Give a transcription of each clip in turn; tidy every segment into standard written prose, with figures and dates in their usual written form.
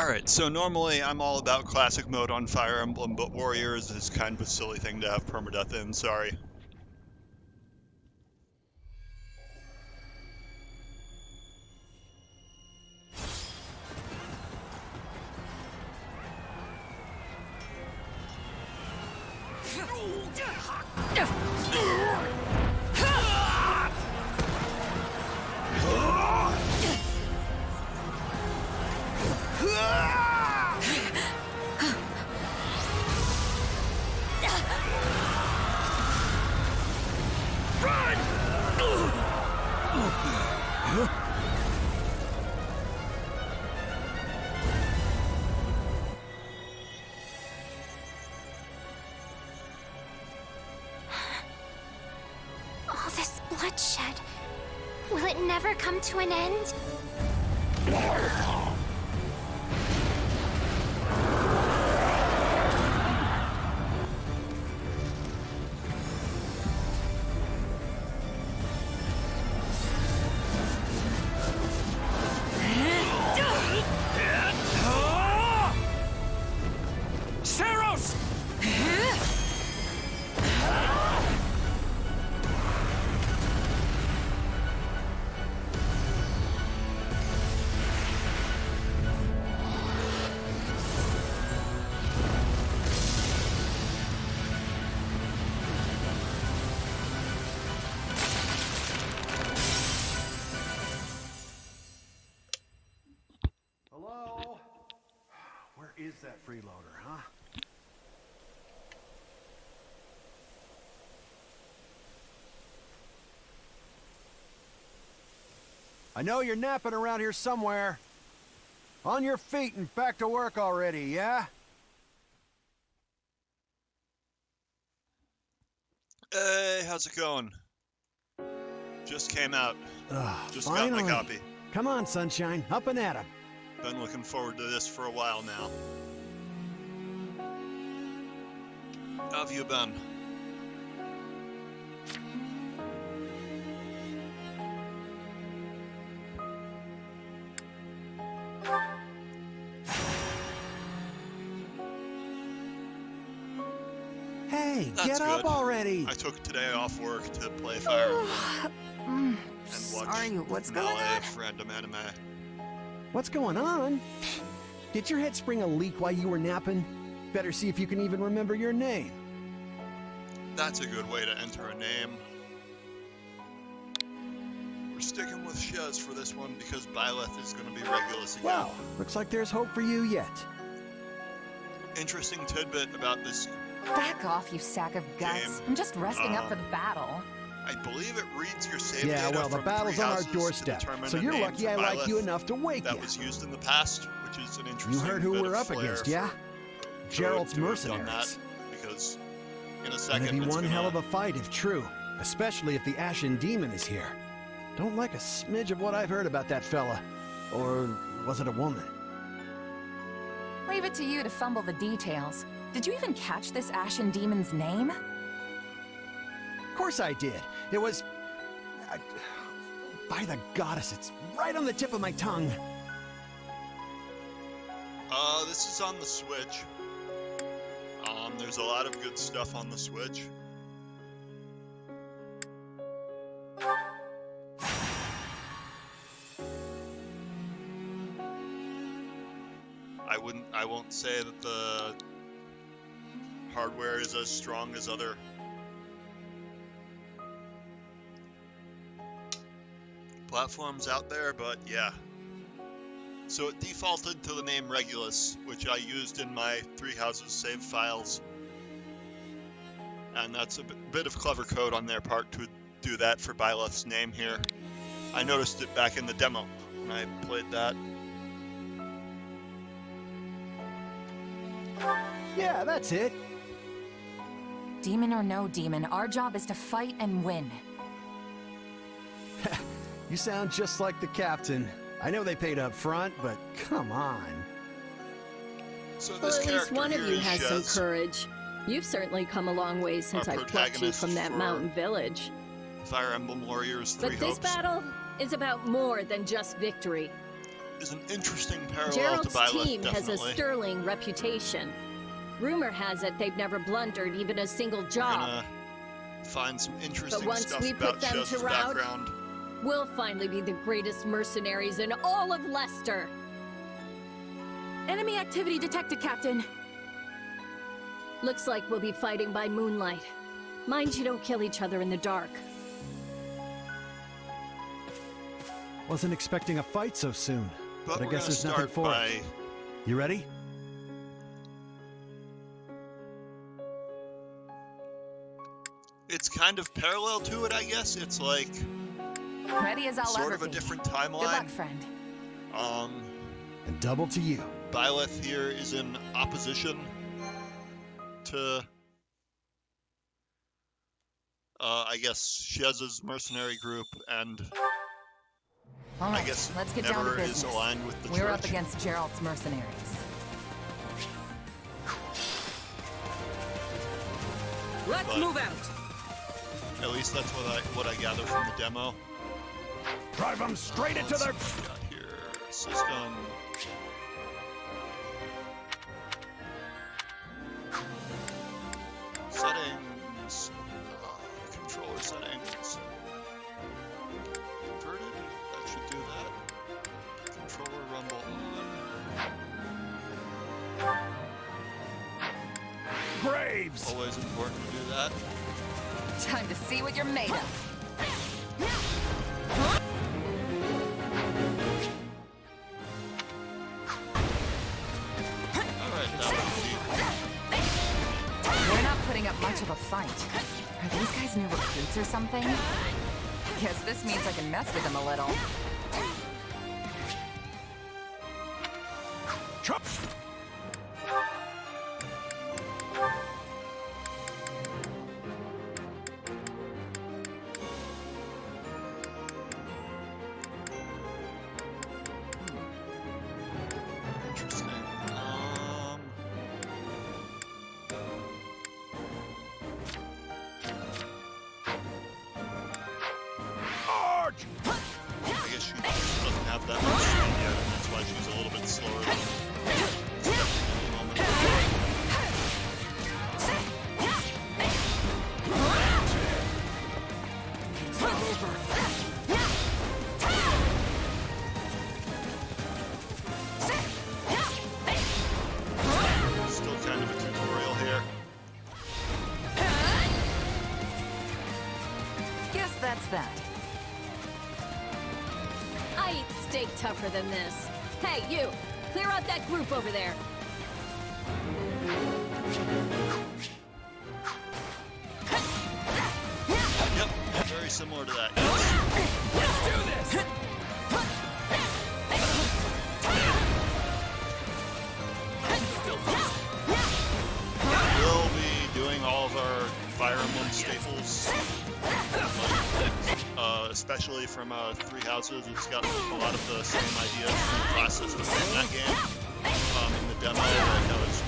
Alright, so normally I'm all about classic mode on Fire Emblem, but Warriors is kind of a silly thing to have permadeath in, sorry. All this bloodshed. Will it never come to an end? Hello? Where is that freeloader, huh? I know you're napping around here somewhere. On your feet and back to work already, yeah? Hey, how's it going? Just came out. Just Finally. got my copy. Come on, Sunshine, up and at 'em. Been looking forward to this for a while now. How have you been? Hey, That's get up good. already! I took today off work to play Fire Emblem and watch Sorry, what's the going finale on? of random anime. What's going on? Did your head spring a leak while you were napping? Better see if you can even remember your name. That's a good way to enter a name. We're sticking with Shez for this one because Byleth is going to be Regulus again. Well, looks like there's hope for you yet. Interesting tidbit about this. Back off, you sack of guts. Game. I'm just resting up for the battle. I believe it reads your save Yeah, data well, the from battle's three on our houses doorstep, to determine so a you're name lucky for I like you Byleth enough to wake that you. was used in the past, which is an interesting You heard who bit we're of up flair against, for yeah? Gerald's to have done mercenaries. that, because in a Gonna second be it's one gonna, hell of a fight if true, especially if the Ashen Demon is here. Don't like a smidge of what I've heard about that fella. Or was it a woman? Leave it to you to fumble the details. Did you even catch this Ashen Demon's name? Of course I did. It was... by the goddess, it's right on the tip of my tongue. This is on the Switch. There's a lot of good stuff on the Switch. I won't say that the hardware is as strong as other platforms out there, but yeah. So it defaulted to the name Regulus, which I used in my Three Houses save files. And that's a bit of clever code on their part to do that for Byleth's name here. I noticed it back in the demo when I played that. Yeah, that's it. Demon or no demon, our job is to fight and win. You sound just like the captain. I know they paid up front, but come on. So Well, this at least character one of here you is has some Shez, courage. You've certainly come a long way since Our I plucked you protagonist from that for mountain village. Fire Emblem Warriors 3 But this Hopes. battle is about more than just victory. is an interesting parallel Gerald's to Byleth, team has a definitely. sterling reputation. Rumor has it they've never blundered even a single We're job. gonna find some interesting But once stuff we about put them to Shez's rout, background. we'll finally be the greatest mercenaries in all of Leicester. Enemy activity detected, Captain. Looks like we'll be fighting by moonlight. Mind you don't kill each other in the dark. Wasn't expecting a fight so soon. But I we're guess gonna there's nothing start for by it. You ready? it's kind of parallel to it, I guess. It's like Ready as I'll sort ever of a be. different Good luck, timeline. friend. And double to you. Byleth here is in opposition to I guess Shez's mercenary group, and All right, I guess let's get down to never is business. aligned with the We're church. up against Gerald's mercenaries. Let's But- move out. At least that's what I gather from the demo. Drive them straight into Let's their... see what we got here. System. Settings. Controller settings. Converted. That should do that. Controller rumble on. Graves! Always important to do that. Time to see what you're made of. Alright, that would We're not putting up much of a fight. Are these guys new recruits or something? Guess this means I can mess with them a little. Chop! be interesting. Arch! I guess she doesn't have that much speed yet, and that's why she's a little bit slower than expected at the moment. It's over. Still kind of a tutorial here. Guess that's that. I eat steak tougher than this. Hey, you! Clear out that group over there. Yep, very similar to that. Let's do this! We'll be doing all of our Fire Emblem staples, especially from Three Houses. It's got a lot of the same ideas and classes within that game. In the demo, like I was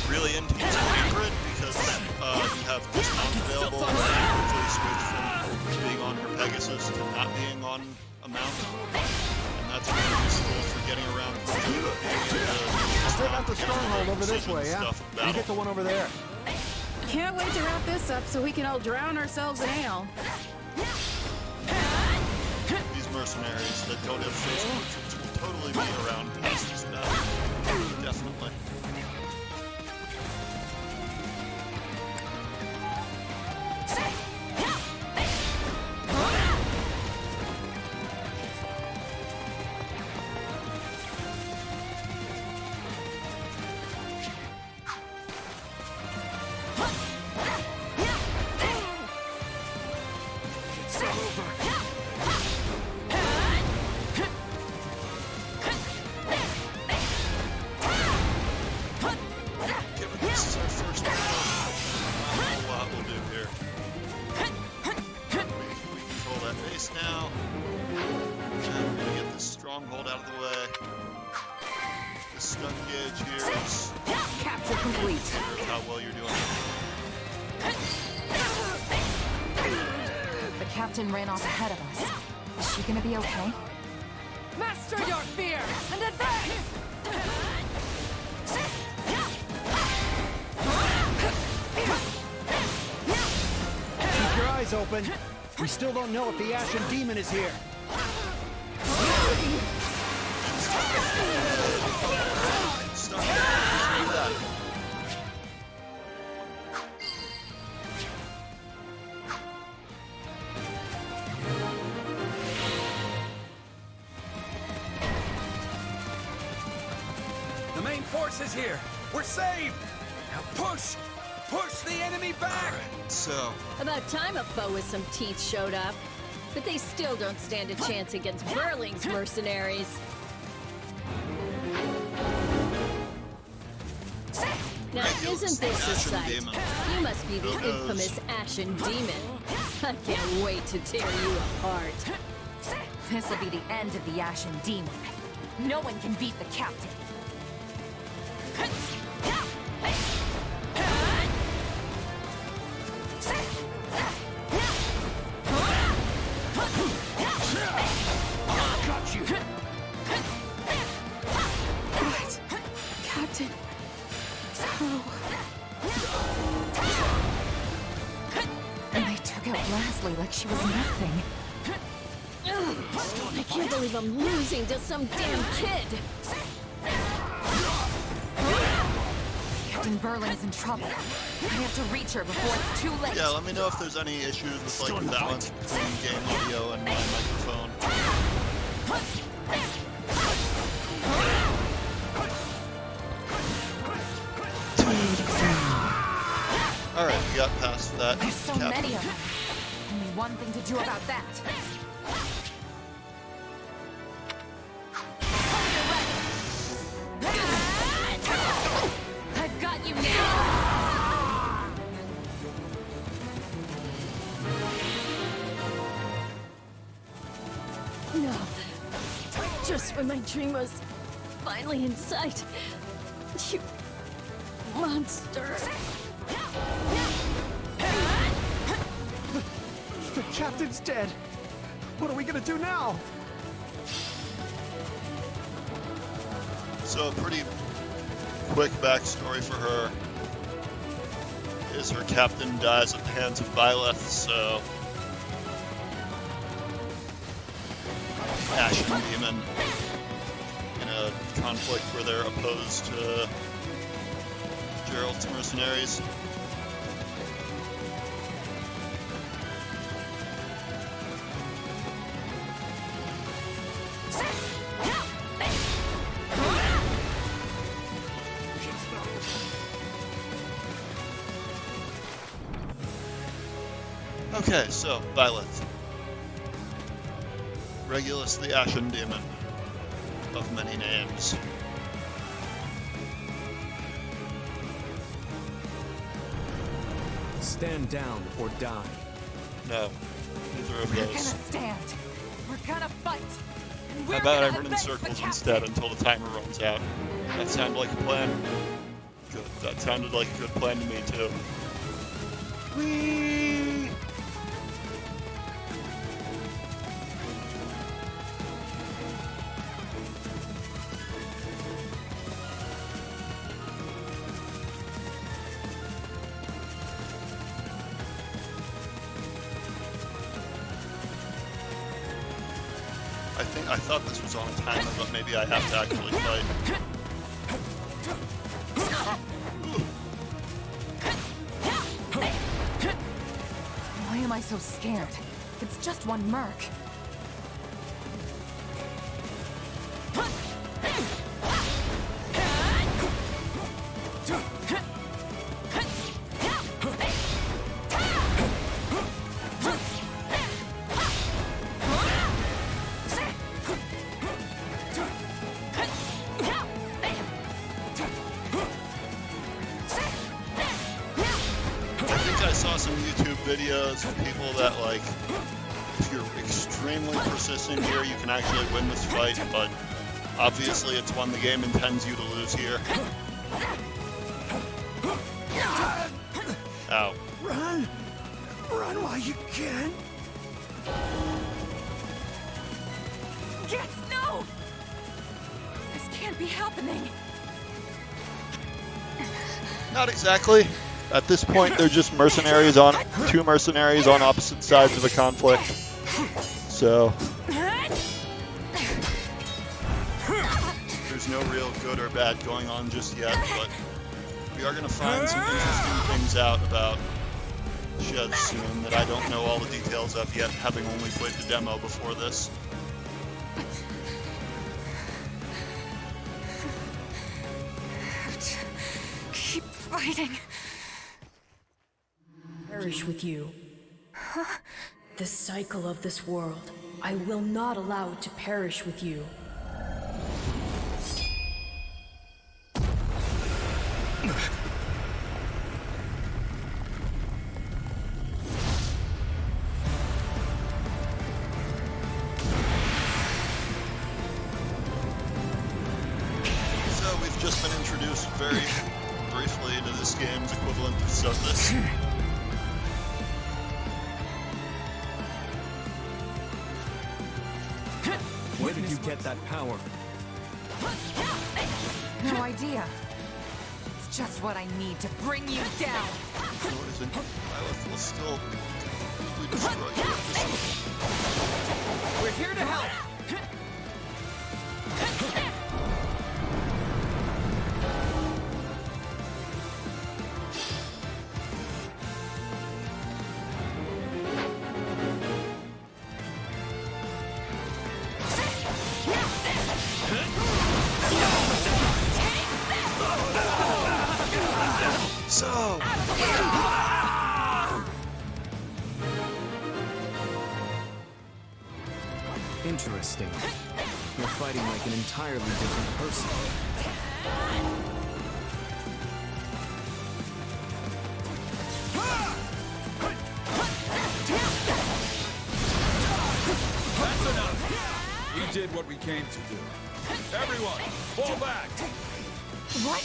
really into using Ingrid because you have dismount available, and you can quickly switch from being on her Pegasus to not being on a mount. And that's really useful for getting around quickly. Check out the stronghold over this way, yeah? You get the one over there. Can't wait to wrap this up so we can all drown ourselves in ale. These mercenaries that don't have face portraits will totally be around past this battle. Definitely. It's over. Given this is our first one, not a whole lot we'll do here. We control that base now. And we're gonna get this stronghold out of the way. The stun gauge here is Capture complete. how well you're doing. The captain ran off ahead of us. Is she gonna be okay? Master your fear and advance! Keep your eyes open. We still don't know if the Ashen Demon is here. Stop. Just do that. The main force is here. We're saved. Now push! Push the enemy back! Alright, so About time a foe with some teeth showed up. But they still don't stand a chance against Burling's mercenaries. Now, isn't this a Ashen sight? Demon. You must be the Who knows? infamous Ashen Demon. I can't wait to tear you apart. This'll be the end of the Ashen Demon. No one can beat the captain. Got you. What? Captain. And they took out Leslie like she was nothing. Ugh, I can't believe I'm losing to some damn kid. Captain Burling's in trouble. I have to reach her before it's too late. yeah, let me know if there's any issues with like the balance between game audio and my microphone. Alright, we got past that. There's so Captain. many of them. Only one thing to do about that. I've got you now. No. Just when my dream was finally in sight. You monster. The captain's dead. What are we gonna do now? So a pretty quick backstory for her is her captain dies at the hands of Byleth, so Ashen Demon in a conflict where they're opposed to Gerald's mercenaries. Okay, so Byleth. Regulus the Ashen Demon, of many names. Stand down or die. No, neither of We're gonna those. stand. We're gonna fight. And How we're about I gonna run in avenge the circles captain. instead until the timer runs out? That sounded like a plan. Good. That sounded like a good plan to me too. Whee! I thought this was on a timer, but maybe I have to actually fight. Why am I so scared? It's just one merc. I saw some YouTube videos of people that, like, if you're extremely persistent here, you can actually win this fight, but obviously it's one the game intends you to lose here. Ow. Run! Run while you can! Yes, no! be happening? Not exactly. At this point, they're just mercenaries on two mercenaries on opposite sides of a conflict. So there's no real good or bad going on just yet, but we are going to find some interesting things out about Shed soon that I don't know all the details of yet, having only played the demo before this. Keep fighting. Perish with you. The cycle of this world. I will not allow it to perish with you. So we've just been introduced very briefly to this game's equivalent of this. Where did you get that power? No idea. It's just what I need to bring you down. Poison. Lilith will still completely destroy you at this point. We're here to help! So, Interesting. You're fighting like an entirely different person. That's enough! We did what we came to do. Everyone, fall back! What?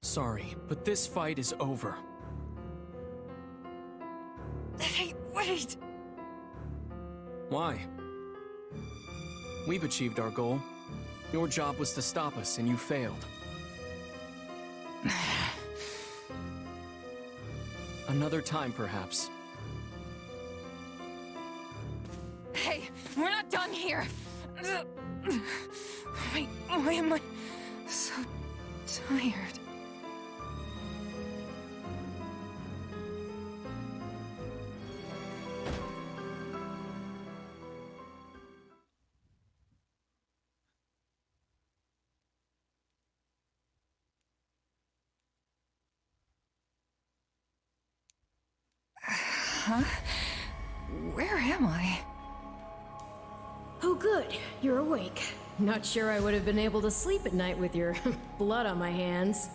Sorry, but this fight is over. Hey, wait! Why? We've achieved our goal. Your job was to stop us, and you failed. Another time, perhaps. Hey, we're not done here! Why am I so tired? Huh? Where am I? Oh good, you're awake. Not sure I would have been able to sleep at night with your blood on my hands.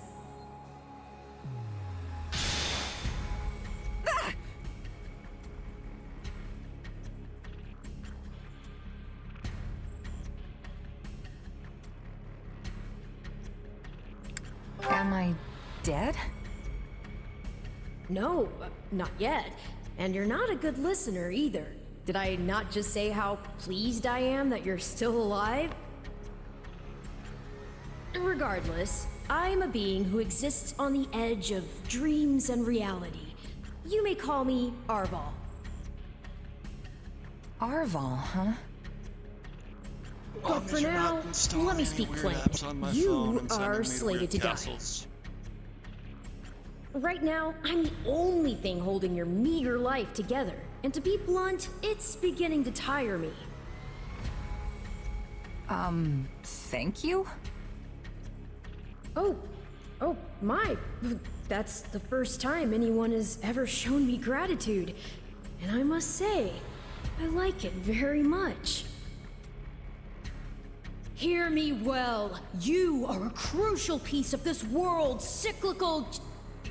Am I dead? No, not yet. And you're not a good listener either. Did I not just say how pleased I am that you're still alive? Regardless, I'm a being who exists on the edge of dreams and reality. You may call me Arval. Arval, huh? But for now, let me speak plain. You are slated to die. Right now, I'm the only thing holding your meager life together. And to be blunt, it's beginning to tire me. Thank you? Oh, my. That's the first time anyone has ever shown me gratitude. And I must say, I like it very much. Hear me well. You are a crucial piece of this world's cyclical...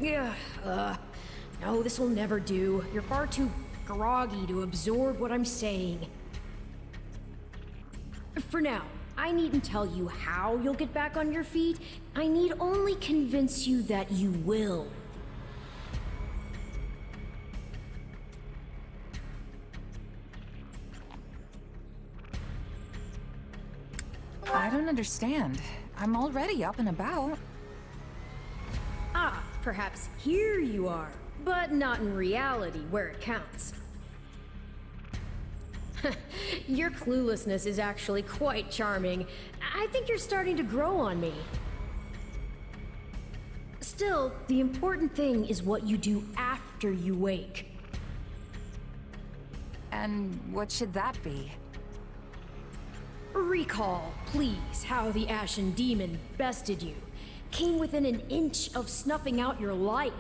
No, this will never do. You're far too groggy to absorb what I'm saying. For now, I needn't tell you how you'll get back on your feet. I need only convince you that you will. don't understand. I'm already up and about. Ah, perhaps here you are, but not in reality where it counts. Your cluelessness is actually quite charming. I think you're starting to grow on me. Still, the important thing is what you do after you wake. And what should that be? Recall, please, how the Ashen Demon bested you. Came within an inch of snuffing out your life.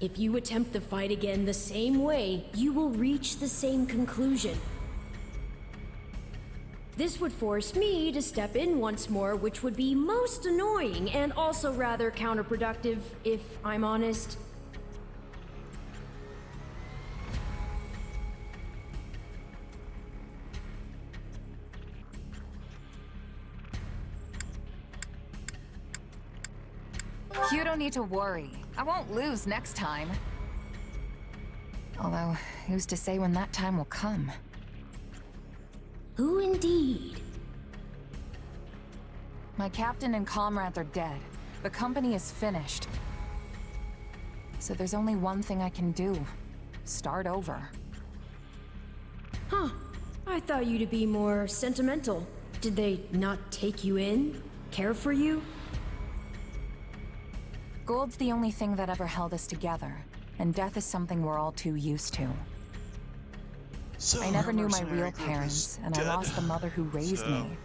If you attempt the fight again the same way, you will reach the same conclusion. This would force me to step in once more, which would be most annoying and also rather counterproductive, if I'm honest. You don't need to worry. I won't lose next time. Although, who's to say when that time will come? Who indeed? My captain and comrades are dead. The company is finished. So there's only one thing I can do. Start over. Huh. I thought you to be more sentimental. Did they not take you in? Care for you? Gold's the only thing that ever held us together, and death is something we're all too used to. So I never our knew my mercenary real group parents, is and dead. I lost the mother who raised So- me.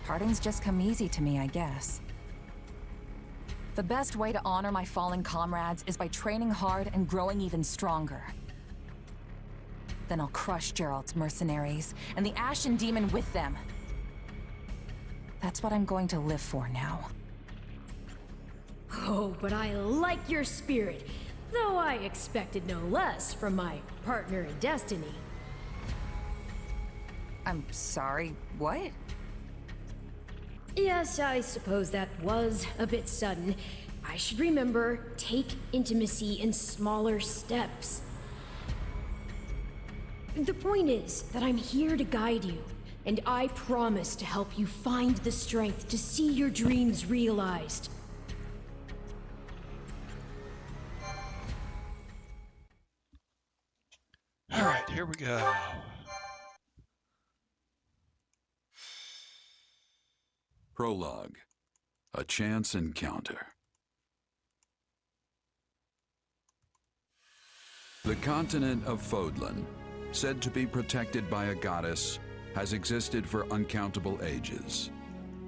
Parting's just come easy to me, I guess. The best way to honor my fallen comrades is by training hard and growing even stronger. Then I'll crush Gerald's mercenaries, and the Ashen Demon with them. That's what I'm going to live for now. Oh, but I like your spirit, though I expected no less from my partner in destiny. I'm sorry, what? Yes, I suppose that was a bit sudden. I should remember, take intimacy in smaller steps. The point is that I'm here to guide you, and I promise to help you find the strength to see your dreams realized. Alright, here we go. Prologue. A chance encounter. The continent of Fodlan, said to be protected by a goddess, has existed for uncountable ages.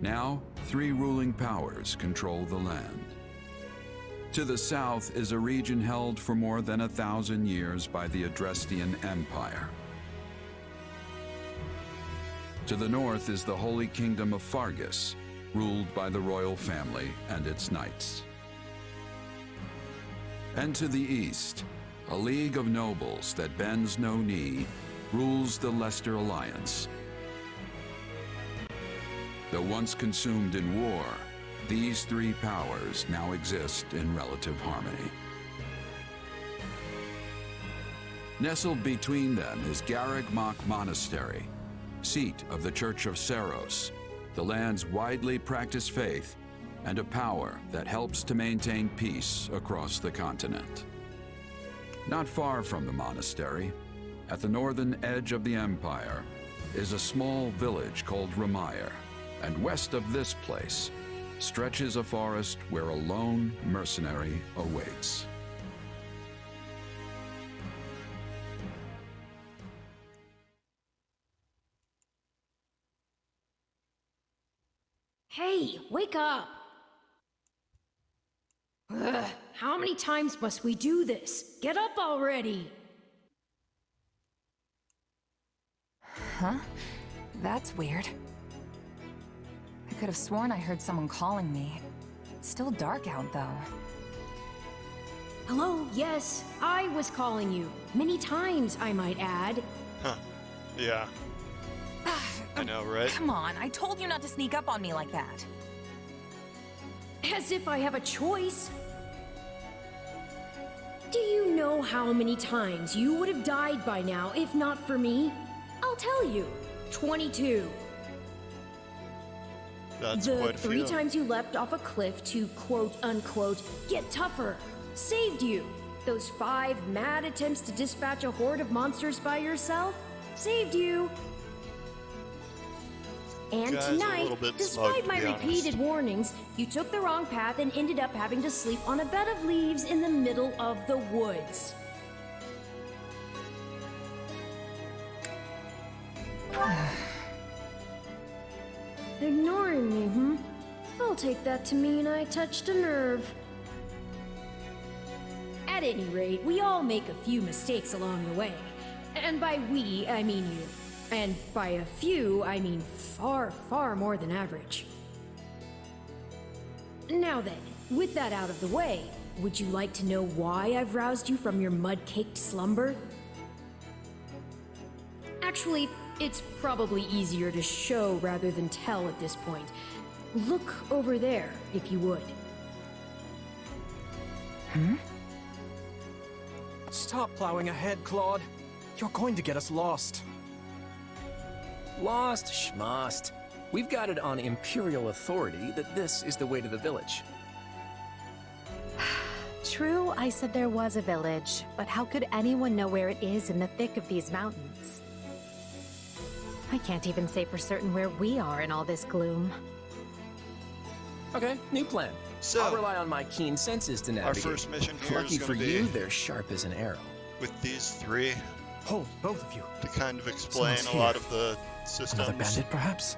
Now, 3 ruling powers control the land. To the south is a region held for more than 1,000 years by the Adrestian Empire. To the north is the Holy Kingdom of Fargus, ruled by the royal family and its knights. And to the east, a league of nobles that bends no knee rules the Leicester Alliance. Though once consumed in war, these 3 powers now exist in relative harmony. Nestled between them is Garreg-Mach Monastery, seat of the Church of Saros, the land's widely practiced faith, and a power that helps to maintain peace across the continent. Not far from the monastery, at the northern edge of the empire, is a small village called Ramire, and west of this place stretches a forest where a lone mercenary awaits. Hey, wake up! Ugh, how many times must we do this? Get up already! Huh? That's weird. I could have sworn I heard someone calling me. It's still dark out, though. Hello, yes, I was calling you. Many times, I might add. Huh. Yeah. I know, right? Come on, I told you not to sneak up on me like that. As if I have a choice. Do you know how many times you would have died by now if not for me? I'll tell you. 22. That's The quite a 3 few. times you leapt off a cliff to quote-unquote get tougher saved you. Those 5 mad attempts to dispatch a horde of monsters by yourself saved you. And Guys are a tonight, little bit despite smug, to my be honest. repeated warnings, you took the wrong path and ended up having to sleep on a bed of leaves in the middle of the woods. Ignoring me, I'll take that to mean I touched a nerve. At any rate, we all make a few mistakes along the way. And by we, I mean you. And by a few, I mean far, far more than average. Now then, with that out of the way, would you like to know why I've roused you from your mud-caked slumber? Actually, it's probably easier to show rather than tell at this point. Look over there, if you would. Stop plowing ahead, Claude. You're going to get us lost. Lost schmost. We've got it on Imperial authority that this is the way to the village. True, I said there was a village, but how could anyone know where it is in the thick of these mountains? I can't even say for certain where we are in all this gloom. Okay, new plan. So, I'll rely on my keen senses to our navigate. first mission here Lucky is for going to be you, they're sharp as an arrow. with these 3 Hold, both of you. to kind of explain Someone's a lot here. of the Another systems bandit, perhaps?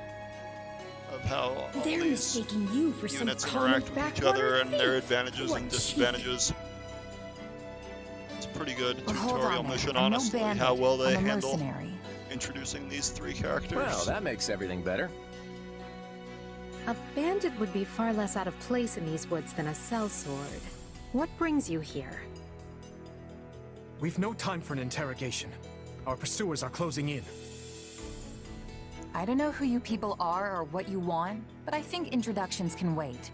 of how all They're these mistaking you for some units common interact with each other backwater and their thief. advantages What and cheek. disadvantages. It's a pretty good But hold tutorial on, mission, I'm honestly, no bandit. how well they I'm a handle mercenary. introducing these 3 characters. Well, that makes everything better. A bandit would be far less out of place in these woods than a sellsword. What brings you here? We've no time for an interrogation. Our pursuers are closing in. I don't know who you people are or what you want, but I think introductions can wait.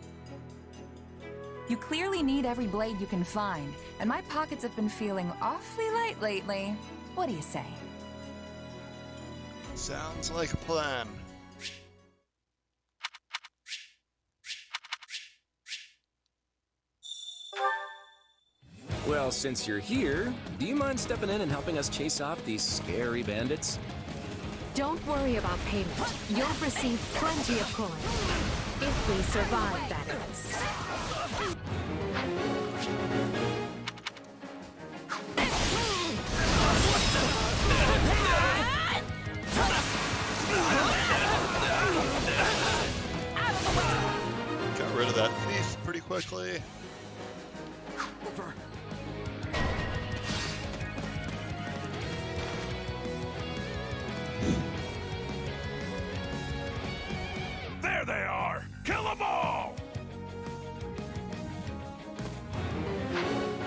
You clearly need every blade you can find, and my pockets have been feeling awfully light lately. What do you say? Sounds like a plan. Well, since you're here, do you mind stepping in and helping us chase off these scary bandits? Don't worry about payment. You'll receive plenty of coin. If we survive, that is. Got rid of that thief pretty quickly. Over. There they are! Kill them all!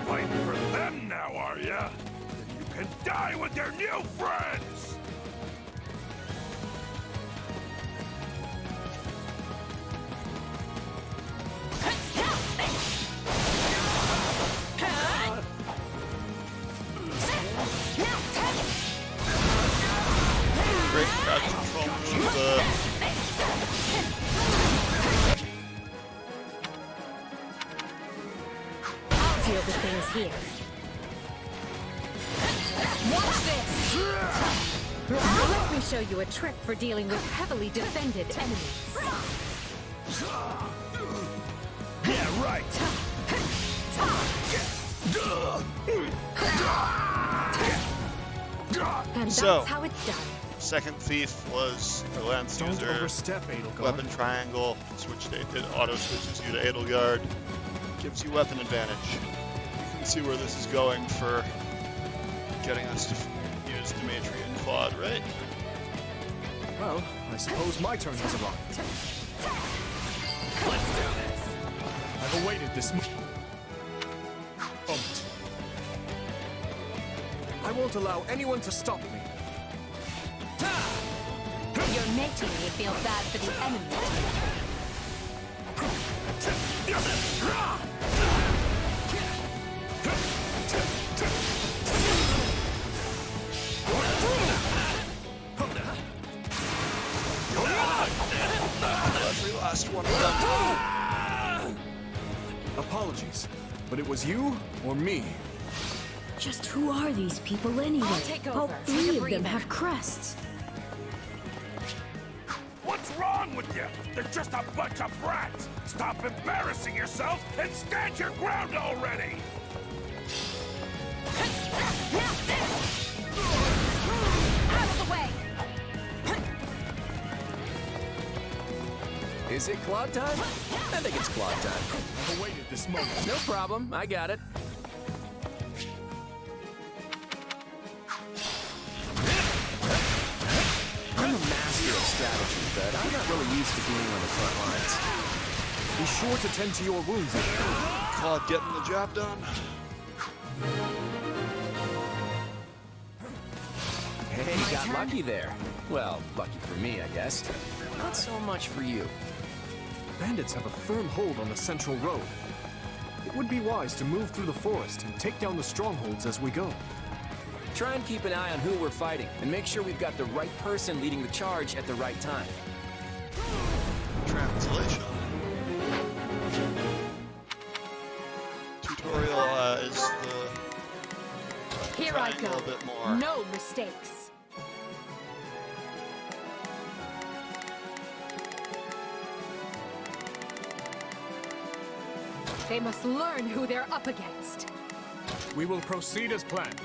Fighting for them now, are ya? Then you can die with your new friends! Great crowd control move. I'll deal with things here. Watch this! Let me show you a trick for dealing with heavily defended enemies. Yeah, right! And that's So, how it's done. second thief was the lance Don't user. overstep, Edelgard. Weapon triangle, switch to it auto switches you to Edelgard, gives you weapon advantage. You can see where this is going for getting us to use Dimitri and Claude, right? Well, I suppose my turn has arrived. Let's do this! I've awaited this moment. I won't allow anyone to stop me. You're making me feel bad for the enemy. Every last apologies, but it was you or me. Just who are these people anyway? I'll take over. All Take a three of them breather. have crests. What's wrong with you? They're just a bunch of brats! Stop embarrassing yourselves and stand your ground already! Out of the way! Is it Claude time? I think it's Claude time. I've awaited this moment. No problem, I got it. I'm a master of strategy, but I'm not really used to being on the front lines. Be sure to tend to your wounds. Claude getting the job done. Hey, got lucky there. Well, lucky for me, I guess. Not so much for you. Bandits have a firm hold on the central road. It would be wise to move through the forest and take down the strongholds as we go. Try and keep an eye on who we're fighting, and make sure we've got the right person leading the charge at the right time. Translation. Tutorialize the Here I triangle go. a bit more. No mistakes. They must learn who they're up against. We will proceed as planned.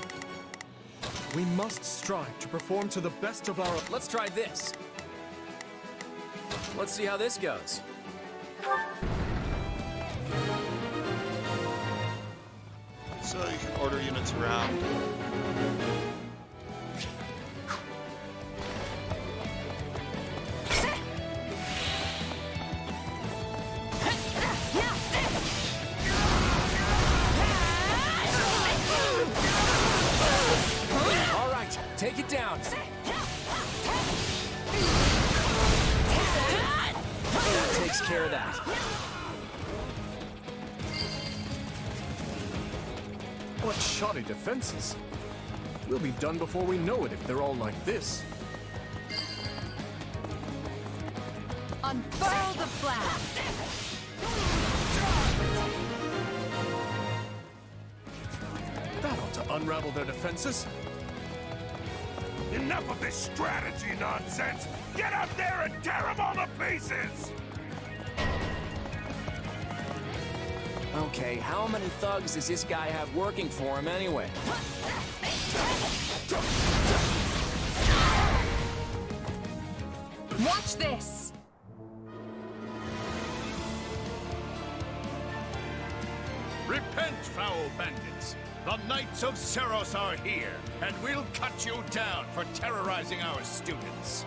We must strive to perform to the best of our... Let's try this. Let's see how this goes. So you can order units around. All right, take it down. That takes care of that. What shoddy defenses. We'll be done before we know it if they're all like this. Unfurl the flag. That ought to unravel their defenses. Enough of this strategy nonsense! Get up there and tear them all to pieces! Okay, how many thugs does this guy have working for him anyway? Watch this. Repent, foul bandits! The Knights of Seros are here, and we'll cut you down for terrorizing our students.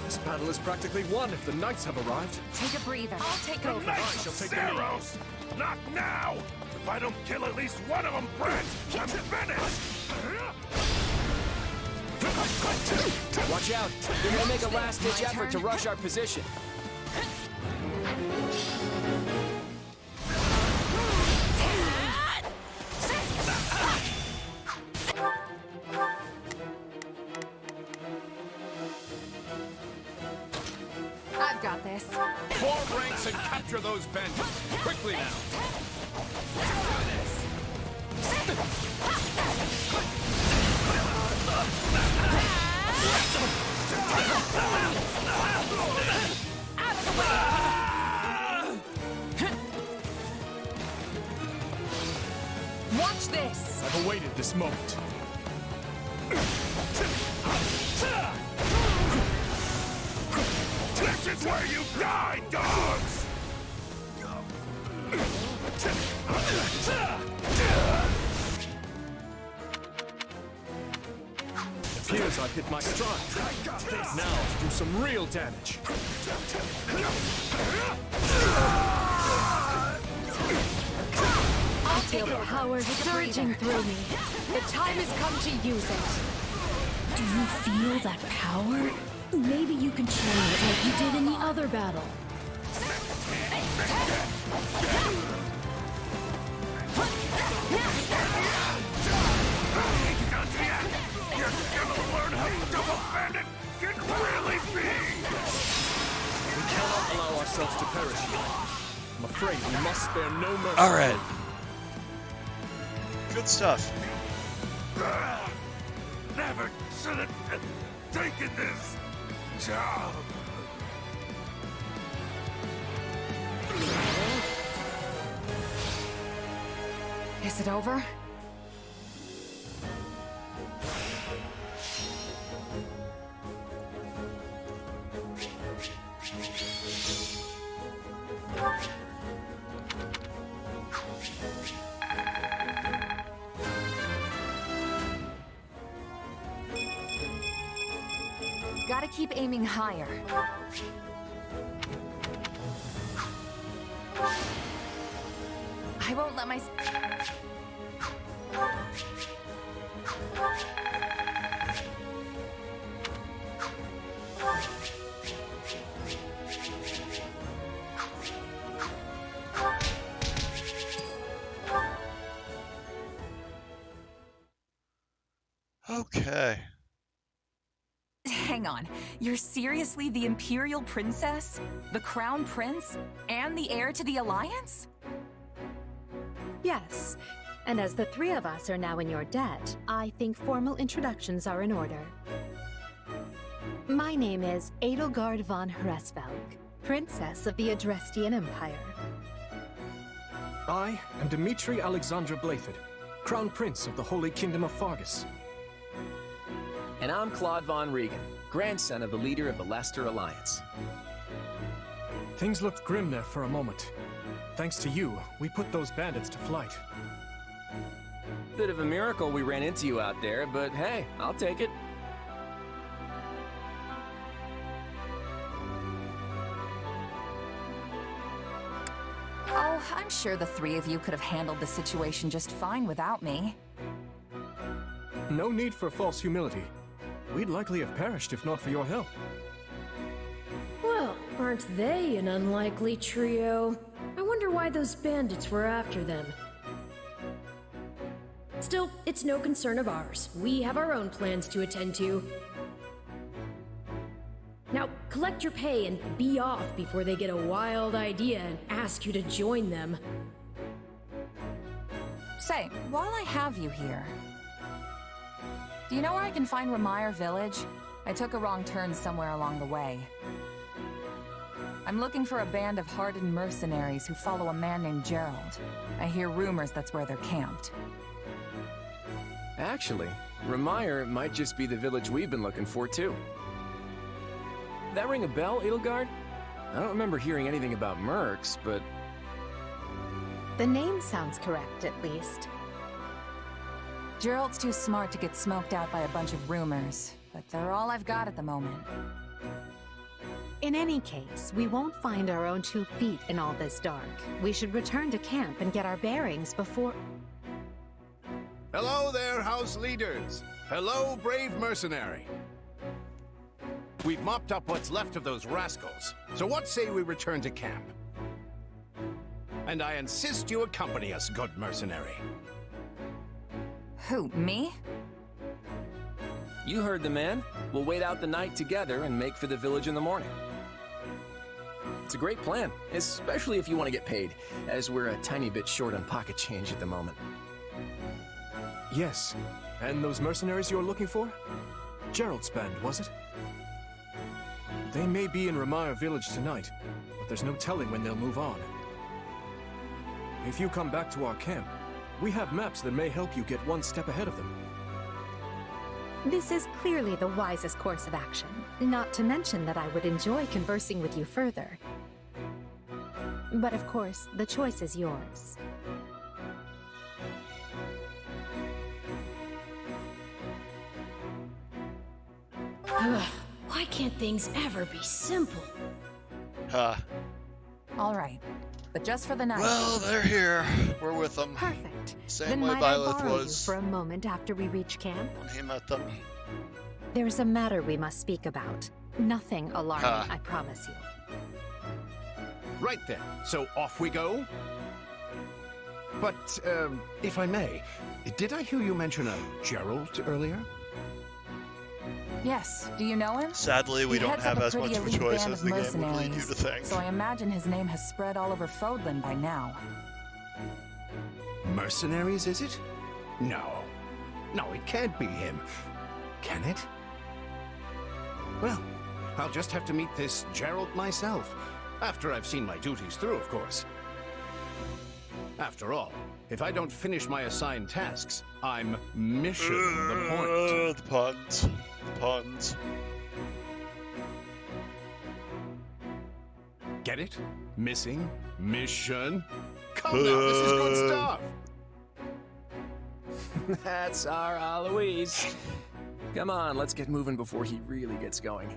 This battle is practically won if the knights have arrived. Take a breather. I'll take The over. Knights of shall take the lead. Seros! Not now! If I don't kill at least one of them, Brent, I'm finished! Watch out! They're gonna make a last-ditch My effort to turn. rush our position. I've got this. Form ranks and capture those bandits! Quickly now! Watch this. I've awaited this moment. This is where you die, dogs! It appears I've hit my stride. Now to do some real damage. I'll take Feel the over. power Take a surging breather. through me. The time has come to use it. Do you feel that power? Maybe you can channel it like you did in the other battle. You're gonna learn how tough a bandit can really be! We cannot allow our ourselves to perish here. I'm afraid we must spare no mercy. All right. Good stuff. Never should have taken this job. Is it over? Gotta keep aiming higher. I won't let my... Okay. Hang on, you're seriously the Imperial Princess? The Crown Prince? And the heir to the Alliance? Yes, and as the three of us are now in your debt, I think formal introductions are in order. My name is Edelgard von Hresvelg, Princess of the Adrestian Empire. I am Dmitri Alexandra Blathid, Crown Prince of the Holy Kingdom of Fargus. And I'm Claude von Regan, grandson of the leader of the Leicester Alliance. Things looked grim there for a moment. Thanks to you, we put those bandits to flight. Bit of a miracle we ran into you out there, but hey, I'll take it. Oh, I'm sure the three of you could have handled the situation just fine without me. No need for false humility. We'd likely have perished if not for your help. Well, aren't they an unlikely trio? I wonder why those bandits were after them. Still, it's no concern of ours. We have our own plans to attend to. Now, collect your pay and be off before they get a wild idea and ask you to join them. Say, while I have you here, do you know where I can find Ramire Village? I took a wrong turn somewhere along the way. I'm looking for a band of hardened mercenaries who follow a man named Gerald. I hear rumors that's where they're camped. Actually, Ramire might just be the village we've been looking for, too. That ring a bell, Edelgard? I don't remember hearing anything about mercs, but... The name sounds correct, at least. Gerald's too smart to get smoked out by a bunch of rumors, but they're all I've got at the moment. In any case, we won't find our own 2 feet in all this dark. We should return to camp and get our bearings before... Hello there, house leaders. Hello, brave mercenary. We've mopped up what's left of those rascals, so what say we return to camp? And I insist you accompany us, good mercenary. Who, me? You heard the man. We'll wait out the night together and make for the village in the morning. It's a great plan, especially if you want to get paid, as we're a tiny bit short on pocket change at the moment. Yes, and those mercenaries you're looking for? Gerald's band, was it? They may be in Ramire Village tonight, but there's no telling when they'll move on. If you come back to our camp, we have maps that may help you get one step ahead of them. This is clearly the wisest course of action, not to mention that I would enjoy conversing with you further. But of course, the choice is yours. Ugh, why can't things ever be simple? All right, but just for the night. Well, they're here. We're with them. Perfect. Same Then way might Violet I borrow was you for a moment after we reach camp? when he met them. There's a matter we must speak about. Nothing alarming, I promise you. Right then, so off we go? But, if I may, did I hear you mention a Gerald earlier? Yes, do you know him? Sadly, we He don't heads have up a as much pretty of a elite choice band as of the game would lead you mercenaries, to think. so I imagine his name has spread all over Fodlan by now. Mercenaries, is it? No. No, it can't be him. Can it? Well, I'll just have to meet this Gerald myself. After I've seen my duties through, of course. After all, if I don't finish my assigned tasks, I'm missing the point. The puns. The puns. Get it? Missing? Mission? Come now, this is good stuff! That's our Alois. Come on, let's get moving before he really gets going.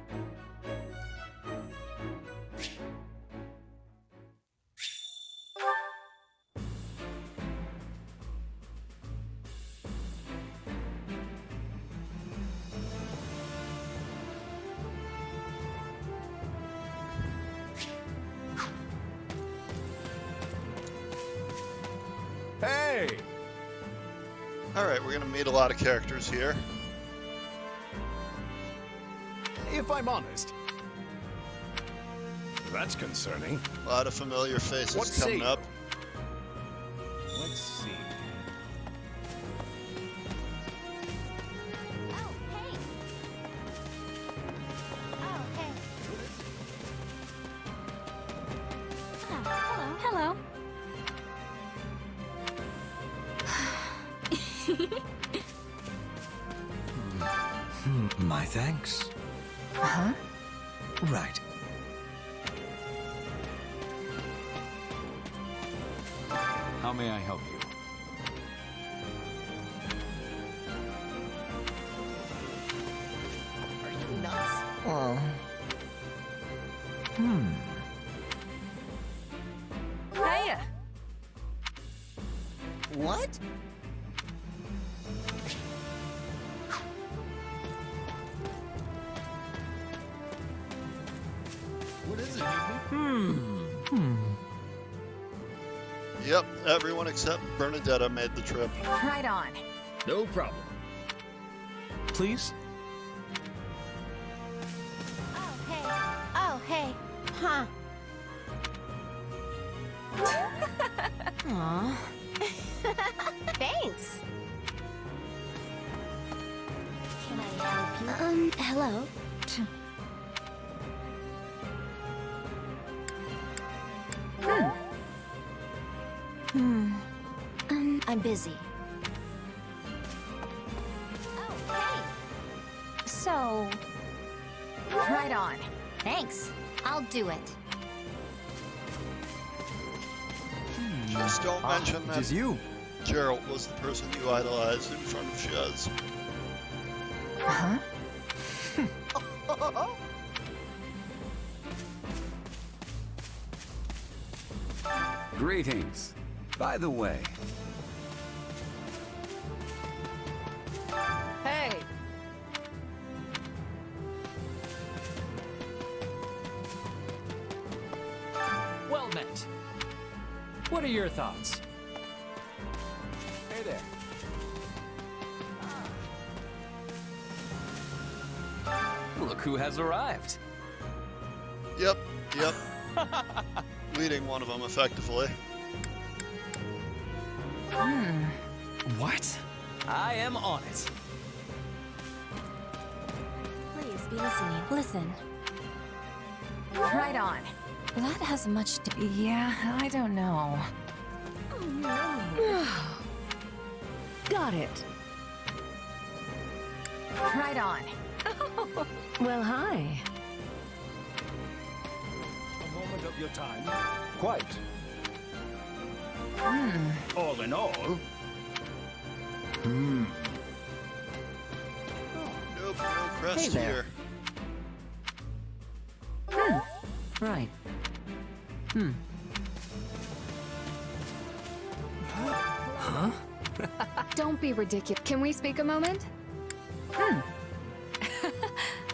Hey! Alright, we're gonna meet a lot of characters here. If I'm honest. That's concerning. A lot of familiar faces What coming say up. Let's see. Oh, hey. Oh, hey. Hello. My thanks. Huh? Right. How may I help you? Are you nuts? Hey! What? What is it? Yep, everyone except Bernadetta made the trip. Right on. No problem. Please? Oh, hey. Oh, hey. Huh. Aw. Thanks. Can I help you? Hello. I'm busy. Oh, hey. So, Right on. thanks. I'll do it. Just don't mention It that is you. Gerald was the person you idolized in front of Shez. Huh? Greetings. By the way, Hey! Well met. What are your thoughts? hey there. Look who has arrived. Yep. Leading one of them effectively. What? I am on it. Please be listening. Listen. Right on. That has much to. Yeah, I don't know. Got it. Right on. Well, hi. A moment of your time. Quite. All in all. Nope, no crest Hey there. here. Right. Don't be ridiculous. Can we speak a moment?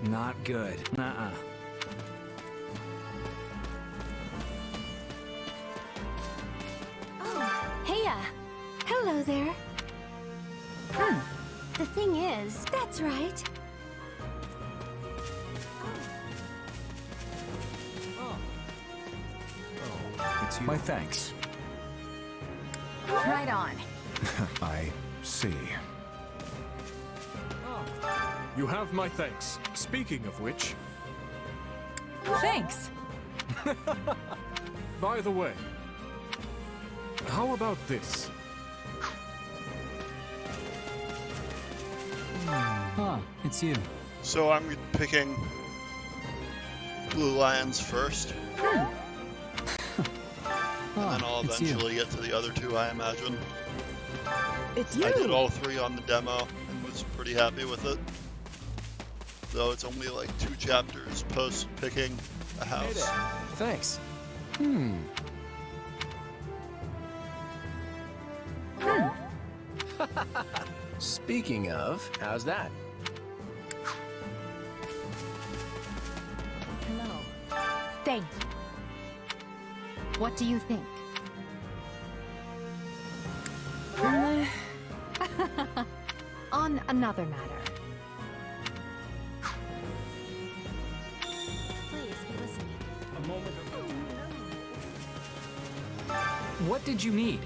Not good. Nuh-uh. Oh, heya. Hello there. The thing is, that's right. it's you. My thanks. Right on. I see. You have my thanks. Speaking of which... Thanks. By the way, how about this? Huh, it's you. So I'm picking Blue Lions first. And then I'll it's you. eventually get to the other two, I imagine. It's you! I did all three on the demo and was pretty happy with it. Though it's only like 2 chapters post picking a house. Thanks. Speaking of, how's that? Hello. Thank you. What do you think? On another matter. Please be listening. A moment of... What did you need?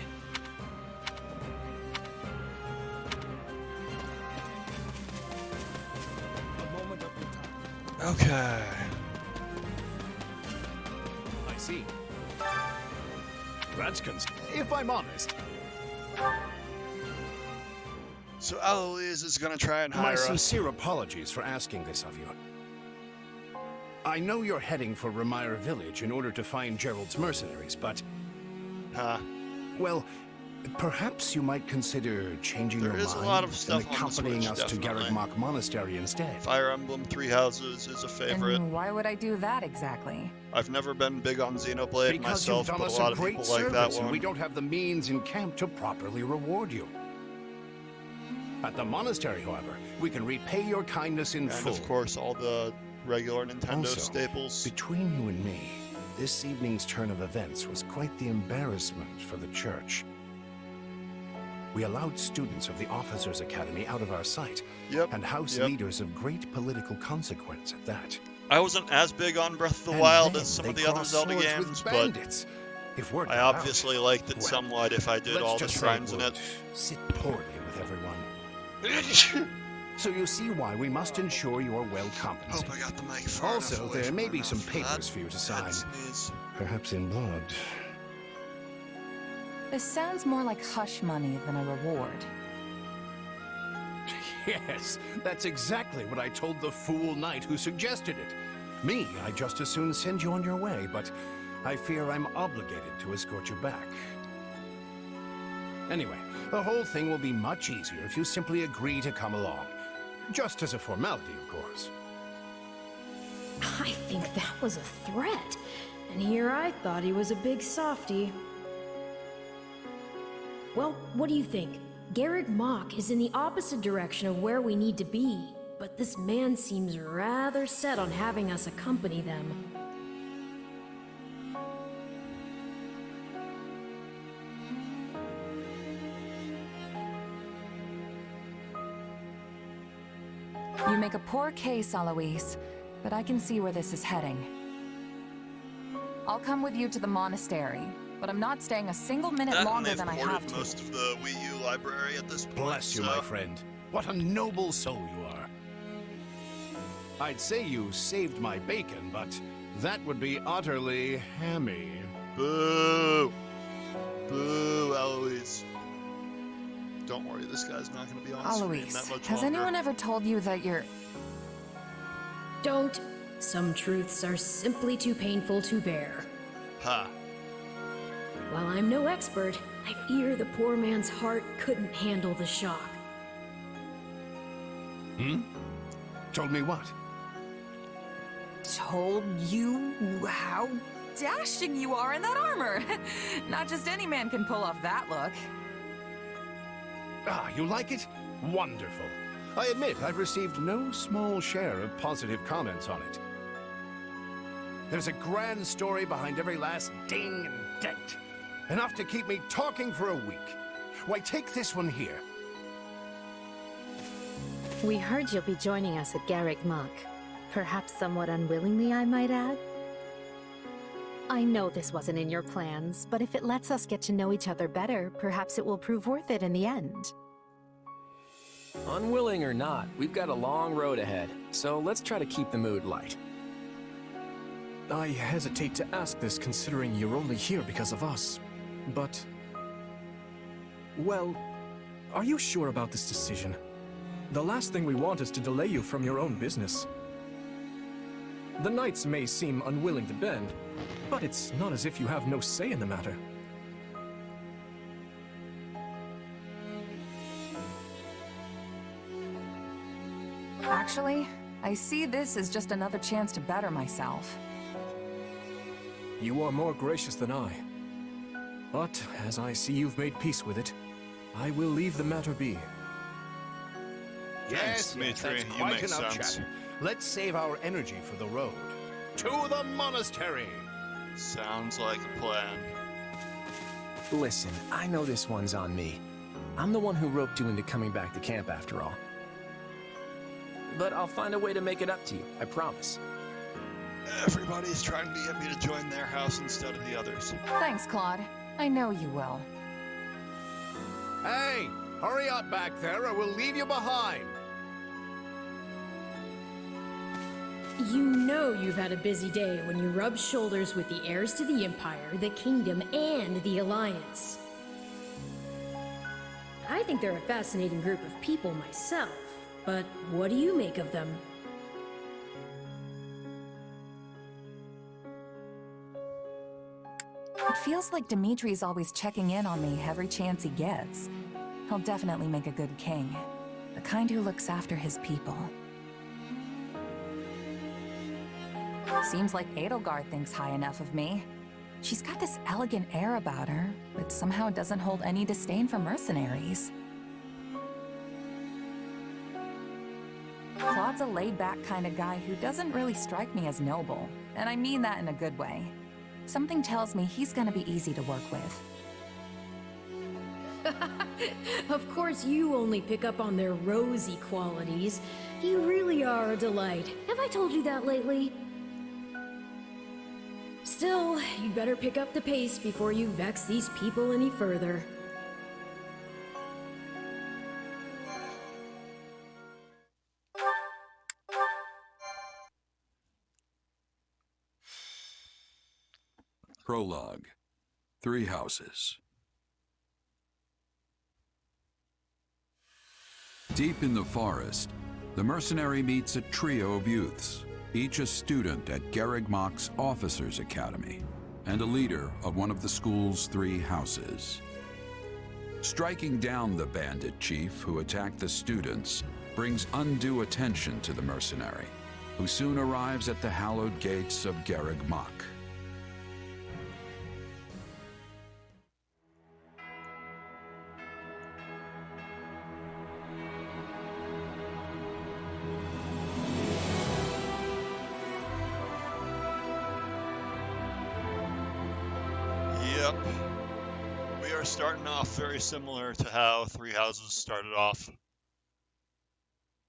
A moment of your time. Okay. I see. That's if I'm honest. So Eloise is gonna try and My hire us. sincere apologies for asking this of you. I know you're heading for Ramire Village in order to find Gerald's mercenaries, but... Well, perhaps you might consider changing your mind is a lot of stuff and on the accompanying Switch, us to definitely. Garreg Mach Monastery instead. Fire Emblem Three Houses is a favorite. And why would I do that exactly? I've never been big on Xenoblade Because myself, you've done but us a lot a of great people like that service, and one. we don't have the means in camp to properly reward you. At the monastery, however, we can repay your kindness in And full. of course, all the regular Nintendo Also, staples. Between you and me, this evening's turn of events was quite the embarrassment for the church. We allowed students of the Officers' Academy out of our sight, and house leaders of great political consequence at that. I wasn't as big on Breath of the And Wild then as some they of the other crossed Zelda swords games, with but bandits. If word I got obviously out, liked it well, somewhat if I did let's all the just say shrines in would it. sit poorly with everyone. So you see why we must ensure you are well compensated. Hope I got the mic far Also, enough away there from may her be mouth some for papers that. for you to Had sign. sneeze. Perhaps in blood. This sounds more like hush money than a reward. Yes, that's exactly what I told the fool knight who suggested it. Me, I'd just as soon send you on your way, but I fear I'm obligated to escort you back. Anyway, the whole thing will be much easier if you simply agree to come along. Just as a formality, of course. I think that was a threat. And here I thought he was a big softy. Well, what do you think? Garreg Mach is in the opposite direction of where we need to be, but this man seems rather set on having us accompany them. You make a poor case, Eloise, but I can see where this is heading. I'll come with you to the monastery, but I'm not staying a single minute That and longer they've than I ported have to. most of the Wii U library at this point. Bless you, so... my friend. What a noble soul you are. I'd say you saved my bacon, but that would be utterly hammy. Boo! Boo, Eloise. Don't worry, this guy's not going to be on screen Eloise, that much has longer. anyone ever told you that you're... Don't. Some truths are simply too painful to bear. Ha. While I'm no expert, I fear the poor man's heart couldn't handle the shock. Told me what? Told you how dashing you are in that armor. Not just any man can pull off that look. Ah, you like it? Wonderful. I admit I've received no small share of positive comments on it. There's a grand story behind every last ding and dent. Enough to keep me talking for a week. Why, take this one here. We heard you'll be joining us at Garreg Mach. Perhaps somewhat unwillingly, I might add. I know this wasn't in your plans, but if it lets us get to know each other better, perhaps it will prove worth it in the end. Unwilling or not, we've got a long road ahead, so let's try to keep the mood light. I hesitate to ask this considering you're only here because of us, but... Well, are you sure about this decision? The last thing we want is to delay you from your own business. The knights may seem unwilling to bend, but it's not as if you have no say in the matter. Actually, I see this as just another chance to better myself. You are more gracious than I. But, as I see you've made peace with it, I will leave the matter be. Yes, Dimitri, that's you quite make enough sense. chatter. Let's save our energy for the road. To the monastery! Sounds like a plan. Listen, I know this one's on me. I'm the one who roped you into coming back to camp after all. But I'll find a way to make it up to you, I promise. Everybody's trying to get me to join their house instead of the others. Thanks, Claude. I know you will. Hey! Hurry up back there or we'll leave you behind! You know you've had a busy day when you rub shoulders with the heirs to the Empire, the Kingdom, and the Alliance. I think they're a fascinating group of people myself, but what do you make of them? It feels like Dimitri's always checking in on me every chance he gets. He'll definitely make a good king. The kind who looks after his people. Seems like Edelgard thinks high enough of me. She's got this elegant air about her, but somehow doesn't hold any disdain for mercenaries. Claude's a laid-back kind of guy who doesn't really strike me as noble, and I mean that in a good way. Something tells me he's gonna be easy to work with. Of course you only pick up on their rosy qualities. You really are a delight. Have I told you that lately? Still, you'd better pick up the pace before you vex these people any further. Prologue. 3 houses. Deep in the forest, the mercenary meets a trio of youths, each a student at Garreg Mach's Officers' Academy, and a leader of one of the school's 3 houses. Striking down the bandit chief who attacked the students brings undue attention to the mercenary, who soon arrives at the hallowed gates of Garreg Mach. Yep. We are starting off very similar to how 3 houses started off,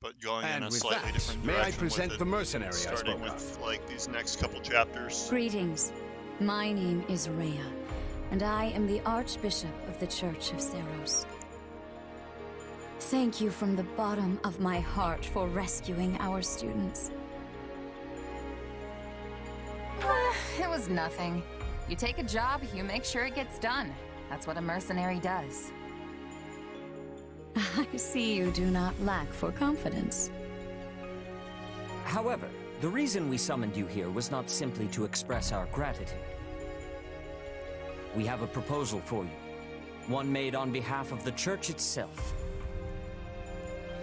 but going in And a with slightly that, different may direction. I present with the it, mercenary I starting spoke with of? like these next couple chapters. Greetings. My name is Rhea, and I am the Archbishop of the Church of Seros. Thank you from the bottom of my heart for rescuing our students. It was nothing. You take a job, you make sure it gets done. That's what a mercenary does. I see you do not lack for confidence. However, the reason we summoned you here was not simply to express our gratitude. We have a proposal for you, one made on behalf of the church itself.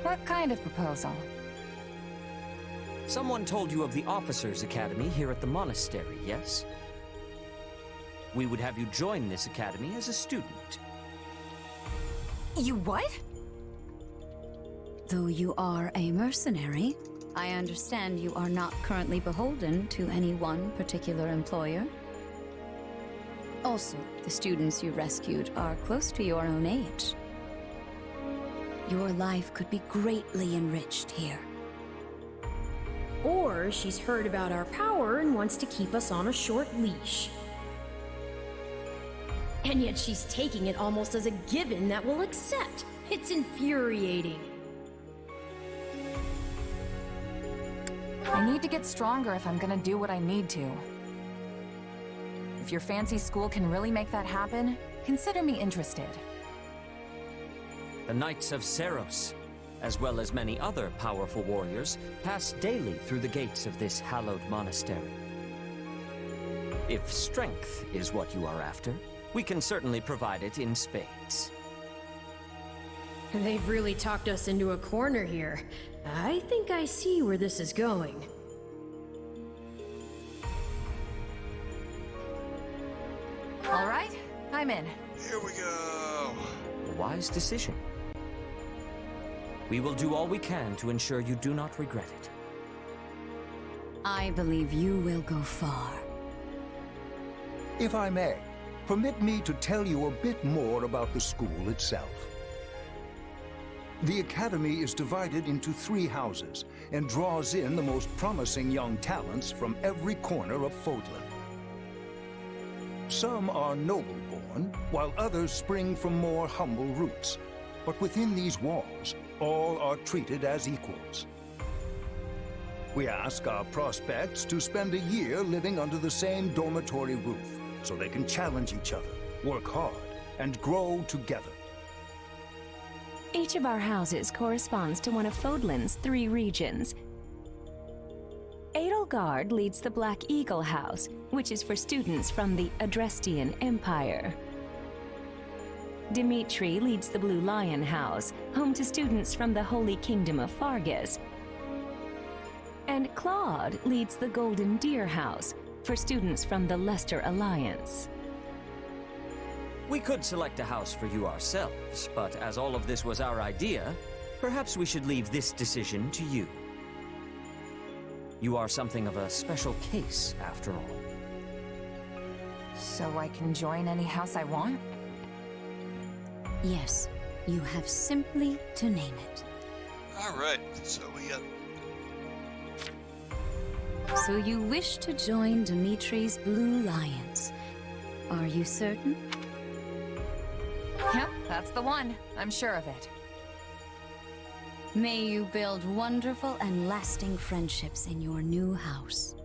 What kind of proposal? Someone told you of the Officers' Academy here at the monastery, yes? We would have you join this academy as a student. You what? Though you are a mercenary, I understand you are not currently beholden to any one particular employer. Also, the students you rescued are close to your own age. Your life could be greatly enriched here. Or she's heard about our power and wants to keep us on a short leash. And yet she's taking it almost as a given that we'll accept. It's infuriating. I need to get stronger if I'm gonna do what I need to. If your fancy school can really make that happen, consider me interested. The Knights of Seros, as well as many other powerful warriors, pass daily through the gates of this hallowed monastery. If strength is what you are after, we can certainly provide it in spades. They've really talked us into a corner here. I think I see where this is going. All right, I'm in. Here we go. A wise decision. We will do all we can to ensure you do not regret it. I believe you will go far. If I may, permit me to tell you a bit more about the school itself. The Academy is divided into 3 houses and draws in the most promising young talents from every corner of Fodlan. Some are noble-born, while others spring from more humble roots. But within these walls, all are treated as equals. We ask our prospects to spend a year living under the same dormitory roof, so they can challenge each other, work hard, and grow together. Each of our houses corresponds to one of Fodlan's 3 regions. Edelgard leads the Black Eagle House, which is for students from the Adrestian Empire. Dimitri leads the Blue Lion House, home to students from the Holy Kingdom of Fargus. And Claude leads the Golden Deer House, for students from the Leicester Alliance. We could select a house for you ourselves, but as all of this was our idea, perhaps we should leave this decision to you. You are something of a special case, after all. So I can join any house I want? Yes, you have simply to name it. Alright, so we got... So you wish to join Dimitri's Blue Lions. Are you certain? Yep, that's the one. I'm sure of it. May you build wonderful and lasting friendships in your new house.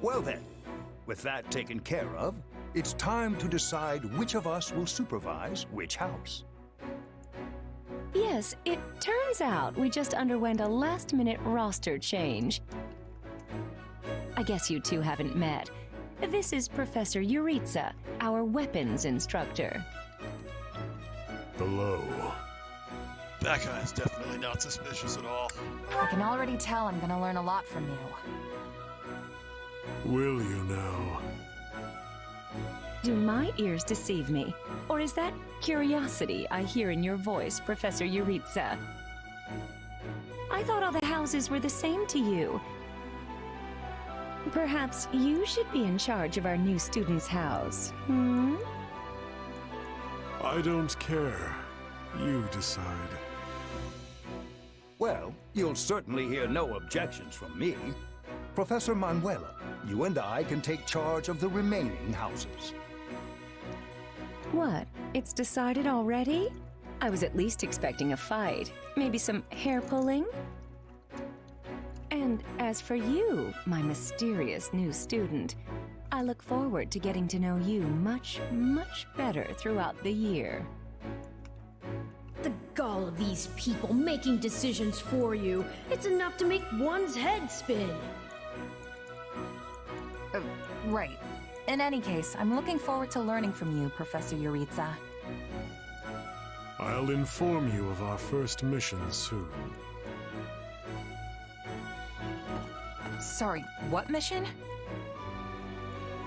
Well then, with that taken care of, it's time to decide which of us will supervise which house. Yes, it turns out we just underwent a last-minute roster change. I guess you two haven't met. This is Professor Yuritsa, our weapons instructor. Hello. That guy is definitely not suspicious at all. I can already tell I'm gonna learn a lot from you. Will you now? Do my ears deceive me? Or is that curiosity I hear in your voice, Professor Yuritsa? I thought all the houses were the same to you. Perhaps you should be in charge of our new student's house, hmm? I don't care. You decide. Well, you'll certainly hear no objections from me. Professor Manuela, you and I can take charge of the remaining houses. What? It's decided already? I was at least expecting a fight. Maybe some hair pulling? And as for you, my mysterious new student, I look forward to getting to know you much, much better throughout the year. The gall of these people making decisions for you. It's enough to make one's head spin. Right. In any case, I'm looking forward to learning from you, Professor Yuritsa. I'll inform you of our first mission soon. Sorry, what mission?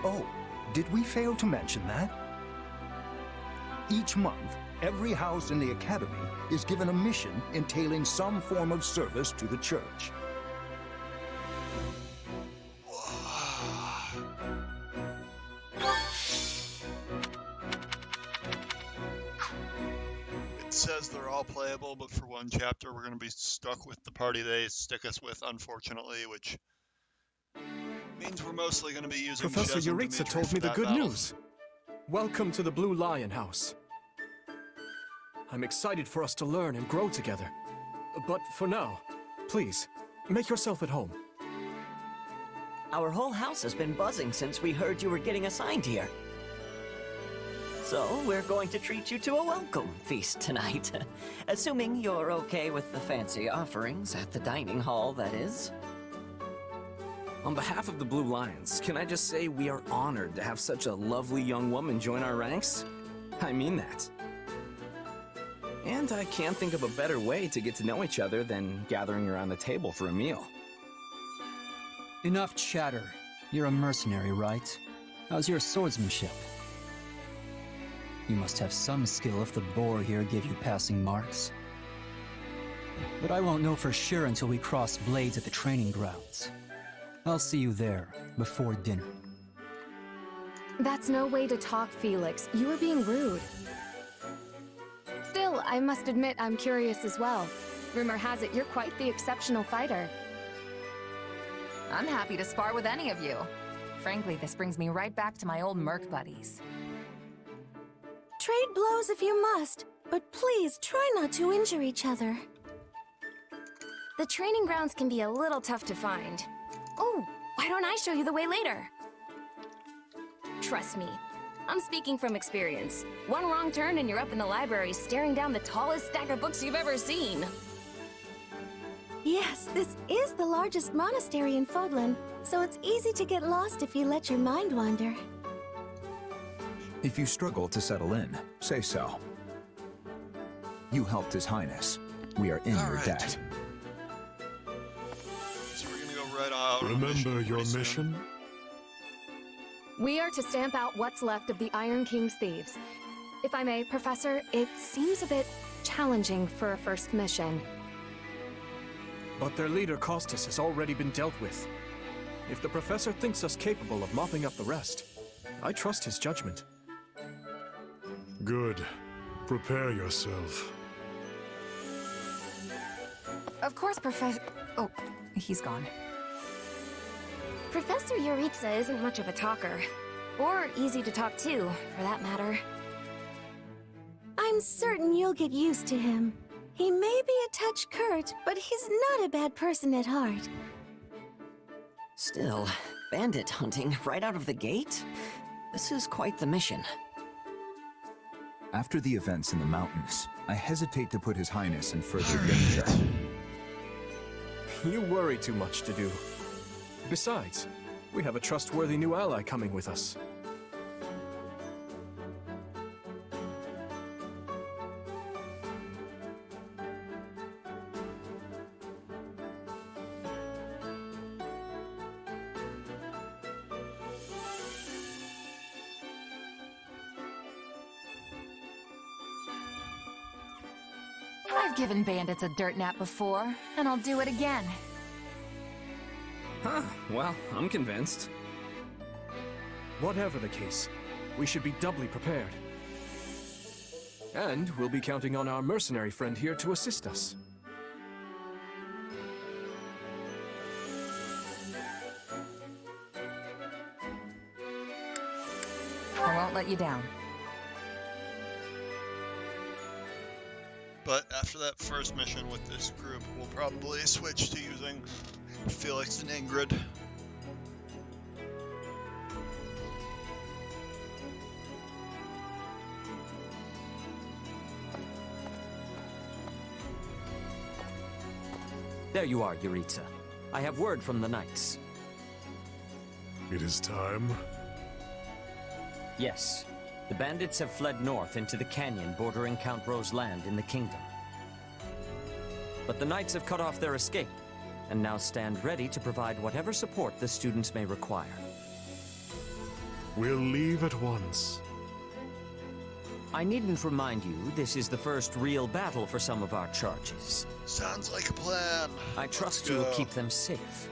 Oh, did we fail to mention that? Each month, every house in the Academy is given a mission entailing some form of service to the Church. It says they're all playable, but for one chapter we're going to be stuck with the party they stick us with, unfortunately, which Means we're mostly going to be using Professor Jez and Yuritsa Dimitri told for me the that good battle. news. Welcome to the Blue Lion House. I'm excited for us to learn and grow together. But for now, please, make yourself at home. Our whole house has been buzzing since we heard you were getting assigned here. So, we're going to treat you to a welcome feast tonight. Assuming you're okay with the fancy offerings at the dining hall, that is. On behalf of the Blue Lions, can I just say we are honored to have such a lovely young woman join our ranks? I mean that. And I can't think of a better way to get to know each other than gathering around the table for a meal. Enough chatter. You're a mercenary, right? How's your swordsmanship? You must have some skill if the boar here gave you passing marks. But I won't know for sure until we cross blades at the training grounds. I'll see you there, before dinner. That's no way to talk, Felix. You were being rude. Still, I must admit I'm curious as well. Rumor has it you're quite the exceptional fighter. I'm happy to spar with any of you. Frankly, this brings me right back to my old merc buddies. Trade blows if you must, but please try not to injure each other. The training grounds can be a little tough to find. Oh, why don't I show you the way later? Trust me, I'm speaking from experience. One wrong turn and you're up in the library staring down the tallest stack of books you've ever seen. Yes, this is the largest monastery in Fodlan, so it's easy to get lost if you let your mind wander. If you struggle to settle in, say so. You helped His Highness. We are in your debt. So we're gonna go right out. Remember your mission? We are to stamp out what's left of the Iron King's thieves. If I may, Professor, it seems a bit challenging for a first mission. But their leader, Costas, has already been dealt with. If the Professor thinks us capable of mopping up the rest, I trust his judgment. Good. Prepare yourself. Of course, Professor... Oh, he's gone. Professor Yuritsa isn't much of a talker. Or easy to talk to, for that matter. I'm certain you'll get used to him. He may be a touch curt, but he's not a bad person at heart. Still, bandit hunting right out of the gate? This is quite the mission. After the events in the mountains, I hesitate to put His Highness in further danger. You worry too much to do. Besides, we have a trustworthy new ally coming with us. I've given bandits a dirt nap before, and I'll do it again. Huh, well, I'm convinced. Whatever the case, we should be doubly prepared. And we'll be counting on our mercenary friend here to assist us. I won't let you down. But after that first mission with this group, we'll probably switch to using Felix and Ingrid. There you are, Yuritsa. I have word from the knights. It is time. Yes. The bandits have fled north into the canyon bordering Count Ro's land in the kingdom. But the knights have cut off their escape, and now stand ready to provide whatever support the students may require. We'll leave at once. I needn't remind you, this is the first real battle for some of our charges. Sounds like a plan. I trust you will keep them safe,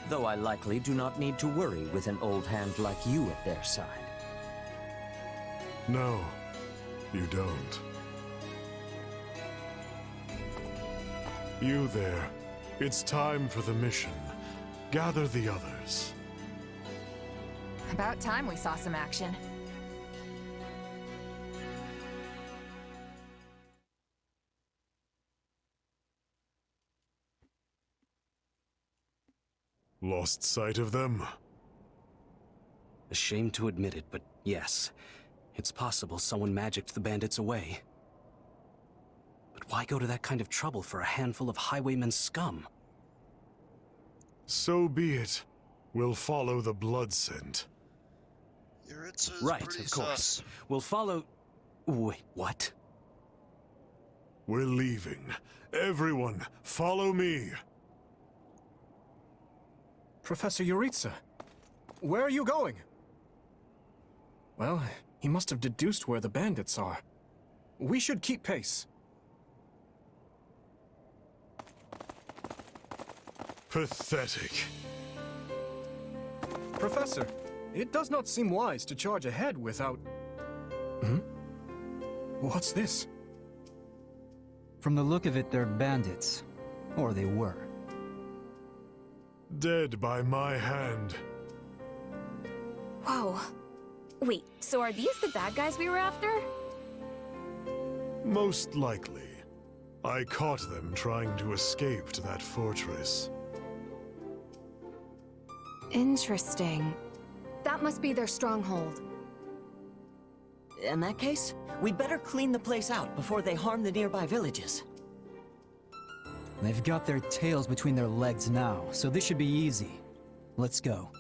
though I likely do not need to worry with an old hand like you at their side. No, you don't. You there. It's time for the mission. Gather the others. About time we saw some action. Lost sight of them? Ashamed to admit it, but yes. It's possible someone magicked the bandits away. But why go to that kind of trouble for a handful of highwaymen scum? So be it. We'll follow the blood scent. Right, of course. We'll follow... Wait, what? We're leaving. Everyone, follow me. Professor Yuritsa, where are you going? Well, he must have deduced where the bandits are. We should keep pace. Pathetic. Professor, it does not seem wise to charge ahead without... What's this? From the look of it, they're bandits. Or they were. Dead by my hand. Whoa. Wait, so are these the bad guys we were after? Most likely. I caught them trying to escape to that fortress. Interesting. That must be their stronghold. In that case, we'd better clean the place out before they harm the nearby villages. They've got their tails between their legs now, so this should be easy. Let's go.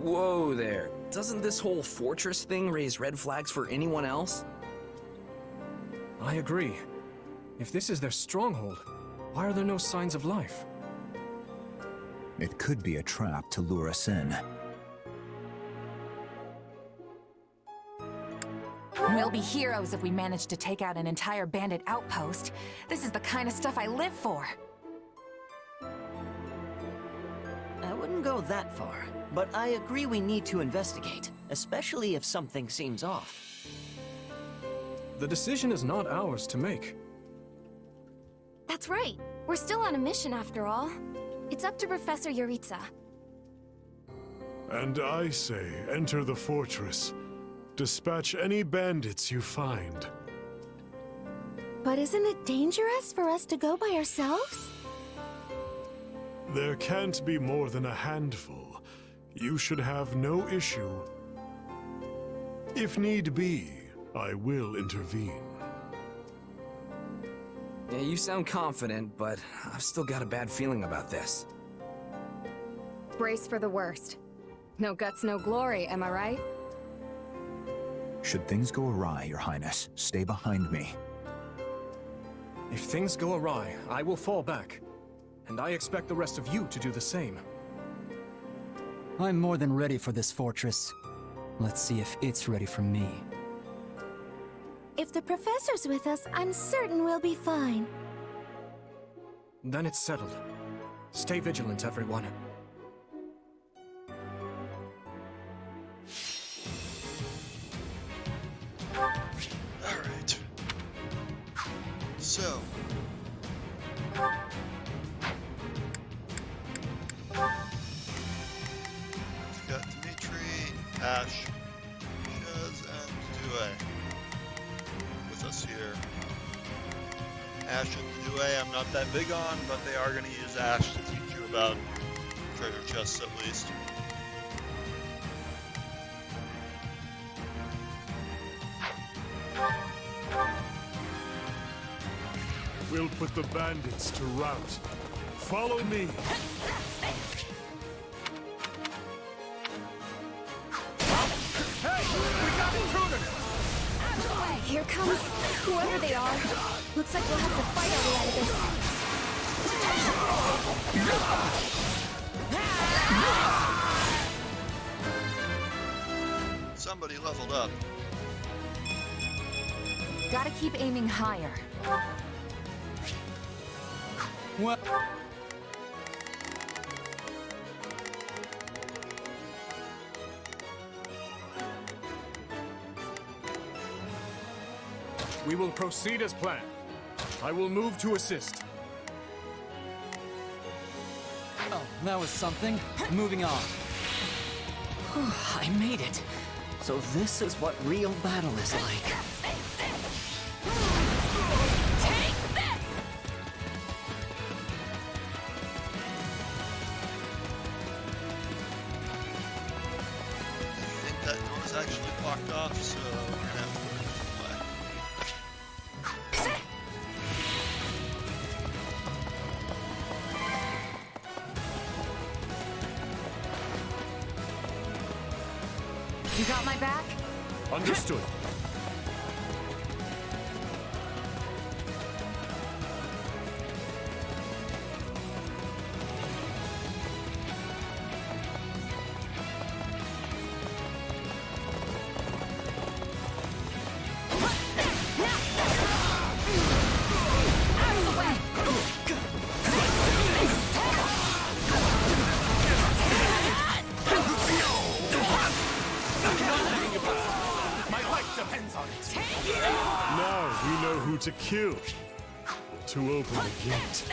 Whoa there. Doesn't this whole fortress thing raise red flags for anyone else? I agree. If this is their stronghold, why are there no signs of life? It could be a trap to lure us in. We'll be heroes if we manage to take out an entire bandit outpost. This is the kind of stuff I live for. I wouldn't go that far, but I agree we need to investigate, especially if something seems off. The decision is not ours to make. That's right. We're still on a mission after all. It's up to Professor Yuritsa. And I say, enter the fortress. Dispatch any bandits you find. But isn't it dangerous for us to go by ourselves? There can't be more than a handful. You should have no issue. If need be, I will intervene. Yeah, you sound confident, but I've still got a bad feeling about this. Brace for the worst. No guts, no glory, am I right? Should things go awry, Your Highness, stay behind me. If things go awry, I will fall back. And I expect the rest of you to do the same. I'm more than ready for this fortress. Let's see if it's ready for me. If the professor's with us, I'm certain we'll be fine. Then it's settled. Stay vigilant, everyone. Alright. So. We've got Dimitri, Ash, Chaz, and Due with us here. Ash and Due I'm not that big on, but they are going to use Ash to teach you about treasure chests at least. We'll put the bandits to rout. Follow me. Here comes whoever they are. Looks like we'll have to fight our way out of this. Somebody leveled up. Gotta keep aiming higher. What? We will proceed as planned. I will move to assist. Oh, that was something. Moving on. I made it. So this is what real battle is like. Take this! I think that door is actually blocked off, so we're gonna have to go a different way. You got my back? Understood. Now we know who to kill. To open the gate.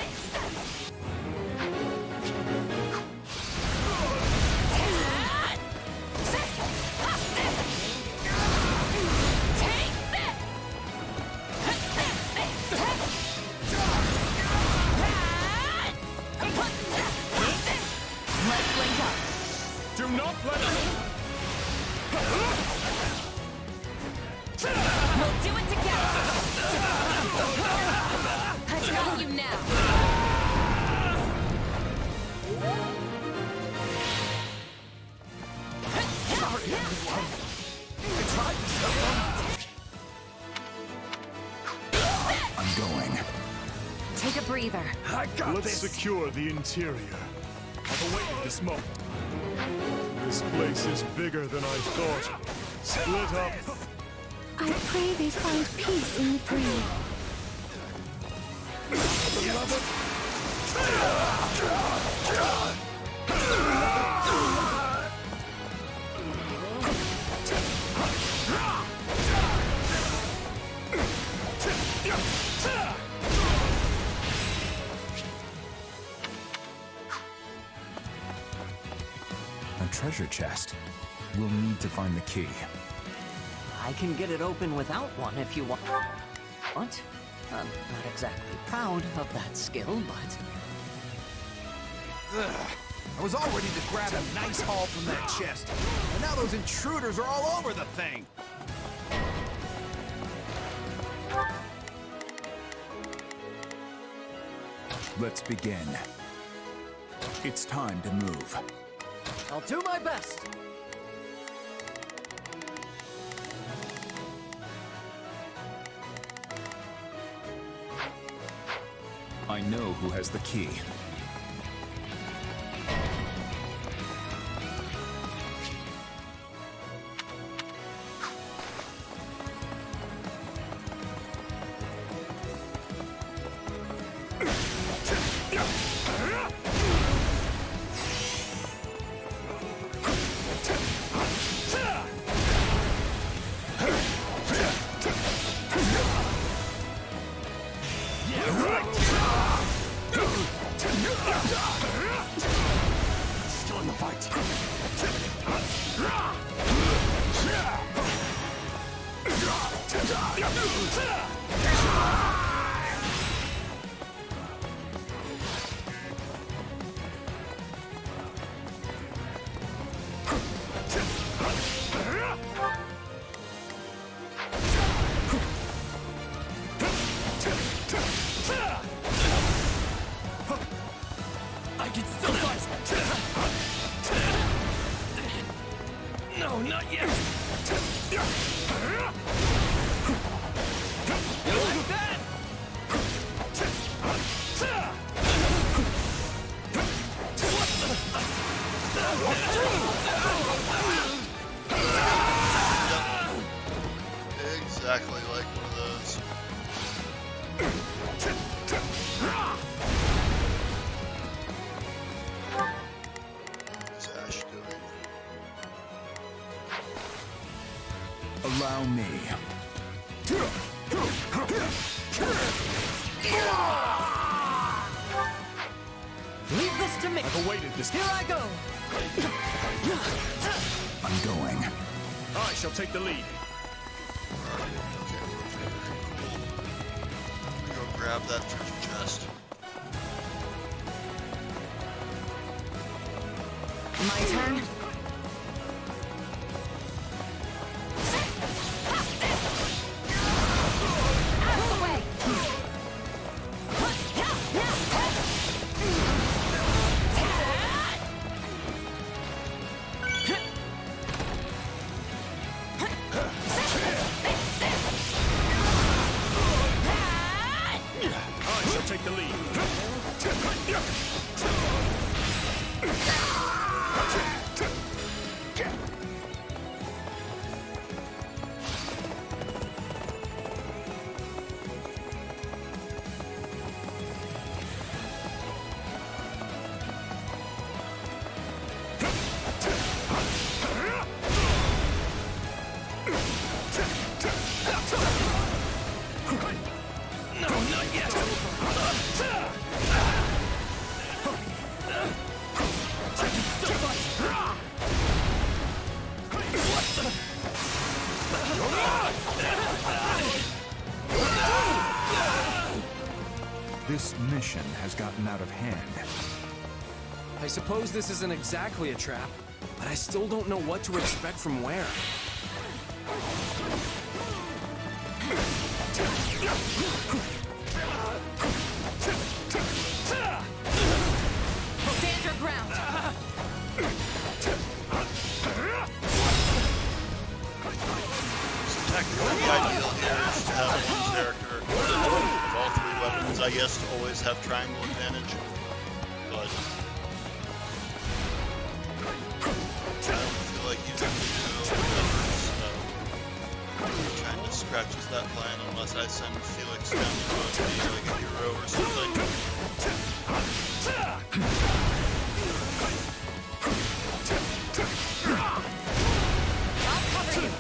Let's link up. Do not let us... We'll do it together! I got you now! Sorry, everyone. I tried to stop them. I'm going. Take a breather. I got Let's this. secure the interior. I've awaited this moment. This place is bigger than I thought. Split up. I pray they find peace in the grave. A treasure chest. We'll need to find the key. I can get it open without one if you want. What? I'm not exactly proud of that skill, but... Ugh. I was all ready to grab a nice haul from that chest. And now those intruders are all over the thing. Let's begin. It's time to move. I'll do my best. I know who has the key. Still in the fight. I can still fight! No, not yet! You like that? Exactly like one of those. What's Ash doing? Allow me. Leave this to me. I've awaited this. Here I go. I'm going. I shall take the lead. Go grab that treasure chest. My turn? Out of the way! I shall take the lead. No, not yet! I can still fight! This mission has gotten out of hand. I suppose this isn't exactly a trap, but I still don't know what to expect from where. Stand your ground! Technically, the ideal here is to have one character with all three weapons, I guess, to always have triangle advantage. But I don't feel like you can do others, so I'm trying to scratch at that plan unless I send Felix down the road to be like a hero or something. I'll cover you!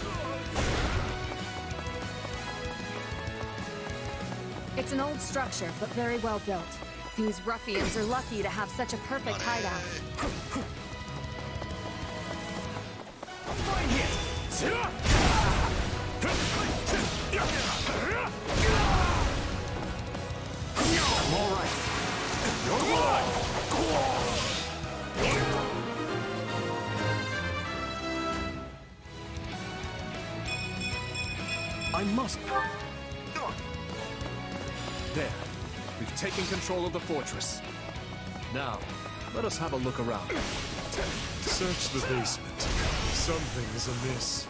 It's an old structure, but very well built. These ruffians are lucky to have such a perfect hideout. Find it! I'm all right. Your blood! I must... There. We've taken control of the fortress. Now, let us have a look around. Search the basement. Something's amiss.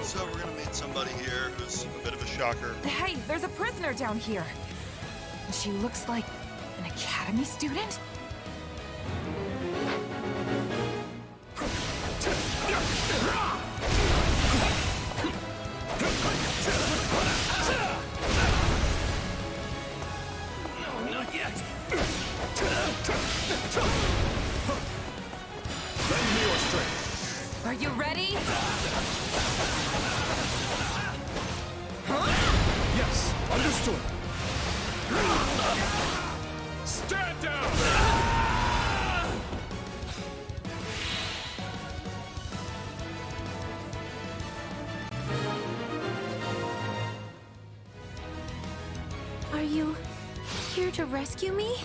So we're gonna meet somebody here who's a bit of a shocker. Hey, there's a prisoner down here. She looks like an academy student? No, not yet! Lend me your strength. Are you ready? Yes, understood. Stand down! Are you here to rescue me?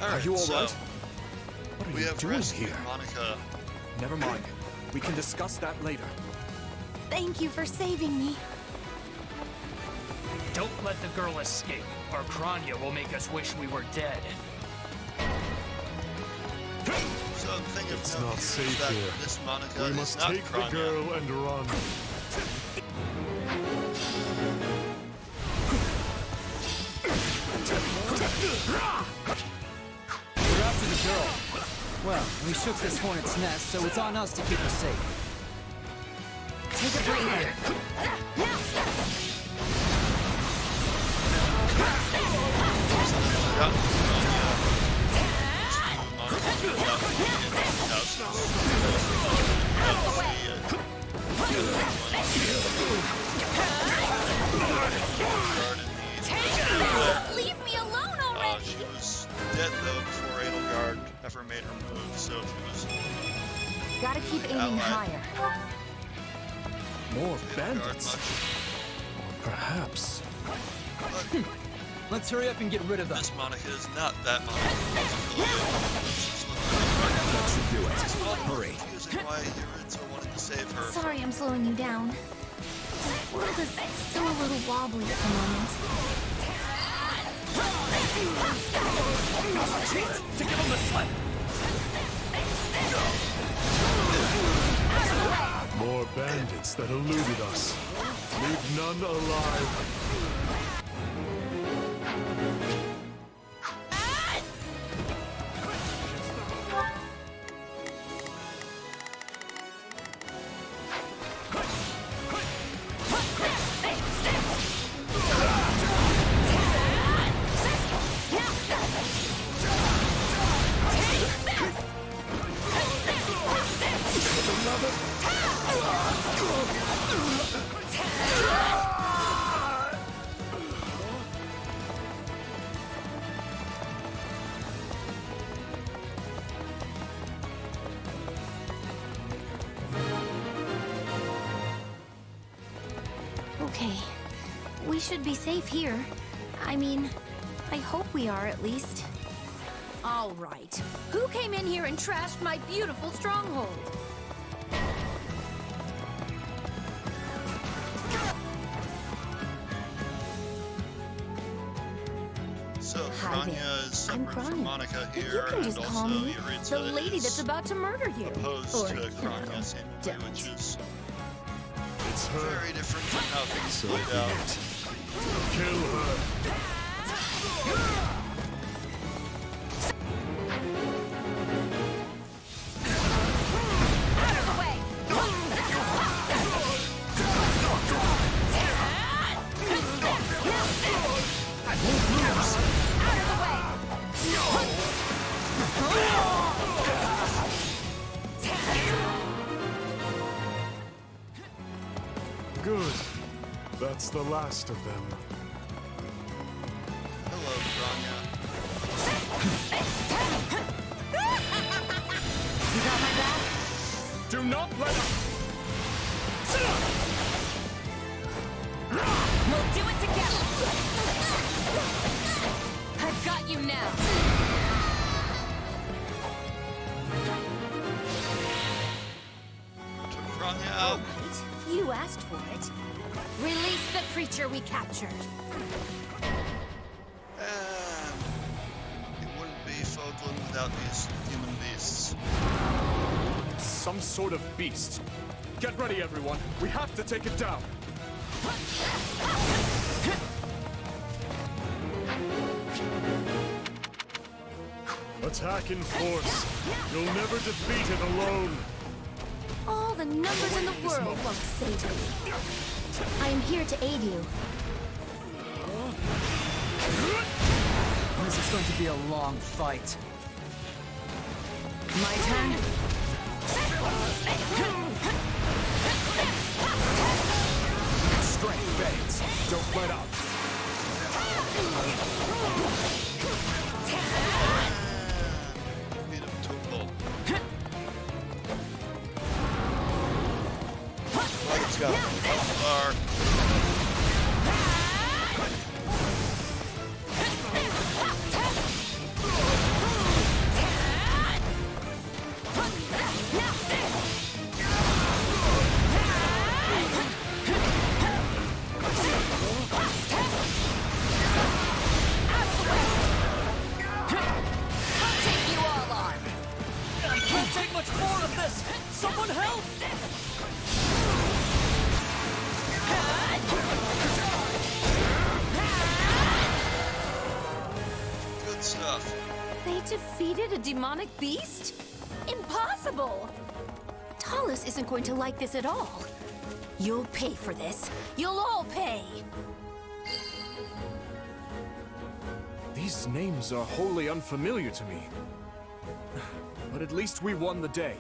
Alright, Are you all so right? What are we you have doing rescued here? Monica. Never mind. We can discuss that later. Thank you for saving me. Don't let the girl escape, or Kranya will make us wish we were dead. So the thing of It's note not here is safe that here. this Monica We is must not take the Kranya. girl and run. We're after the girl. Well, we shook this hornet's nest, so it's on us to keep her safe. Take a breather. Guard in need. ever made her move, so if it was Gotta keep aiming higher. More bandits? Or perhaps... Let's hurry up and get rid of them. This Monica is not that Monica. That should do it. Hurry. Why Yuritsa wanted to save her. Sorry I'm slowing you down. The world is still a little wobbly at the moment. To give him the slip! More bandits that eluded us. Leave none alive. Okay. We should be safe here. I mean, I hope we are at least. All right. Who came in here and trashed my beautiful stronghold? So Hi there. Grania is I'm separate from Grania. Monica You here, can and just also call me Yuritsa The lady is that's about to murder you. opposed Or, to you know, Grania seemingly, don't. which is very different from how things played out. Kill her. Good. That's the last of them. Hello, Grania. You got my back? Do not let up! We'll do it together! I've got you now! Took Grania out. You asked for it. Release the creature we captured. And it wouldn't be Fogland without these human beasts. Some sort of beast. Get ready, everyone. We have to take it down. Attack in force. You'll never defeat it alone. All the numbers in the world won't save you. I am here to aid you. This is going to be a long fight. My turn? Strength fades. Don't let up. Beat him to a pulp. Let's go. Bar. Can't take much more of this! Someone help! Good stuff. They defeated a demonic beast? Impossible! Talus isn't going to like this at all. You'll pay for this. You'll all pay! These names are wholly unfamiliar to me. But at least we won the day.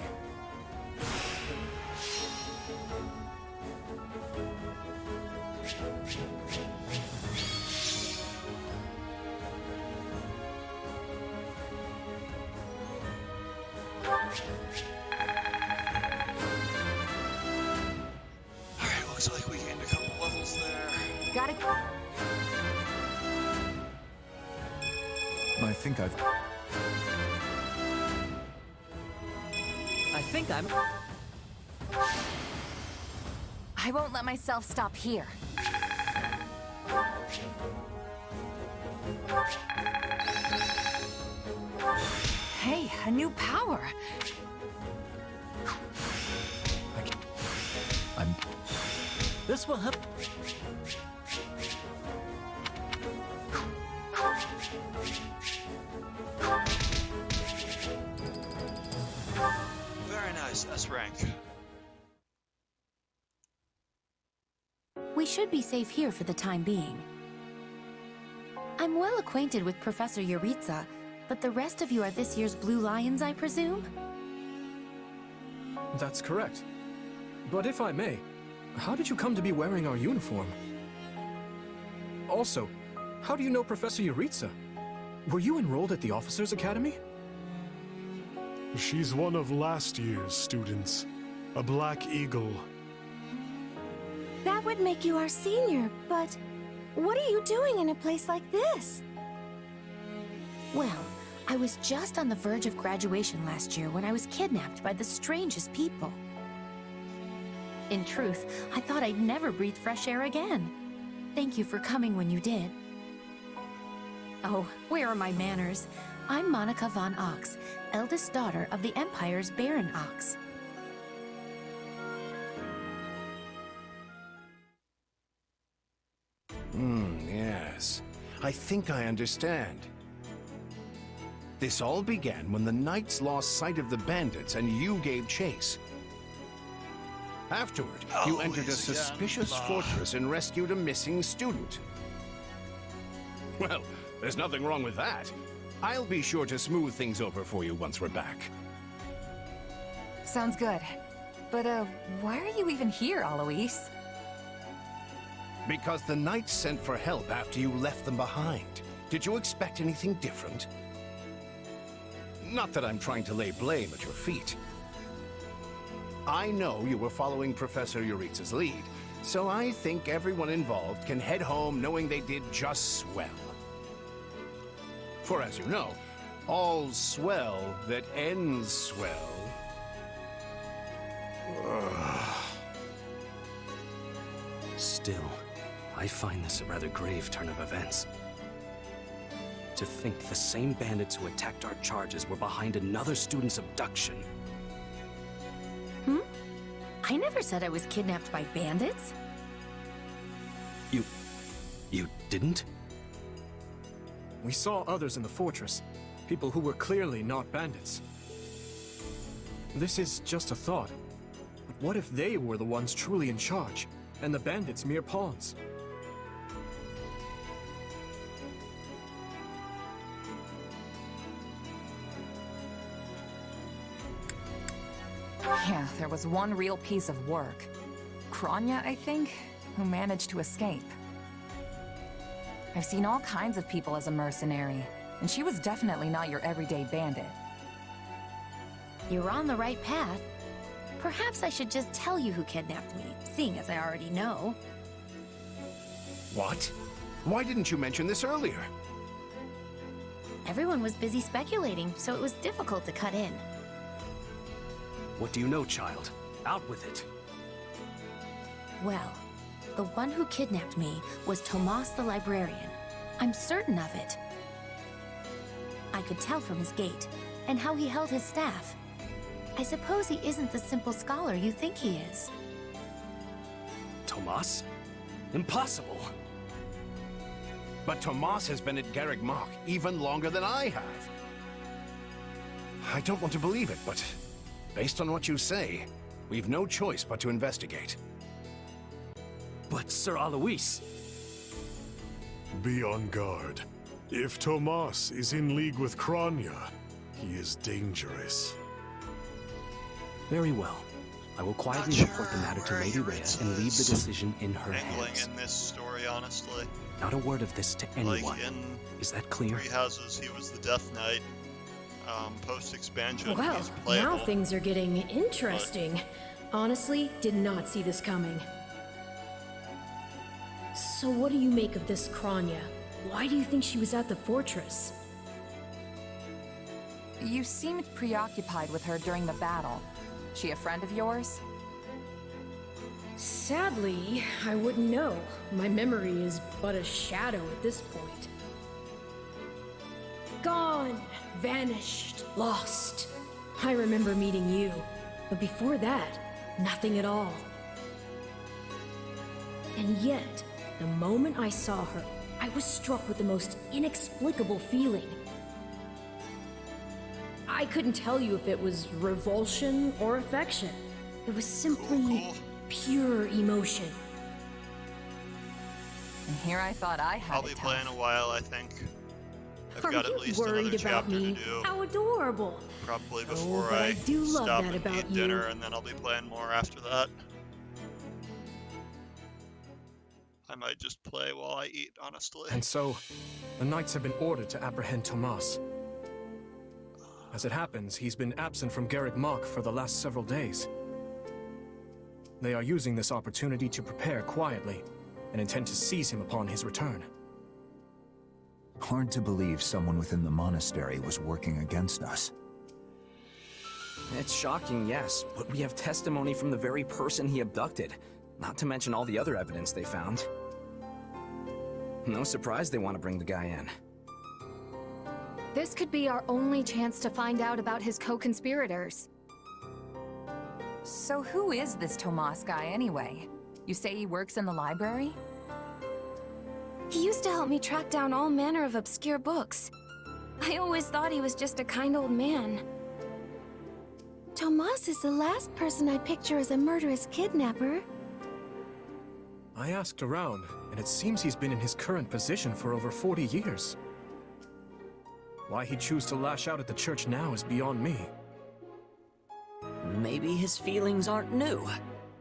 Alright, looks like we gained a couple levels there. Got it. I think I've... I think I'm... I won't let myself stop here. Hey, a new power. This will help. Very nice, S rank. We should be safe here for the time being. I'm well acquainted with Professor Yuritsa, but the rest of you are this year's Blue Lions, I presume? That's correct. But if I may, how did you come to be wearing our uniform? Also, how do you know Professor Yuritsa? Were you enrolled at the Officers' Academy? She's one of last year's students. A Black Eagle. That would make you our senior, but what are you doing in a place like this? Well, I was just on the verge of graduation last year when I was kidnapped by the strangest people. In truth, I thought I'd never breathe fresh air again. Thank you for coming when you did. Oh, where are my manners? I'm Monica von Ox, eldest daughter of the Empire's Baron Ox. Yes. I think I understand. This all began when the Knights lost sight of the bandits and you gave chase. Afterward, you entered a suspicious fortress and rescued a missing student. Well, there's nothing wrong with that. I'll be sure to smooth things over for you once we're back. Sounds good. But, why are you even here, Alois? Because the Knights sent for help after you left them behind. Did you expect anything different? Not that I'm trying to lay blame at your feet. I know you were following Professor Yuritsa's lead, so I think everyone involved can head home knowing they did just swell. For as you know, all's swell that ends swell. Still, I find this a rather grave turn of events. To think the same bandits who attacked our charges were behind another student's abduction. I never said I was kidnapped by bandits. You didn't? We saw others in the fortress. People who were clearly not bandits. This is just a thought. But what if they were the ones truly in charge, and the bandits mere pawns? Yeah, there was one real piece of work. Kranya, I think, who managed to escape. I've seen all kinds of people as a mercenary, and she was definitely not your everyday bandit. You're on the right path. Perhaps I should just tell you who kidnapped me, seeing as I already know. What? Why didn't you mention this earlier? Everyone was busy speculating, so it was difficult to cut in. What do you know, child? Out with it. Well, the one who kidnapped me was Tomas the librarian. I'm certain of it. I could tell from his gait, and how he held his staff. I suppose he isn't the simple scholar you think he is. Tomas? Impossible! But Tomas has been at Garreg Mach even longer than I have. I don't want to believe it, but based on what you say, we've no choice but to investigate. But Sir Alois... Be on guard. If Tomas is in league with Kranya, he is dangerous. Very well. I will quietly report the matter to Lady Rhea and leave the decision in her hands. In this story, honestly. Not a word of this to anyone. Like in is that clear? Three Houses, he was the Death Knight. post-expansion. Well, He's playable. now things are getting interesting. Honestly, did not see this coming. So what do you make of this Kranya? Why do you think she was at the fortress? You seemed preoccupied with her during the battle. She a friend of yours? Sadly, I wouldn't know. My memory is but a shadow at this point. Gone, vanished, lost. I remember meeting you, but before that, nothing at all. And yet, the moment I saw her, I was struck with the most inexplicable feeling. I couldn't tell you if it was revulsion or affection. It was simply pure emotion. And here I thought I had I'll be playing a while, I think. I've Are got you at least worried another about chapter me? to do. How adorable! Probably before but I do love stop that and about eat you. dinner, and then I'll be playing more after that. I might just play while I eat, honestly. And so, the knights have been ordered to apprehend Tomas. As it happens, he's been absent from Garrick Mach for the last several days. They are using this opportunity to prepare quietly, and intend to seize him upon his return. Hard to believe someone within the monastery was working against us. It's shocking, yes, but we have testimony from the very person he abducted, not to mention all the other evidence they found. No surprise they want to bring the guy in. This could be our only chance to find out about his co-conspirators. So who is this Tomas guy anyway? You say he works in the library? He used to help me track down all manner of obscure books. I always thought he was just a kind old man. Tomas is the last person I picture as a murderous kidnapper. I asked around, and it seems he's been in his current position for over 40 years. Why he'd choose to lash out at the church now is beyond me. Maybe his feelings aren't new.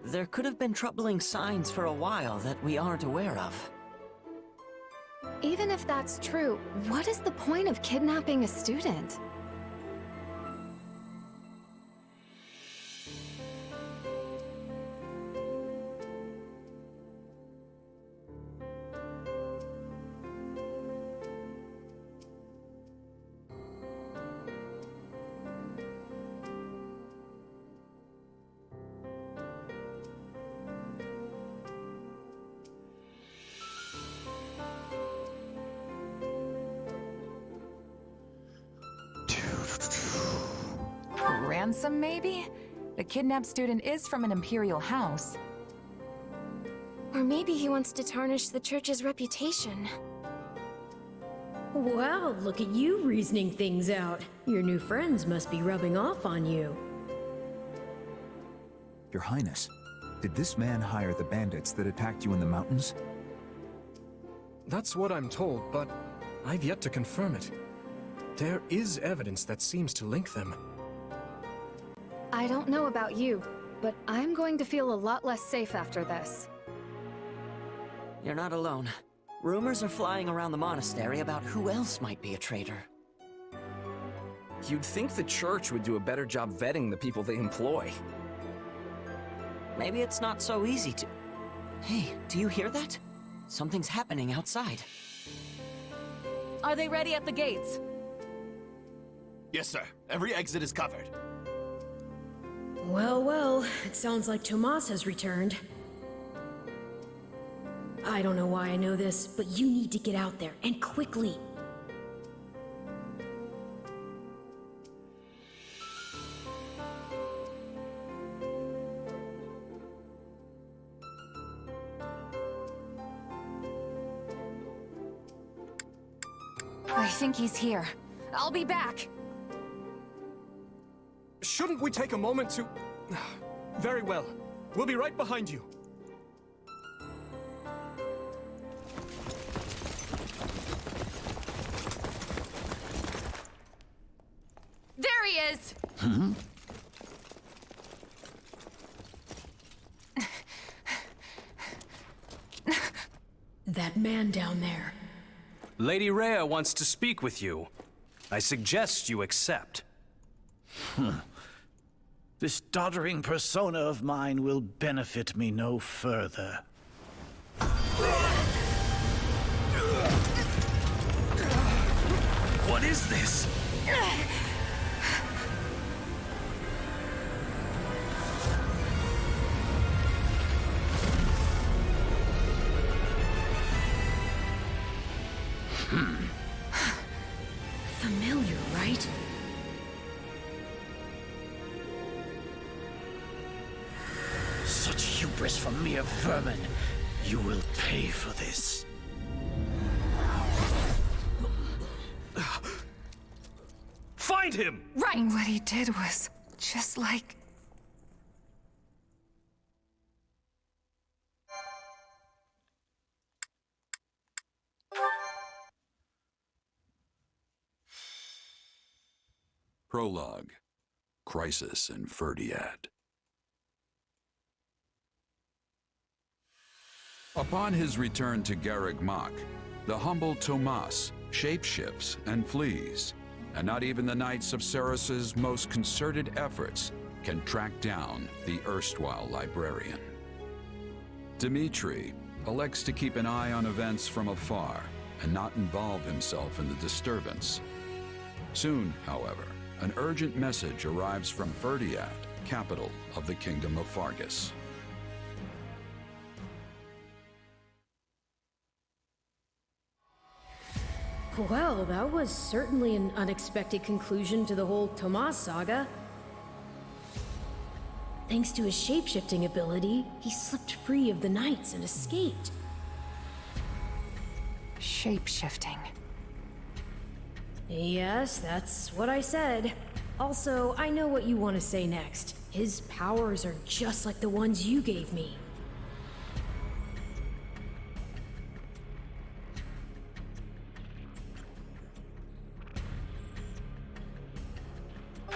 There could have been troubling signs for a while that we aren't aware of. Even if that's true, what is the point of kidnapping a student? Ransom, maybe? The kidnapped student is from an imperial house. Or maybe he wants to tarnish the church's reputation. Wow, look at you reasoning things out. Your new friends must be rubbing off on you. Your Highness, did this man hire the bandits that attacked you in the mountains? That's what I'm told, but I've yet to confirm it. There is evidence that seems to link them. I don't know about you, but I'm going to feel a lot less safe after this. You're not alone. Rumors are flying around the monastery about who else might be a traitor. You'd think the church would do a better job vetting the people they employ. Maybe it's not so easy to... Hey, do you hear that? Something's happening outside. Are they ready at the gates? Yes, sir. Every exit is covered. Well, well, it sounds like Tomas has returned. I don't know why I know this, but you need to get out there, and quickly. I think he's here. I'll be back. Shouldn't we take a moment to... Very well. We'll be right behind you. There he is! That man down there. Lady Rhea wants to speak with you. I suggest you accept. This doddering persona of mine will benefit me no further. What is this? Familiar, right? Such hubris from mere vermin. You will pay for this. Find him! Right! And what he did was just like... Prologue. Crisis in Ferdiad. Upon his return to Garreg Mach, the humble Tomas shapeshifts and flees, and not even the Knights of Ceros's most concerted efforts can track down the erstwhile librarian. Dimitri elects to keep an eye on events from afar and not involve himself in the disturbance. Soon, however, an urgent message arrives from Ferdiad, capital of the Kingdom of Fargus. Well, that was certainly an unexpected conclusion to the whole Tomas saga. Thanks to his shapeshifting ability, he slipped free of the Knights and escaped. Shapeshifting. Yes, that's what I said. Also, I know what you want to say next. His powers are just like the ones you gave me.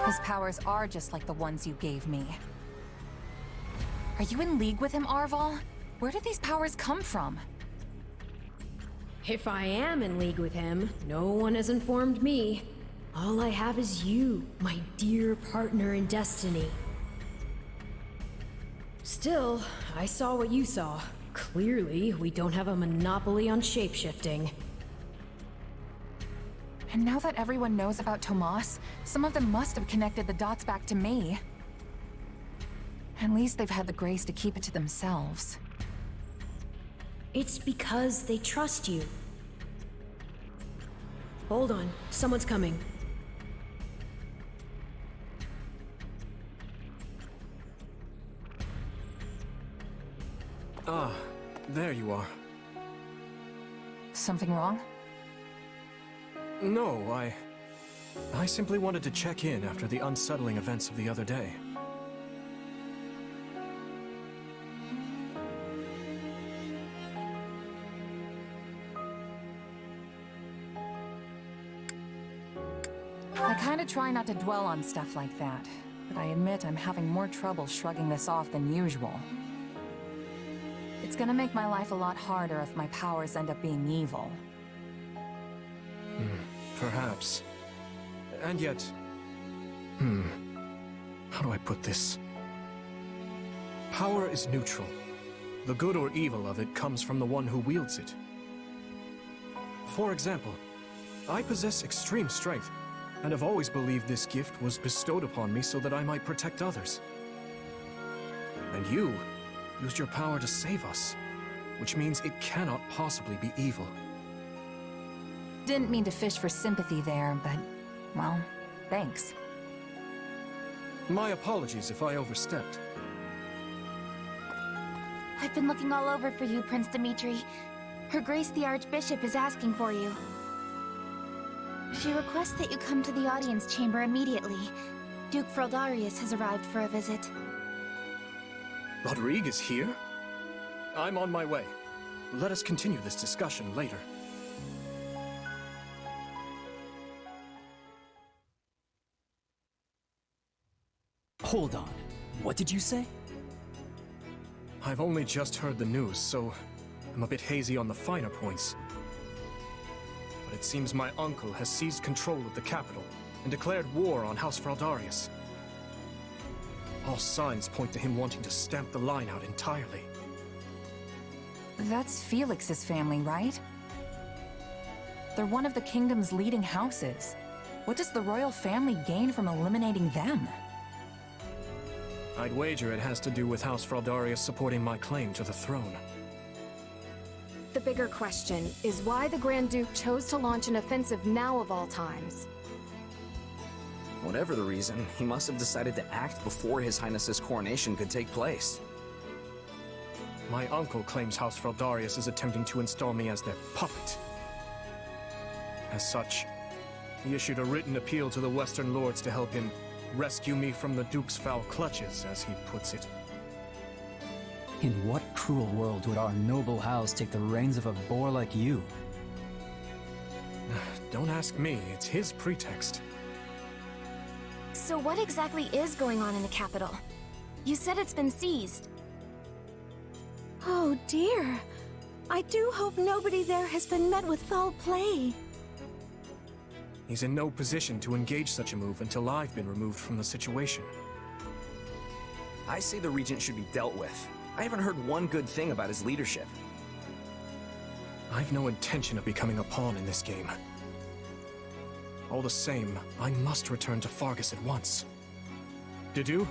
His powers are just like the ones you gave me. Are you in league with him, Arval? Where did these powers come from? If I am in league with him, no one has informed me. All I have is you, my dear partner in destiny. Still, I saw what you saw. Clearly, we don't have a monopoly on shapeshifting. And now that everyone knows about Tomas, some of them must have connected the dots back to me. At least they've had the grace to keep it to themselves. It's because they trust you. Hold on, someone's coming. Ah, there you are. Something wrong? No, I simply wanted to check in after the unsettling events of the other day. I kinda try not to dwell on stuff like that, but I admit I'm having more trouble shrugging this off than usual. It's gonna make my life a lot harder if my powers end up being evil. Perhaps. And yet... How do I put this? Power is neutral. The good or evil of it comes from the one who wields it. For example, I possess extreme strength, and have always believed this gift was bestowed upon me so that I might protect others. And you used your power to save us, which means it cannot possibly be evil. Didn't mean to fish for sympathy there, but, well, thanks. My apologies if I overstepped. I've been looking all over for you, Prince Dimitri. Her Grace the Archbishop is asking for you. She requests that you come to the audience chamber immediately. Duke Frildarius has arrived for a visit. Rodrigue is here? I'm on my way. Let us continue this discussion later. Hold on. What did you say? I've only just heard the news, so I'm a bit hazy on the finer points. But it seems my uncle has seized control of the capital and declared war on House Fraldarius. All signs point to him wanting to stamp the line out entirely. That's Felix's family, right? They're one of the kingdom's leading houses. What does the royal family gain from eliminating them? I'd wager it has to do with House Fraldarius supporting my claim to the throne. The bigger question is why the Grand Duke chose to launch an offensive now of all times. Whatever the reason, he must have decided to act before His Highness's coronation could take place. My uncle claims House Fraldarius is attempting to install me as their puppet. As such, he issued a written appeal to the Western Lords to help him rescue me from the Duke's foul clutches, as he puts it. In what cruel world would our noble house take the reins of a boor like you? Don't ask me, it's his pretext. So what exactly is going on in the capital? You said it's been seized. Oh dear. I do hope nobody there has been met with foul play. He's in no position to engage such a move until I've been removed from the situation. I say the Regent should be dealt with. I haven't heard one good thing about his leadership. I've no intention of becoming a pawn in this game. All the same, I must return to Fargus at once. Dedue,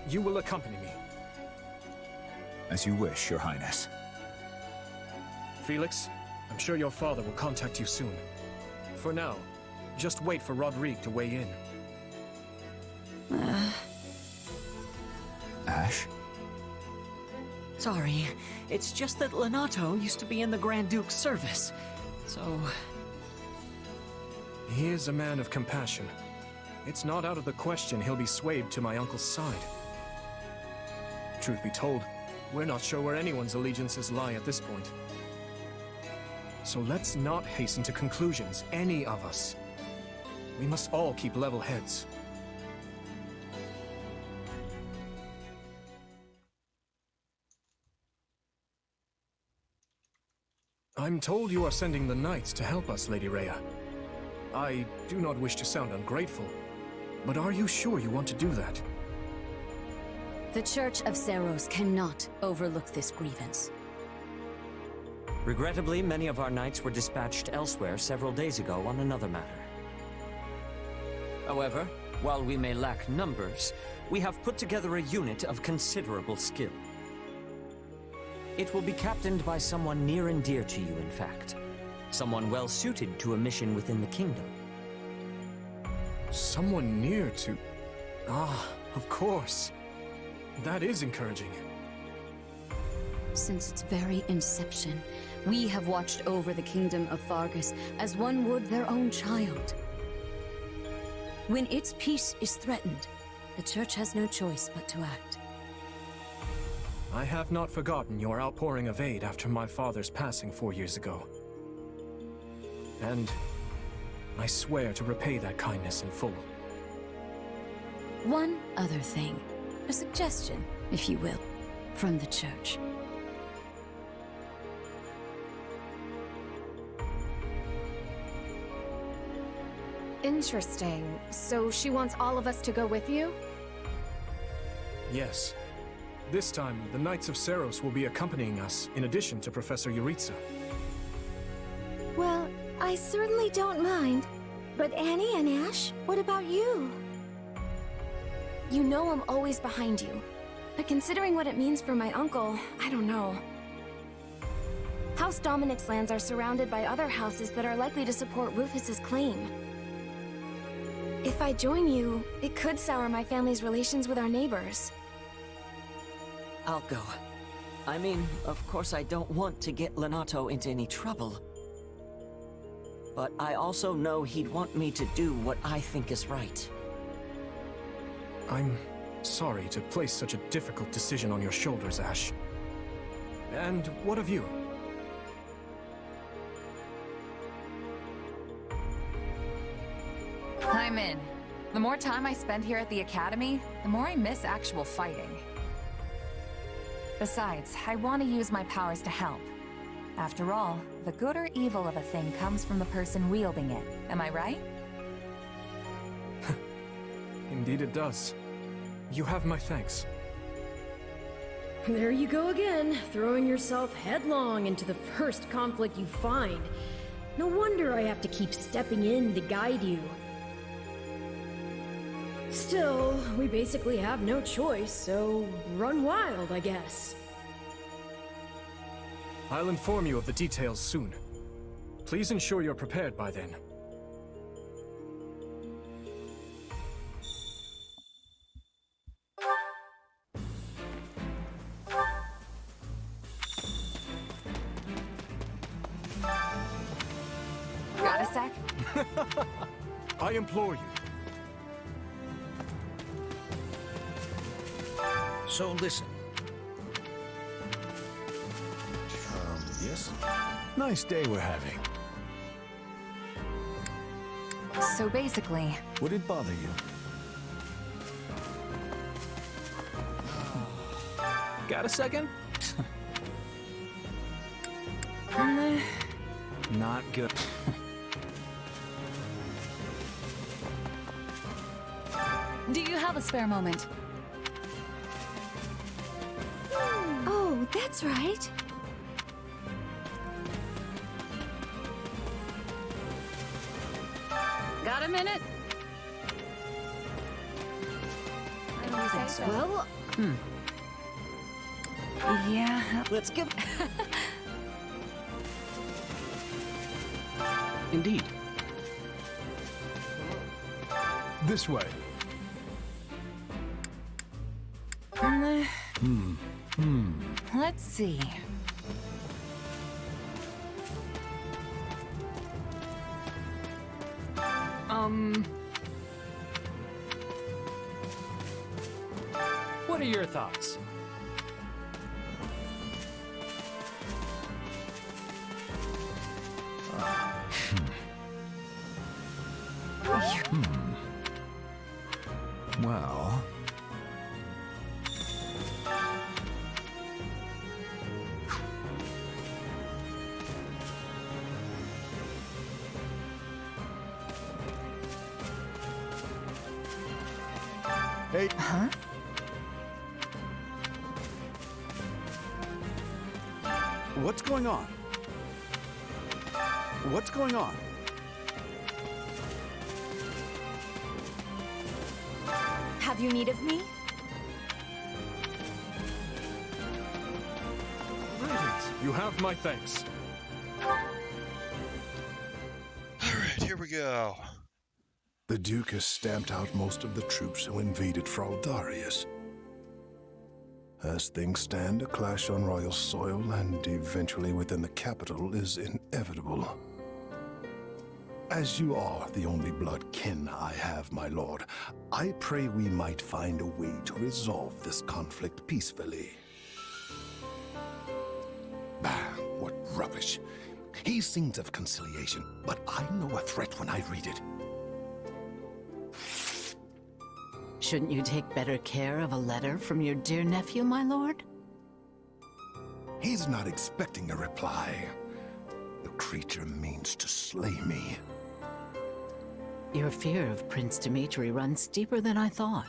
you will accompany me. As you wish, Your Highness. Felix, I'm sure your father will contact you soon. For now, just wait for Rodrigue to weigh in. Ash? Sorry, it's just that Lenato used to be in the Grand Duke's service, so... He is a man of compassion. It's not out of the question he'll be swayed to my uncle's side. Truth be told, we're not sure where anyone's allegiances lie at this point. So let's not hasten to conclusions, any of us. We must all keep level heads. I'm told you are sending the knights to help us, Lady Rhea. I do not wish to sound ungrateful, but are you sure you want to do that? The Church of Seiros cannot overlook this grievance. Regrettably, many of our knights were dispatched elsewhere several days ago on another matter. However, while we may lack numbers, we have put together a unit of considerable skill. It will be captained by someone near and dear to you, in fact. Someone well-suited to a mission within the kingdom. Someone near to... Ah, of course. That is encouraging. Since its very inception, we have watched over the kingdom of Fargus as one would their own child. When its peace is threatened, the Church has no choice but to act. I have not forgotten your outpouring of aid after my father's passing 4 years ago. And I swear to repay that kindness in full. One other thing. A suggestion, if you will, from the Church. Interesting. So she wants all of us to go with you? Yes. This time, the Knights of Seiros will be accompanying us, in addition to Professor Yuritsa. Well, I certainly don't mind. But Annie and Ash, what about you? You know I'm always behind you. But considering what it means for my uncle, I don't know. House Dominic's lands are surrounded by other houses that are likely to support Rufus's claim. If I join you, it could sour my family's relations with our neighbors. I'll go. I mean, of course I don't want to get Lenato into any trouble. But I also know he'd want me to do what I think is right. I'm sorry to place such a difficult decision on your shoulders, Ash. And what of you? I'm in. The more time I spend here at the Academy, the more I miss actual fighting. Besides, I want to use my powers to help. After all, the good or evil of a thing comes from the person wielding it. Am I right? Indeed it does. You have my thanks. There you go again, throwing yourself headlong into the first conflict you find. No wonder I have to keep stepping in to guide you. Still, we basically have no choice, so run wild, I guess. I'll inform you of the details soon. Please ensure you're prepared by then. Got a sec? I implore you. So listen. Yes? Nice day we're having. So basically... Would it bother you? Got a second? Not good. Do you have a spare moment? Oh, that's right. Got a minute? I don't think so. Well, Yeah. Let's get... Indeed. This way. Let's see. What are your thoughts? Well... Hey. Huh? What's going on? What's going on? Have you need of me? Greetings. You have my thanks. Alright, here we go. The Duke has stamped out most of the troops who invaded Fraldarius. As things stand, a clash on royal soil and eventually within the capital is inevitable. As you are the only blood kin I have, my lord, I pray we might find a way to resolve this conflict peacefully. Bah, what rubbish. He sings of conciliation, but I know a threat when I read it. Shouldn't you take better care of a letter from your dear nephew, my lord? He's not expecting a reply. The creature means to slay me. Your fear of Prince Dimitri runs deeper than I thought.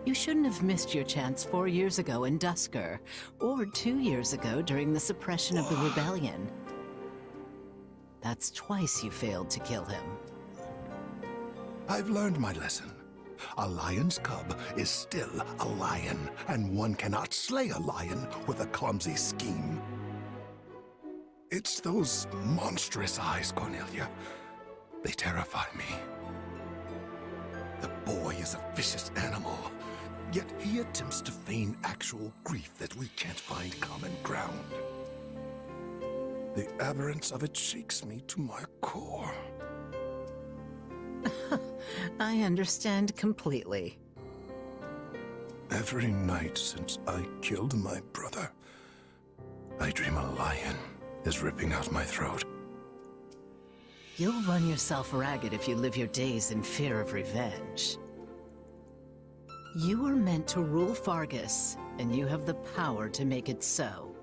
You shouldn't have missed your chance 4 years ago in Dusker, or 2 years ago during the suppression of the rebellion. That's twice you failed to kill him. I've learned my lesson. A lion's cub is still a lion, and one cannot slay a lion with a clumsy scheme. It's those monstrous eyes, Cornelia. They terrify me. The boy is a vicious animal, yet he attempts to feign actual grief that we can't find common ground. The aberrance of it shakes me to my core. I understand completely. Every night since I killed my brother, I dream a lion is ripping out my throat. You'll run yourself ragged if you live your days in fear of revenge. You were meant to rule Fargus, and you have the power to make it so.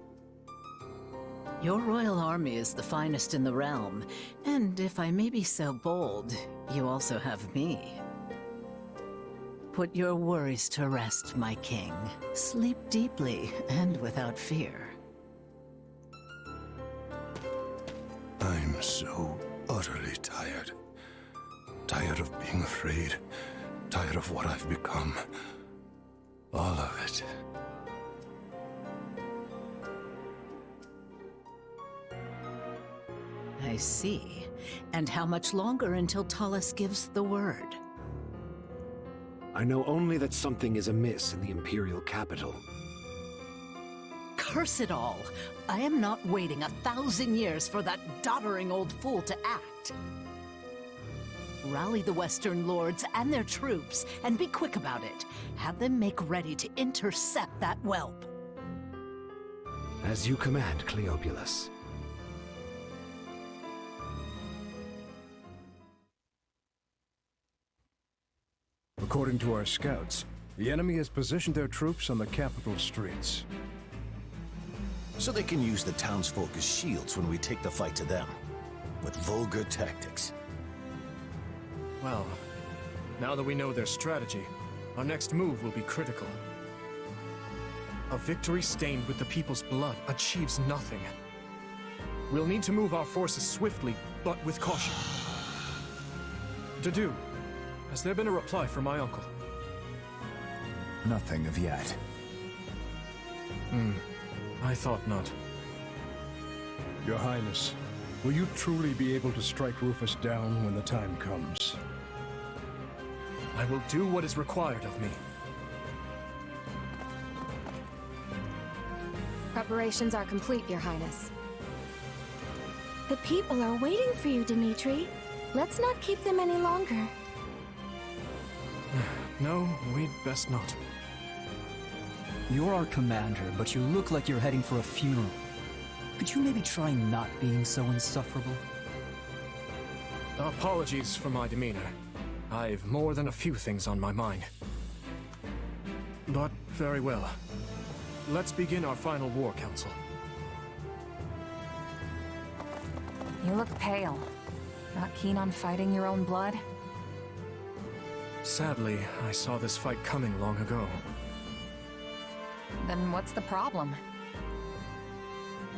Your royal army is the finest in the realm, and if I may be so bold, you also have me. Put your worries to rest, my king. Sleep deeply and without fear. I'm so utterly tired. Tired of being afraid. Tired of what I've become. All of it. I see. And how much longer until Tullus gives the word? I know only that something is amiss in the Imperial capital. Curse it all! I am not waiting 1,000 years for that doddering old fool to act. Rally the Western lords and their troops, and be quick about it. Have them make ready to intercept that whelp. As you command, Cleobulus. According to our scouts, the enemy has positioned their troops on the capital streets. So they can use the townsfolk as shields when we take the fight to them, with vulgar tactics. Well, now that we know their strategy, our next move will be critical. A victory stained with the people's blood achieves nothing. We'll need to move our forces swiftly, but with caution. Dedu, has there been a reply from my uncle? Nothing of yet. I thought not. Your Highness, will you truly be able to strike Rufus down when the time comes? I will do what is required of me. Preparations are complete, Your Highness. The people are waiting for you, Dimitri. Let's not keep them any longer. No, we'd best not. You're our commander, but you look like you're heading for a funeral. Could you maybe try not being so insufferable? Apologies for my demeanor. I've more than a few things on my mind. But very well. Let's begin our final war council. You look pale. Not keen on fighting your own blood? Sadly, I saw this fight coming long ago. Then what's the problem?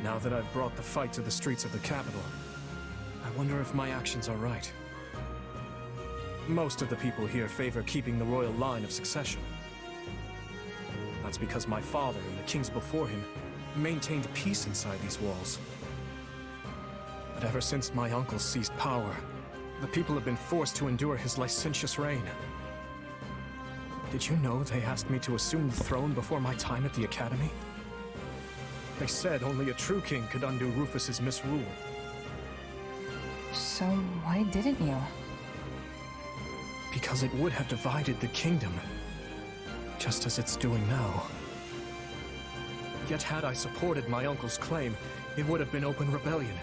Now that I've brought the fight to the streets of the capital, I wonder if my actions are right. Most of the people here favor keeping the royal line of succession. That's because my father and the kings before him maintained peace inside these walls. But ever since my uncle seized power, the people have been forced to endure his licentious reign. Did you know they asked me to assume the throne before my time at the Academy? They said only a true king could undo Rufus's misrule. So why didn't you? Because it would have divided the kingdom, just as it's doing now. Yet had I supported my uncle's claim, it would have been open rebellion.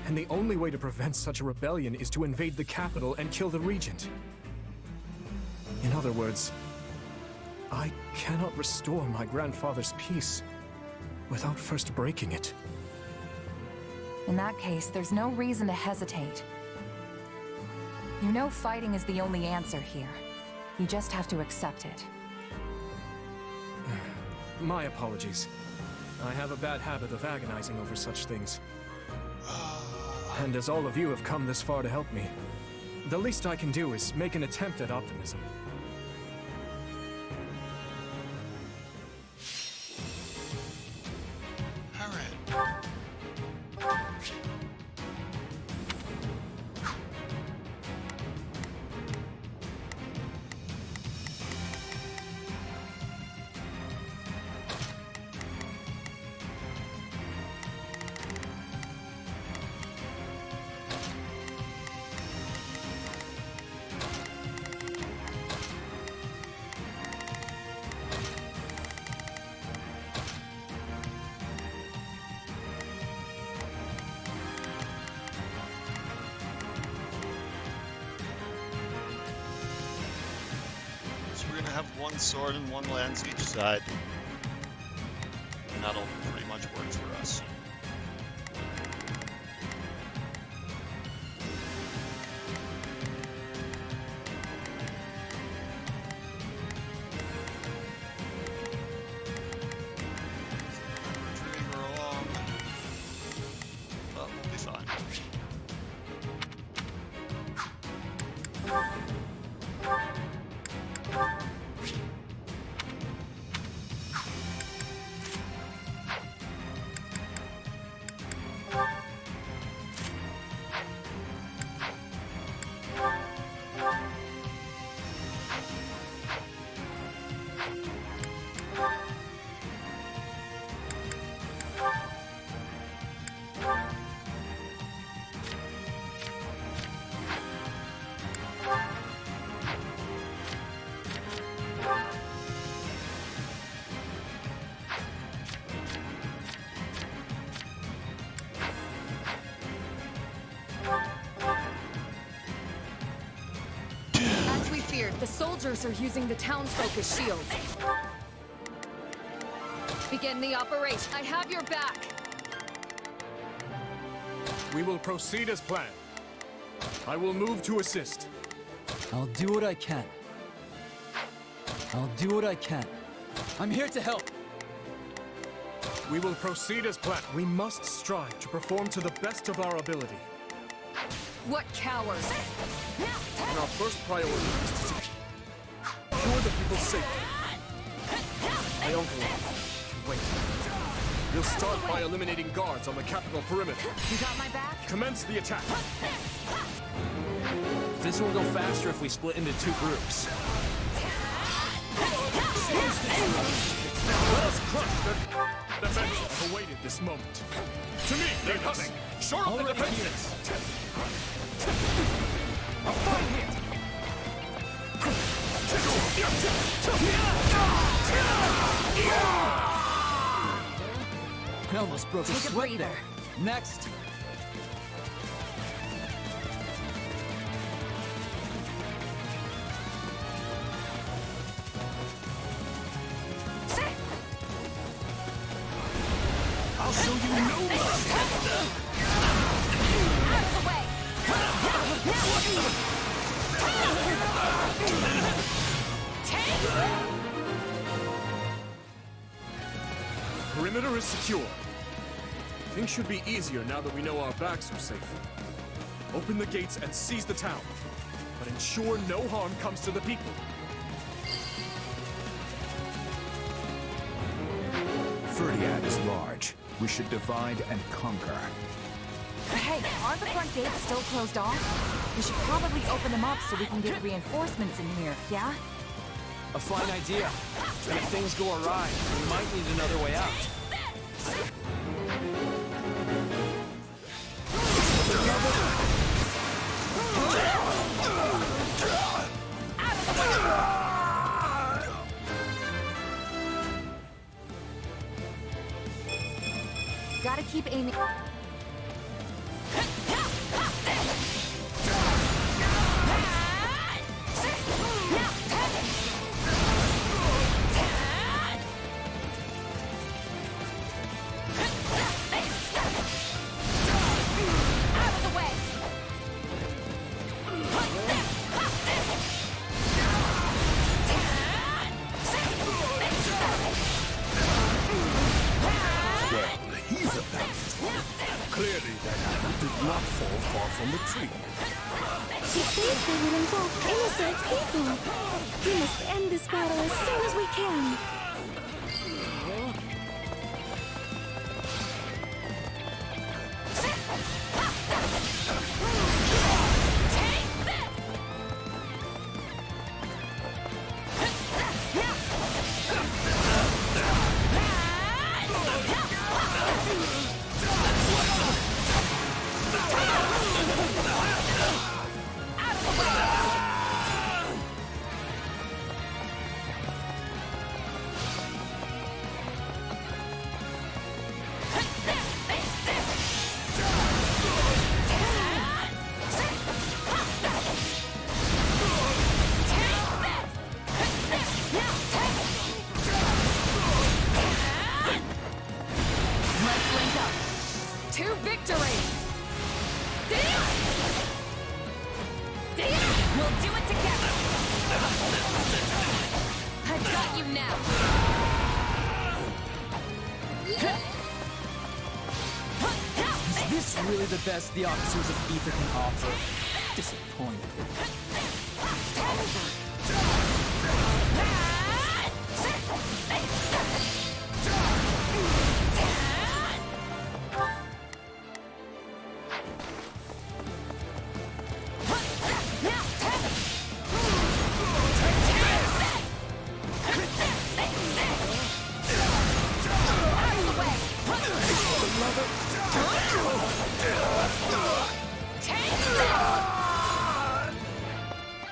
And the only way to prevent such a rebellion is to invade the capital and kill the regent. In other words, I cannot restore my grandfather's peace without first breaking it. In that case, there's no reason to hesitate. You know fighting is the only answer here. You just have to accept it. My apologies. I have a bad habit of agonizing over such things. And as all of you have come this far to help me, the least I can do is make an attempt at optimism. Have one sword and one lance each side. And that'll pretty much work for us. Retreating her along, but we'll be fine. As we feared, the soldiers are using the townsfolk as shields. Begin the operation. I have your back. We will proceed as planned. I will move to assist. I'll do what I can. I'll do what I can. I'm here to help. We will proceed as planned. We must strive to perform to the best of our ability. What cowards! And our first priority is to secure the people's safety. My uncle, wait. We'll start by eliminating guards on the capital perimeter. You got my back? Commence the attack. This will go faster if we split into two groups. Let us crush their defense. I've awaited this moment. To me, they're coming. Shore up the defenses. A fine hit. I almost broke a Take a sweat breather. there. Next. I'll show you no love. Out of the way! Perimeter is secure. Things should be easier now that we know our backs are safe. Open the gates and seize the town, but ensure no harm comes to the people. Ferdiad is large. We should divide and conquer. Hey, aren't the front gates still closed off? We should probably open them up so we can get reinforcements in here, yeah? A fine idea. And if things go awry, we might need another way out. Gotta keep aiming. Clearly, that apple did not fall far from the tree. She thinks they would involve innocent people. We must end this battle as soon as we can. We'll do it together! I've got you now! Is this really the best the officers of Ether can offer? Disappointed.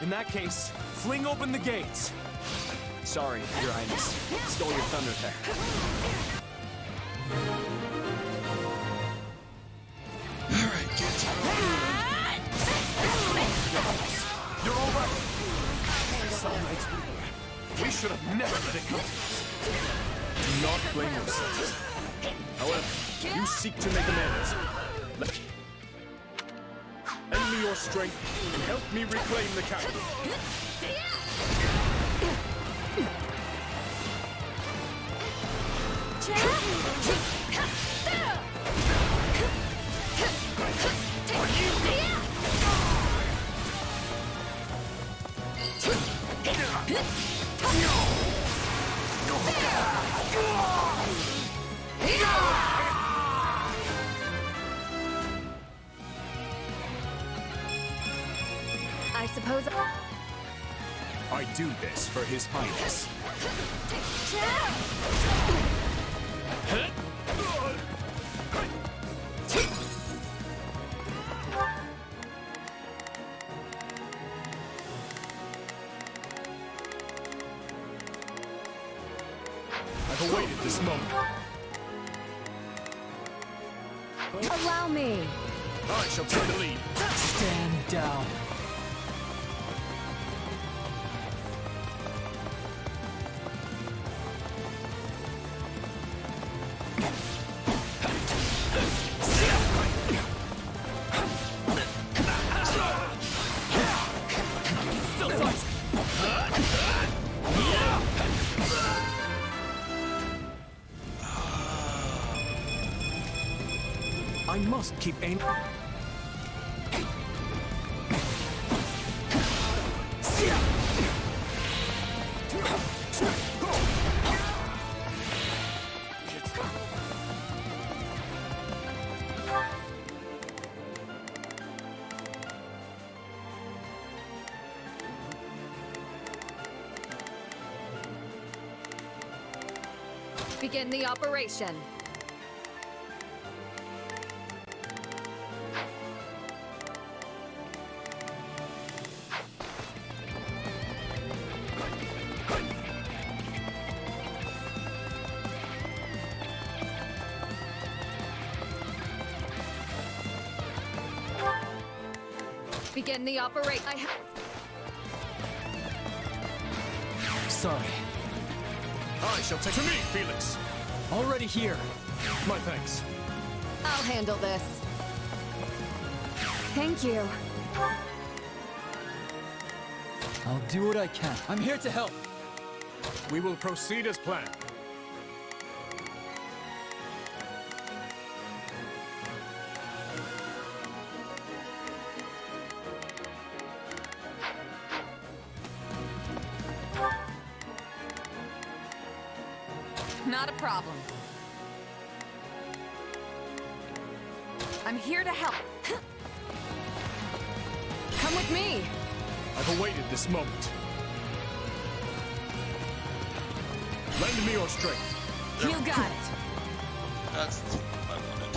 In that case, fling open the gates. Sorry, Your Highness. Stole your thunder there. Alright, kids, You're all right. Some nights we should have never let it go. Do not blame yourselves. However, you seek to make amends. Lend me your strength and help me reclaim the capital. I suppose... I do this for His Highness. I've awaited this moment. Allow me! I shall take the lead. Stand down. I must keep aim. Begin the operation. Begin the operation. Sorry. I shall take to me, Felix. Already here. My thanks. I'll handle this. Thank you. I'll do what I can. I'm here to help. We will proceed as planned. Not a problem. I'm here to help. Come with me. I've awaited this moment. Lend me your strength. You got it. That's what I wanted.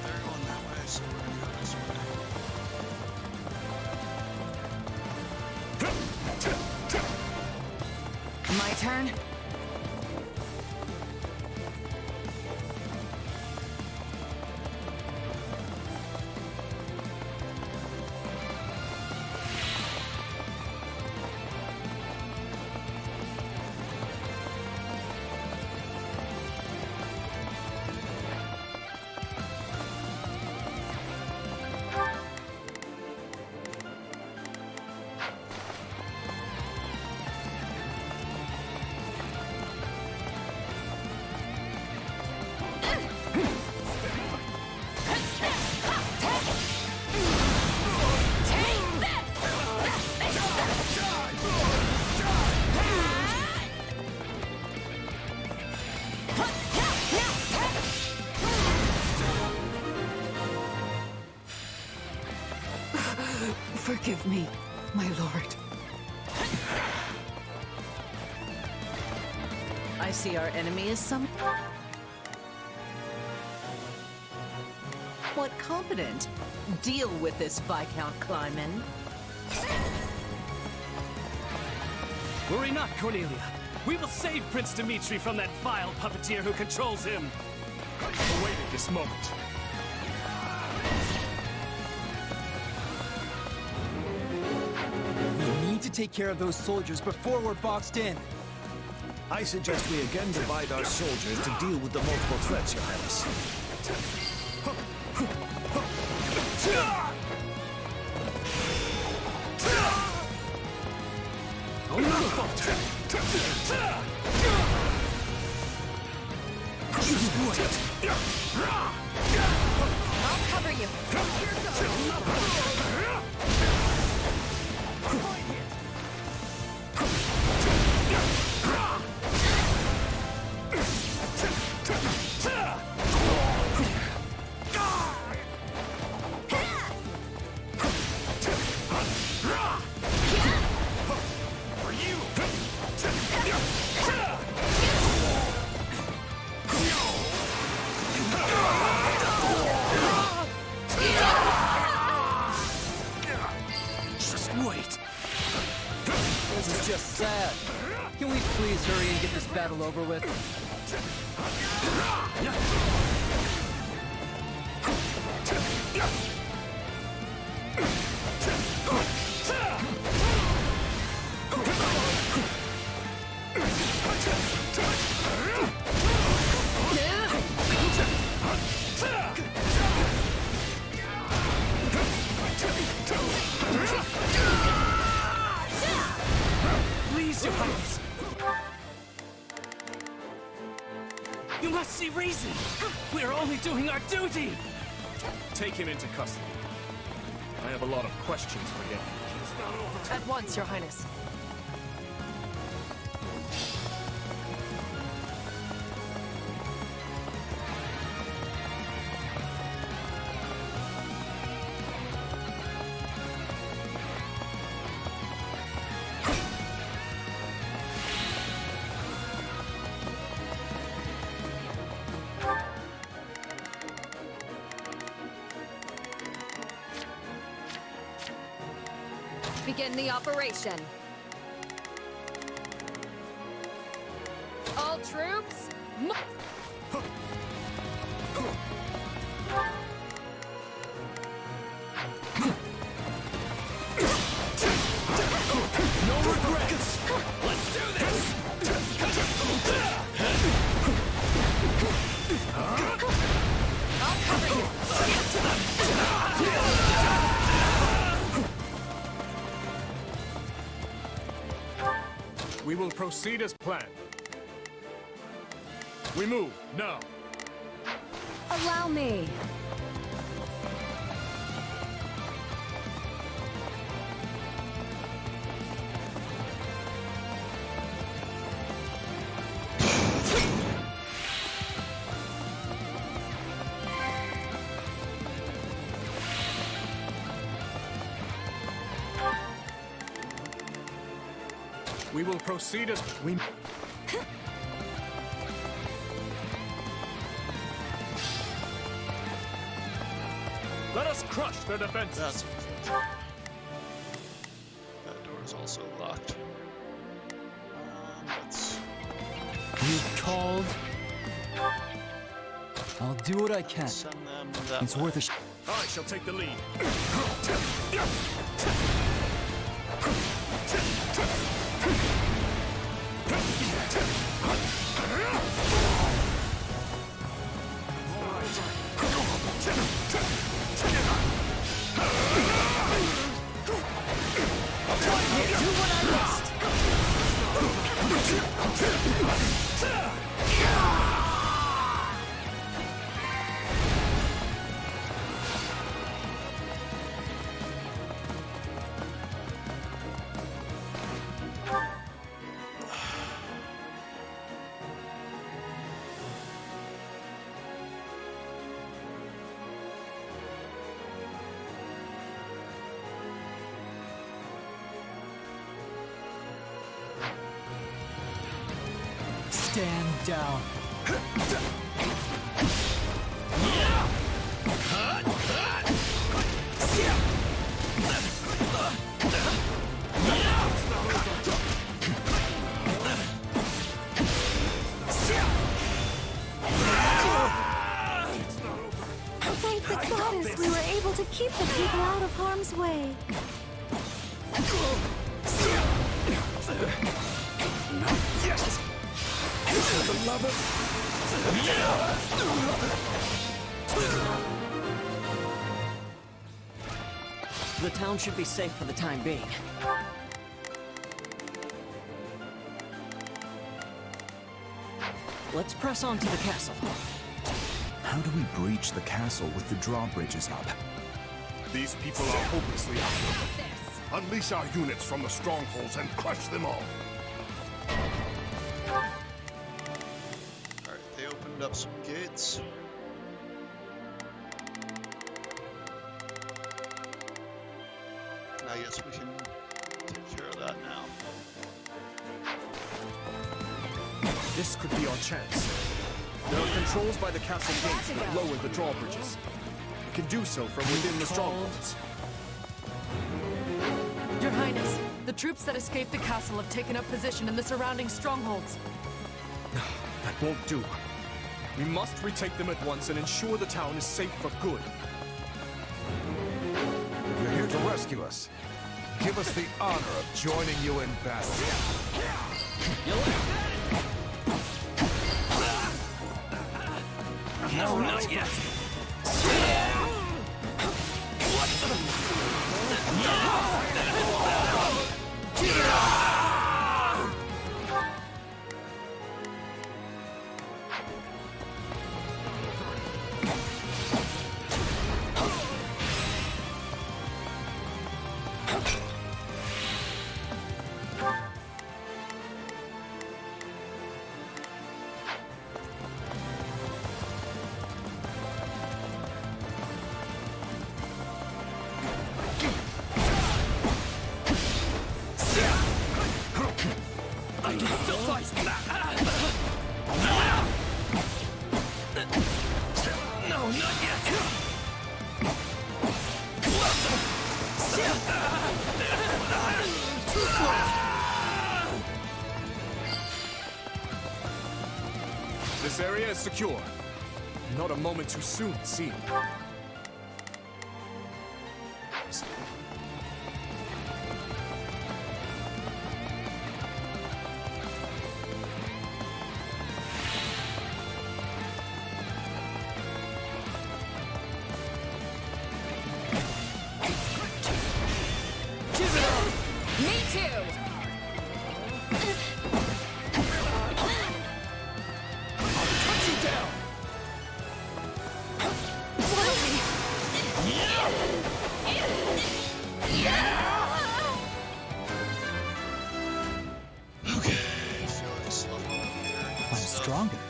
They're going that way, so we're gonna go this way. My turn. Forgive me, my lord. I see our enemy is some... What competent? Deal with this, Viscount Kleiman. Worry not, Cornelia. We will save Prince Dimitri from that vile puppeteer who controls him. I've awaited this moment. We need to take care of those soldiers before we're boxed in. I suggest we again divide our soldiers to deal with the multiple threats, Your Highness. I'll cover you. This is just sad. Can we please hurry and get this battle over with? Please, Your Highness. You must see reason. We are only doing our duty. Take him into custody. I have a lot of questions for him. At once, Your Highness. Begin the operation. All troops, No regrets. Let's do this. I'll cover you. We will proceed as planned. We move, now. Allow me. We will proceed as we... Let us crush their defenses. That door is also locked. Let's... You called? I'll do what I can. Send them that It's way. worth a shot. I shall take the lead. Do what I must. Stand down. Thank the goddess we were able to keep the people out of harm's way. Yes! For the love of... The town should be safe for the time being. Let's press on to the castle. How do we breach the castle with the drawbridges up? These people are hopelessly outnumbered. Unleash our units from the strongholds and crush them all. Alright, they opened up some gates. I guess we can take care of that now. This could be our chance. There are controls by the castle gates that lower the drawbridges. We can do so from within the strongholds. Your Highness, the troops that escaped the castle have taken up position in the surrounding strongholds. That won't do. We must retake them at once and ensure the town is safe for good. You're here to rescue us. Give us the honor of joining you in battle. No, not yet. I can still fight. No, not yet. Too slow. This area is secure. Not a moment too soon, it seems. Me too! Cut you down. Okay, Felix level up here. I'm stronger.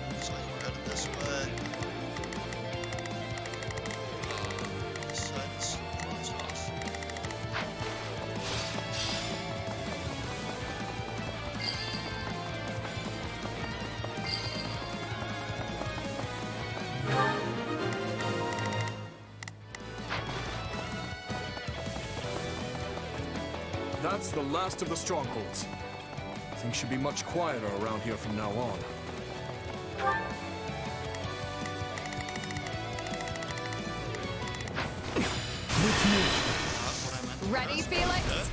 Looks like we're headed this way. This side is still closed off. That's the last of the strongholds. Things should be much quieter around here from now on. Ready, Felix?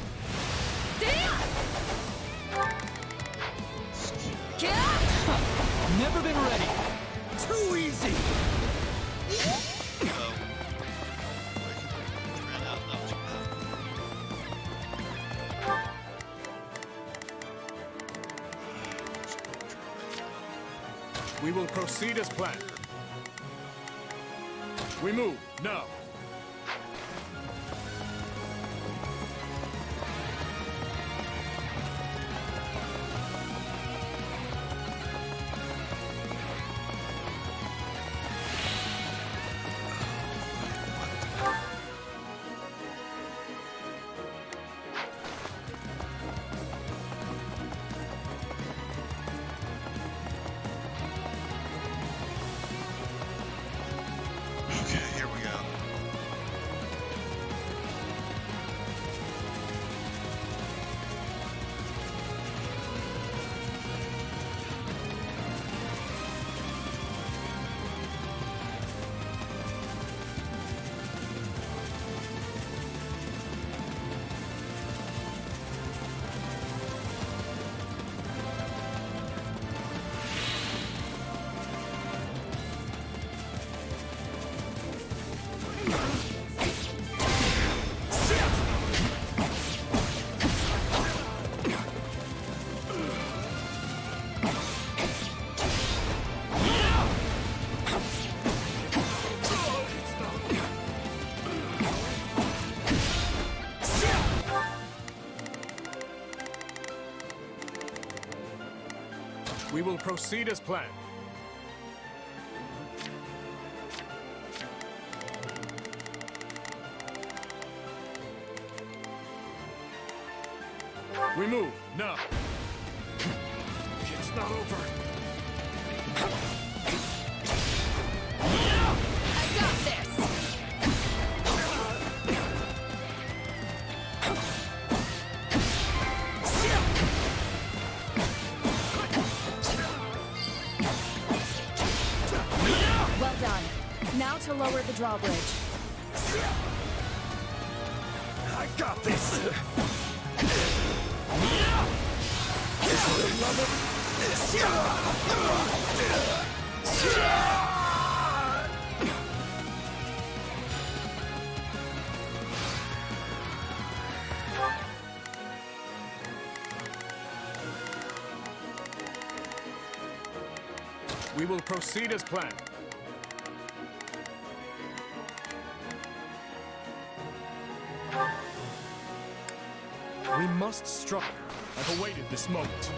Never been ready. Too easy. We will proceed as planned. We move, now. will proceed as planned. We move, now. It's not over. I got this! Well done. Now to lower the drawbridge. I got this! We will proceed as planned. We must strike. I've awaited this moment.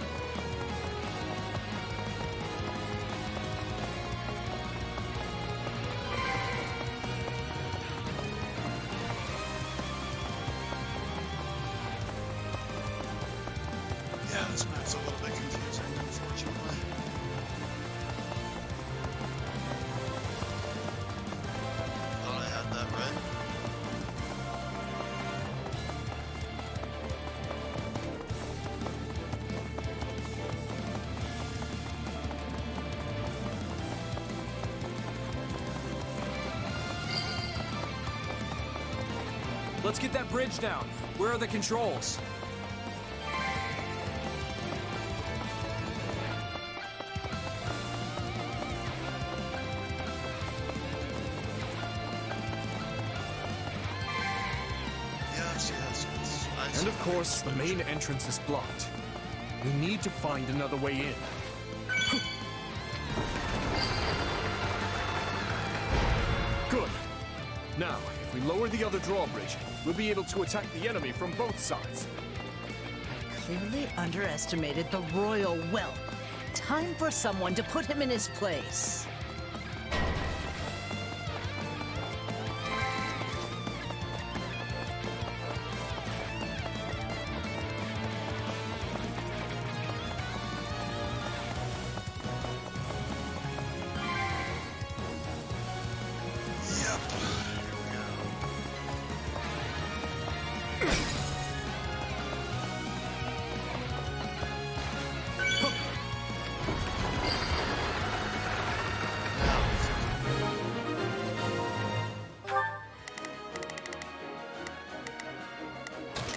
Yeah, this map's a little bit confusing, unfortunately. Thought I had that right. Let's get that bridge down. Where are the controls? Yes. And of course, the main entrance is blocked. We need to find another way in. Good. Now, if we lower the other drawbridge, we'll be able to attack the enemy from both sides. Clearly underestimated the royal whelp. Time for someone to put him in his place.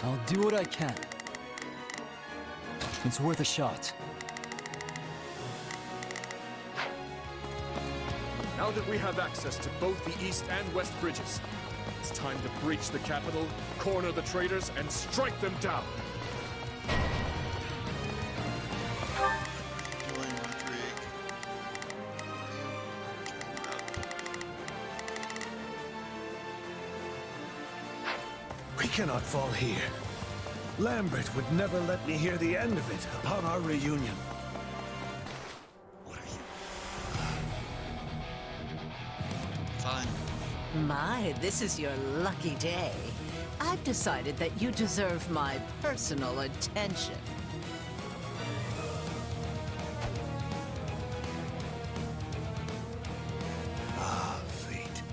I'll do what I can. It's worth a shot. Now that we have access to both the east and west bridges, it's time to breach the capital, corner the traitors, and strike them down. We cannot fall here. Lambert would never let me hear the end of it upon our reunion. Fine. My, this is your lucky day. I've decided that you deserve my personal attention. Ah, fate.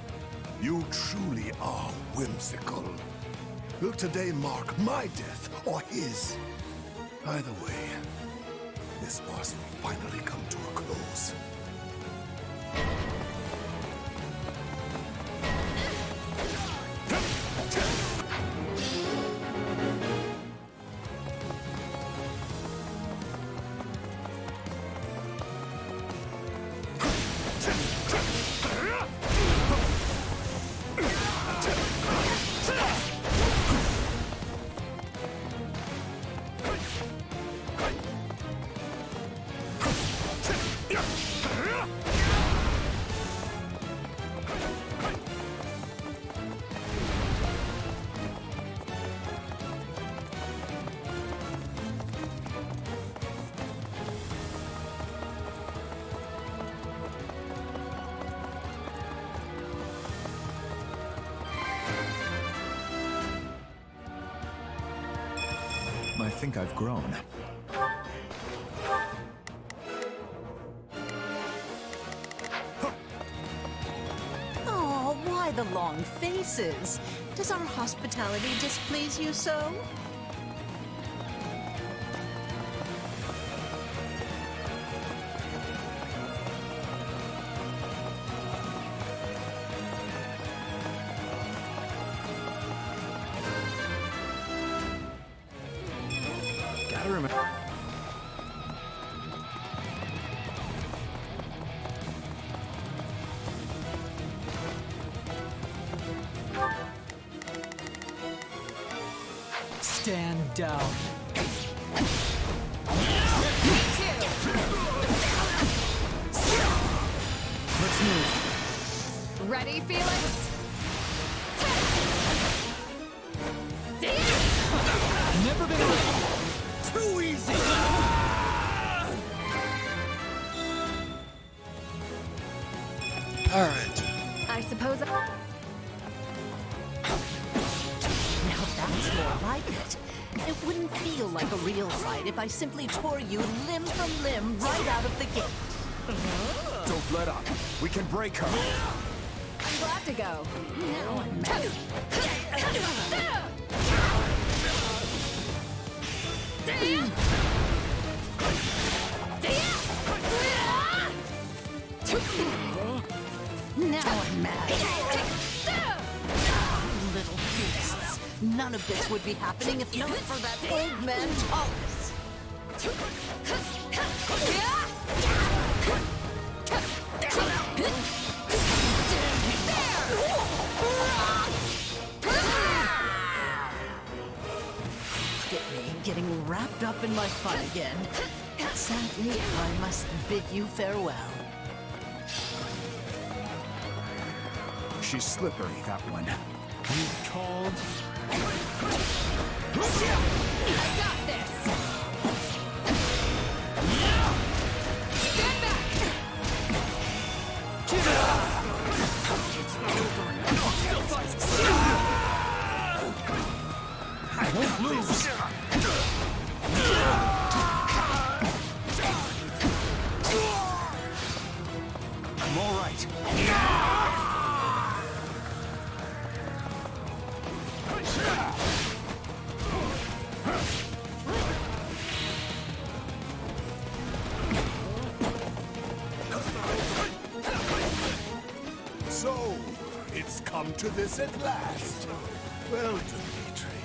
You truly are whimsical. Will today mark my death or his? Either way, this farce will finally come to a close. think I've grown. Oh, why the long faces? Does our hospitality displease you so? Gotta remember. Stand down. Let's move. Ready, Felix? Never been ready. Too easy. Alright. I suppose Now that's more like it. It wouldn't feel like a real fight if I simply tore you limb from limb right out of the gate. Don't let up. We can break her. I'm glad to go. Now I'm mad. Now I'm mad. Little beasts. None of this would be happening if not for that old man Thomas. Look at me getting wrapped up in my fun again. Sadly, I must bid you farewell. She's slippery, that one. You called? I got this! Stand back! I won't lose. I'm all right. So, it's come to this at last. Well, Dimitri,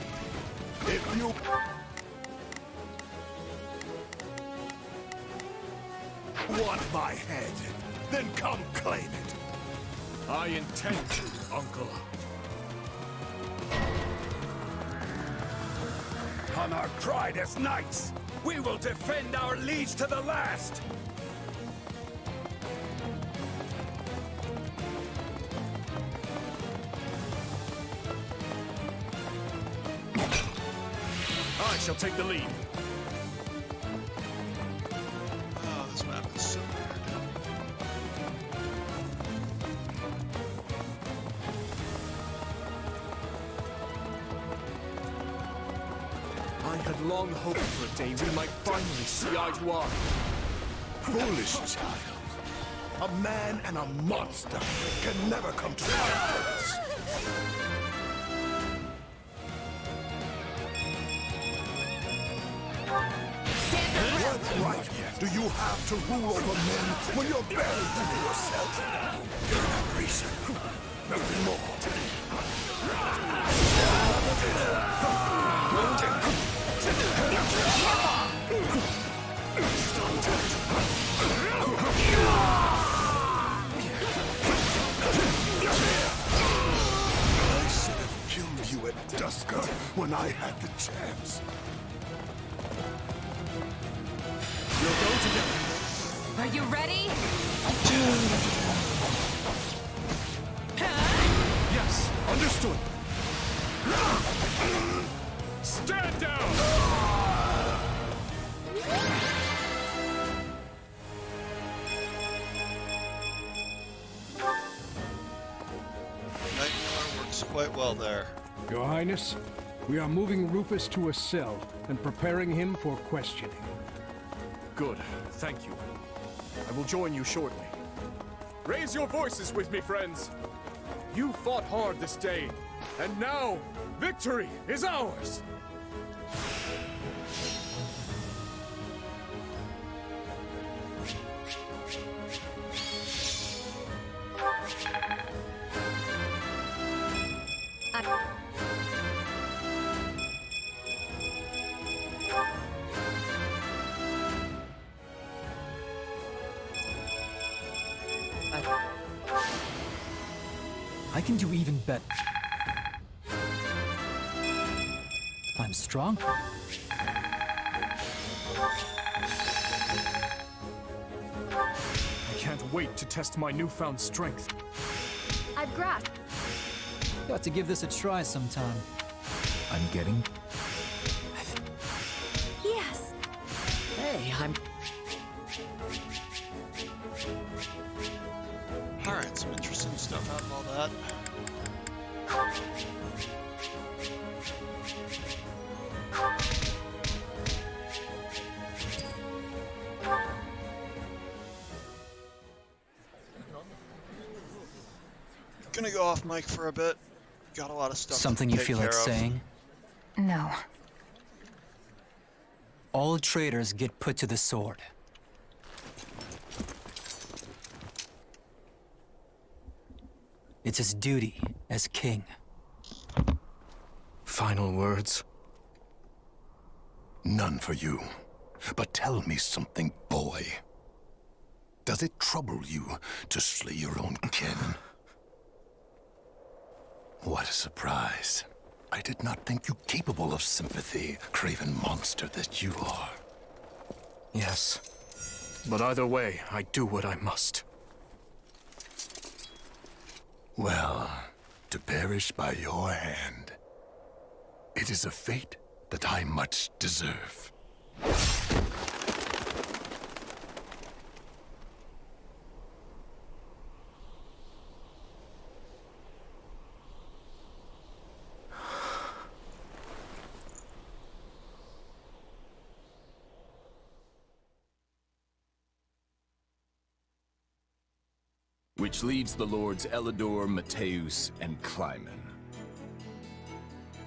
if you want my head, then come claim it. I intend to, Uncle. On our pride as knights, we will defend our liege to the last. I shall take the lead. Oh, this map is so weird. I had long hoped for a day we might finally see eye to eye. Foolish child. A man and a monster can never come to terms. What right do you have to rule over men when you're barely doing yourself? You have reason. Nothing more. I should have killed you at Dusker when I had the chance. We'll go together. Are you ready? Yes, understood. Stand down! Night Noir works quite well there. Your Highness, We are moving Rufus to a cell and preparing him for questioning. Good, thank you. I will join you shortly. Raise your voices with me, friends! You fought hard this day, and now, victory is ours! I can do even better. I'm strong. I can't wait to test my newfound strength. I've grasped. Got to give this a try sometime. I'm getting... Yes. Hey, I'm... Alright, some interesting stuff out of all that. Gonna go off mic for a bit. Got a lot of stuff Something to you take feel like care of. saying? No. All traitors get put to the sword. It's his duty as king. Final words? None for you. But tell me something, boy. Does it trouble you to slay your own kin? What a surprise. I did not think you capable of sympathy, craven monster that you are. Yes. But either way, I do what I must. Well, to perish by your hand, it is a fate that I much deserve. Which leaves the lords Elidor, Mateus, and Kleiman.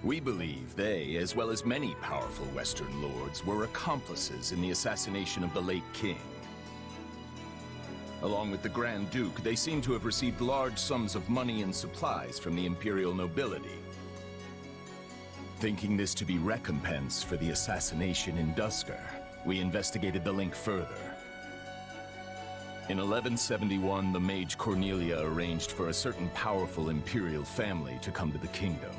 We believe they, as well as many powerful Western lords, were accomplices in the assassination of the late king. Along with the Grand Duke, they seem to have received large sums of money and supplies from the imperial nobility. Thinking this to be recompense for the assassination in Duscur, we investigated the link further. In 1171, the mage Cornelia arranged for a certain powerful imperial family to come to the kingdom.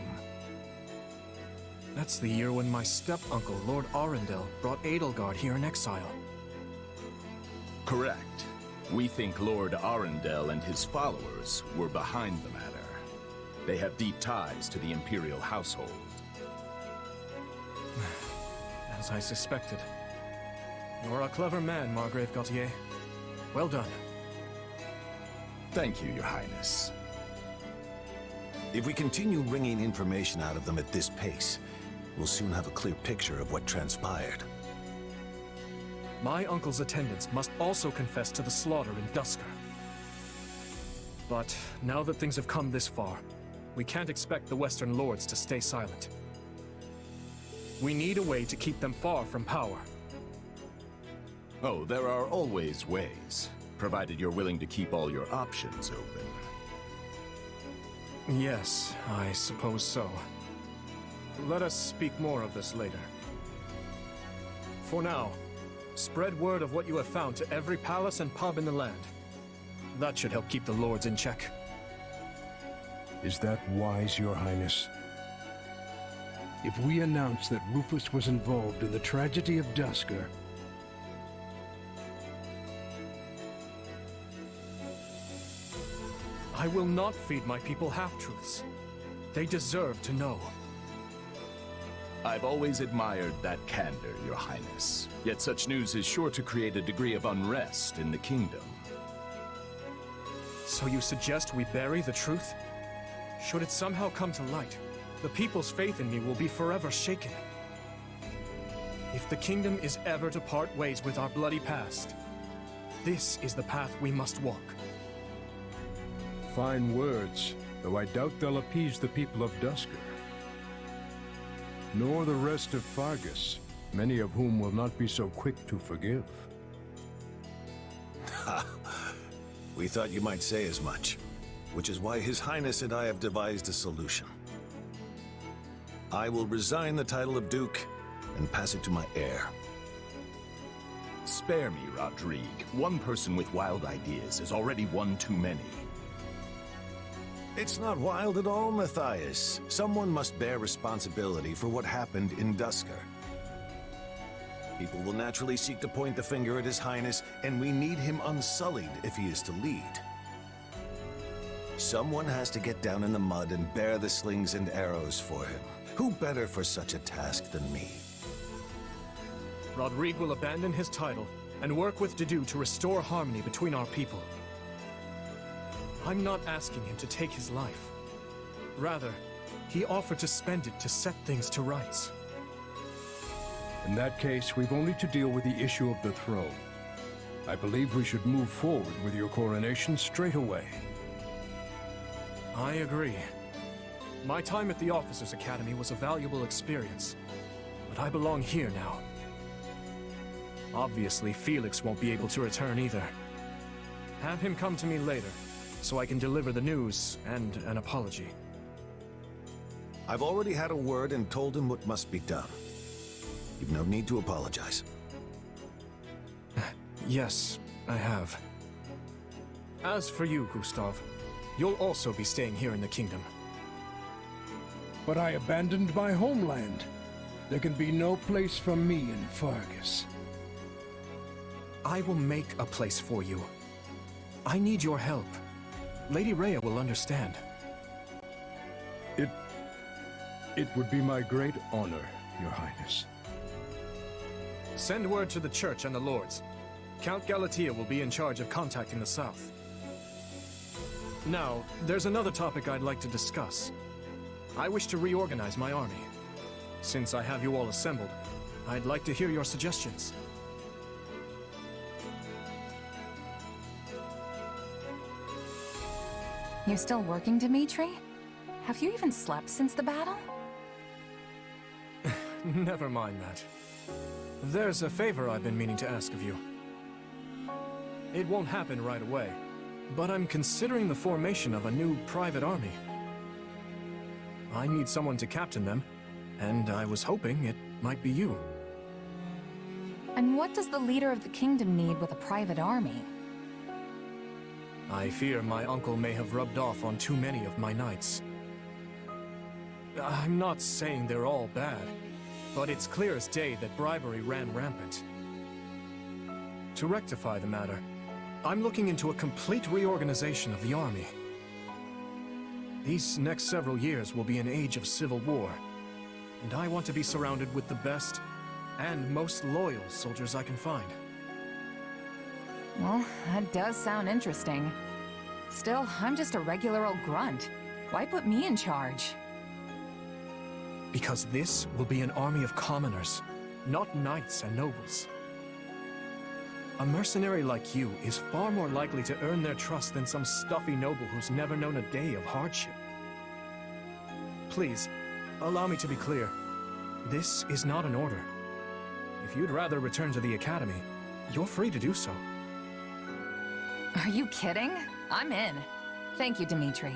That's the year when my step-uncle, Lord Arundel, brought Edelgard here in exile. Correct. We think Lord Arundel and his followers were behind the matter. They have deep ties to the imperial household. As I suspected. You're a clever man, Margrave Gautier. Well done. Thank you, Your Highness. If we continue wringing information out of them at this pace, we'll soon have a clear picture of what transpired. My uncle's attendants must also confess to the slaughter in Duscur. But now that things have come this far, we can't expect the Western Lords to stay silent. We need a way to keep them far from power. Oh, there are always ways, provided you're willing to keep all your options open. Yes, I suppose so. Let us speak more of this later. For now, spread word of what you have found to every palace and pub in the land. That should help keep the lords in check. Is that wise, Your Highness? If we announce that Rufus was involved in the tragedy of Duscur, I will not feed my people half-truths. They deserve to know. I've always admired that candor, Your Highness. Yet such news is sure to create a degree of unrest in the kingdom. So you suggest we bury the truth? Should it somehow come to light, the people's faith in me will be forever shaken. If the kingdom is ever to part ways with our bloody past, this is the path we must walk. Fine words, though I doubt they'll appease the people of Duscur. Nor the rest of Fargus, many of whom will not be so quick to forgive. Ha! We thought you might say as much, which is why His Highness and I have devised a solution. I will resign the title of Duke and pass it to my heir. Spare me, Rodrigue. One person with wild ideas is already one too many. It's not wild at all, Matthias. Someone must bear responsibility for what happened in Duscur. People will naturally seek to point the finger at His Highness, and we need him unsullied if he is to lead. Someone has to get down in the mud and bear the slings and arrows for him. Who better for such a task than me? Rodrigue will abandon his title and work with Dedue to restore harmony between our people. I'm not asking him to take his life. Rather, he offered to spend it to set things to rights. In that case, we've only to deal with the issue of the throne. I believe we should move forward with your coronation straight away. I agree. My time at the Officers' Academy was a valuable experience, but I belong here now. Obviously, Felix won't be able to return either. Have him come to me later, so I can deliver the news and an apology. I've already had a word and told him what must be done. You've no need to apologize. Yes, I have. As for you, Gustav, you'll also be staying here in the kingdom. But I abandoned my homeland. There can be no place for me in Fargus. I will make a place for you. I need your help. Lady Rhea will understand. It would be my great honor, Your Highness. Send word to the Church and the Lords. Count Galatea will be in charge of contacting the South. Now, there's another topic I'd like to discuss. I wish to reorganize my army. Since I have you all assembled, I'd like to hear your suggestions. You're still working, Dimitri? Have you even slept since the battle? Never mind that. There's a favor I've been meaning to ask of you. It won't happen right away, but I'm considering the formation of a new private army. I need someone to captain them, and I was hoping it might be you. And what does the leader of the kingdom need with a private army? I fear my uncle may have rubbed off on too many of my knights. I'm not saying they're all bad, but it's clear as day that bribery ran rampant. To rectify the matter, I'm looking into a complete reorganization of the army. These next several years will be an age of civil war, and I want to be surrounded with the best and most loyal soldiers I can find. Well, that does sound interesting. Still, I'm just a regular old grunt. Why put me in charge? Because this will be an army of commoners, not knights and nobles. A mercenary like you is far more likely to earn their trust than some stuffy noble who's never known a day of hardship. Please, allow me to be clear. This is not an order. If you'd rather return to the academy, you're free to do so. Are you kidding? I'm in. Thank you, Dimitri.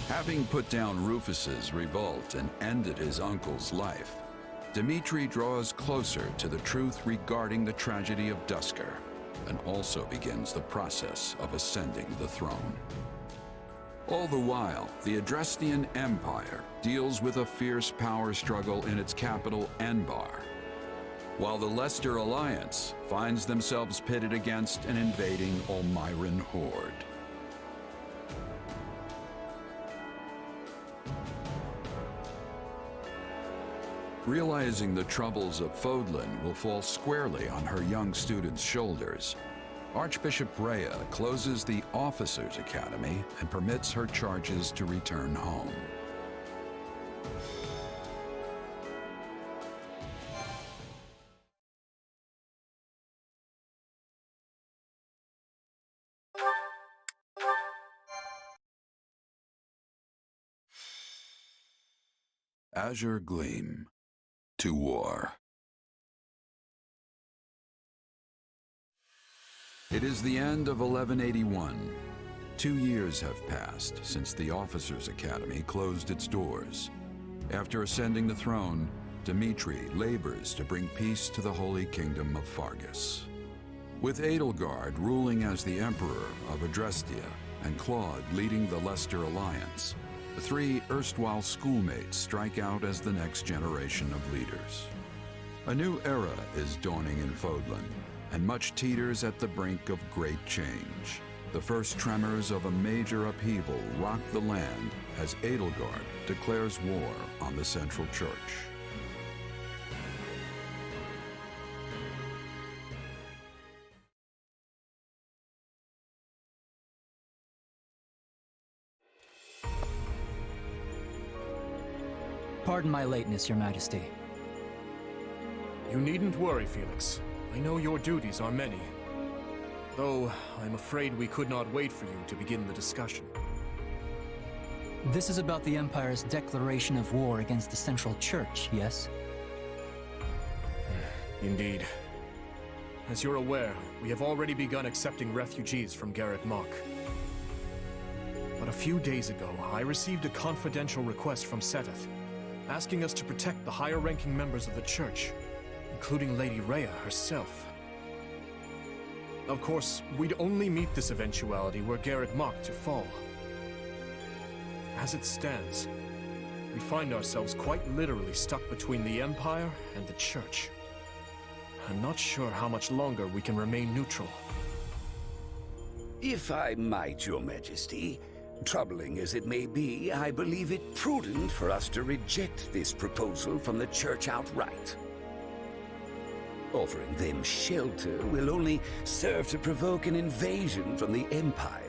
Having put down Rufus's revolt and ended his uncle's life, Dimitri draws closer to the truth regarding the tragedy of Duscur, and also begins the process of ascending the throne. All the while, the Adrestian Empire deals with a fierce power struggle in its capital, Enbar, while the Leicester Alliance finds themselves pitted against an invading Olmyran horde. Realizing the troubles of Fodlan will fall squarely on her young student's shoulders, Archbishop Rhea closes the Officers' Academy and permits her charges to return home. Azure Gleam. To war. It is the end of 1181. 2 years have passed since the Officers' Academy closed its doors. After ascending the throne, Dimitri labors to bring peace to the Holy Kingdom of Fargus. With Edelgard ruling as the Emperor of Adrestia and Claude leading the Leicester Alliance, the three erstwhile schoolmates strike out as the next generation of leaders. A new era is dawning in Fodlan, and much teeters at the brink of great change. The first tremors of a major upheaval rock the land as Edelgard declares war on the Central Church. Pardon my lateness, Your Majesty. You needn't worry, Felix. I know your duties are many. Though, I'm afraid we could not wait for you to begin the discussion. This is about the Empire's declaration of war against the Central Church, yes? Indeed. As you're aware, we have already begun accepting refugees from Garreg Mach. But a few days ago, I received a confidential request from Seteth, asking us to protect the higher-ranking members of the Church, including Lady Rhea herself. Of course, we'd only meet this eventuality were Garreg Mach to fall. As it stands, we find ourselves quite literally stuck between the Empire and the Church. I'm not sure how much longer we can remain neutral. If I might, Your Majesty, troubling as it may be, I believe it prudent for us to reject this proposal from the Church outright. Offering them shelter will only serve to provoke an invasion from the Empire.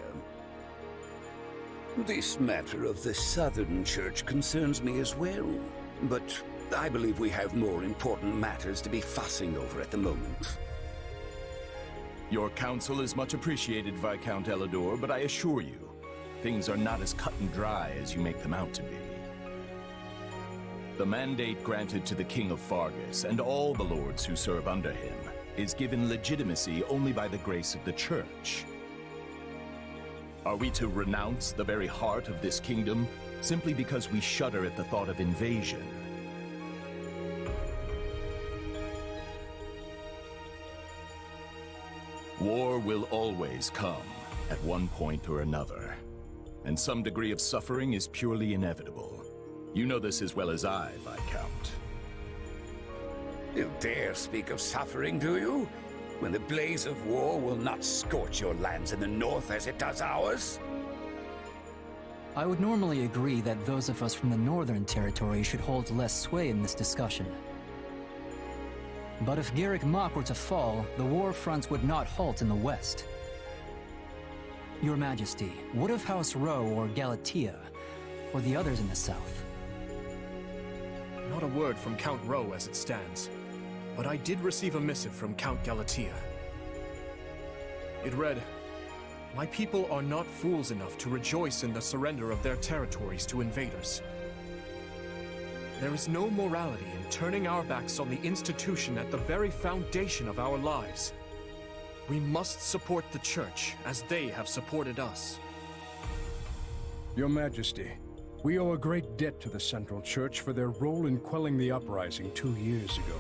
This matter of the Southern Church concerns me as well, but I believe we have more important matters to be fussing over at the moment. Your counsel is much appreciated, Viscount Elidor, but I assure you, things are not as cut and dry as you make them out to be. The mandate granted to the King of Fargus and all the lords who serve under him is given legitimacy only by the grace of the Church. Are we to renounce the very heart of this kingdom simply because we shudder at the thought of invasion? War will always come at one point or another, and some degree of suffering is purely inevitable. You know this as well as I, Viscount. You dare speak of suffering, do you? When the blaze of war will not scorch your lands in the north as it does ours? I would normally agree that those of us from the Northern Territory should hold less sway in this discussion. But if Garreg Mach were to fall, the war fronts would not halt in the west. Your Majesty, what of House Rowe or Galatea, or the others in the south? Not a word from Count Rowe as it stands, but I did receive a missive from Count Galatea. It read, "My people are not fools enough to rejoice in the surrender of their territories to invaders. There is no morality in turning our backs on the institution at the very foundation of our lives. We must support the Church as they have supported us." Your Majesty, we owe a great debt to the Central Church for their role in quelling the uprising 2 years ago.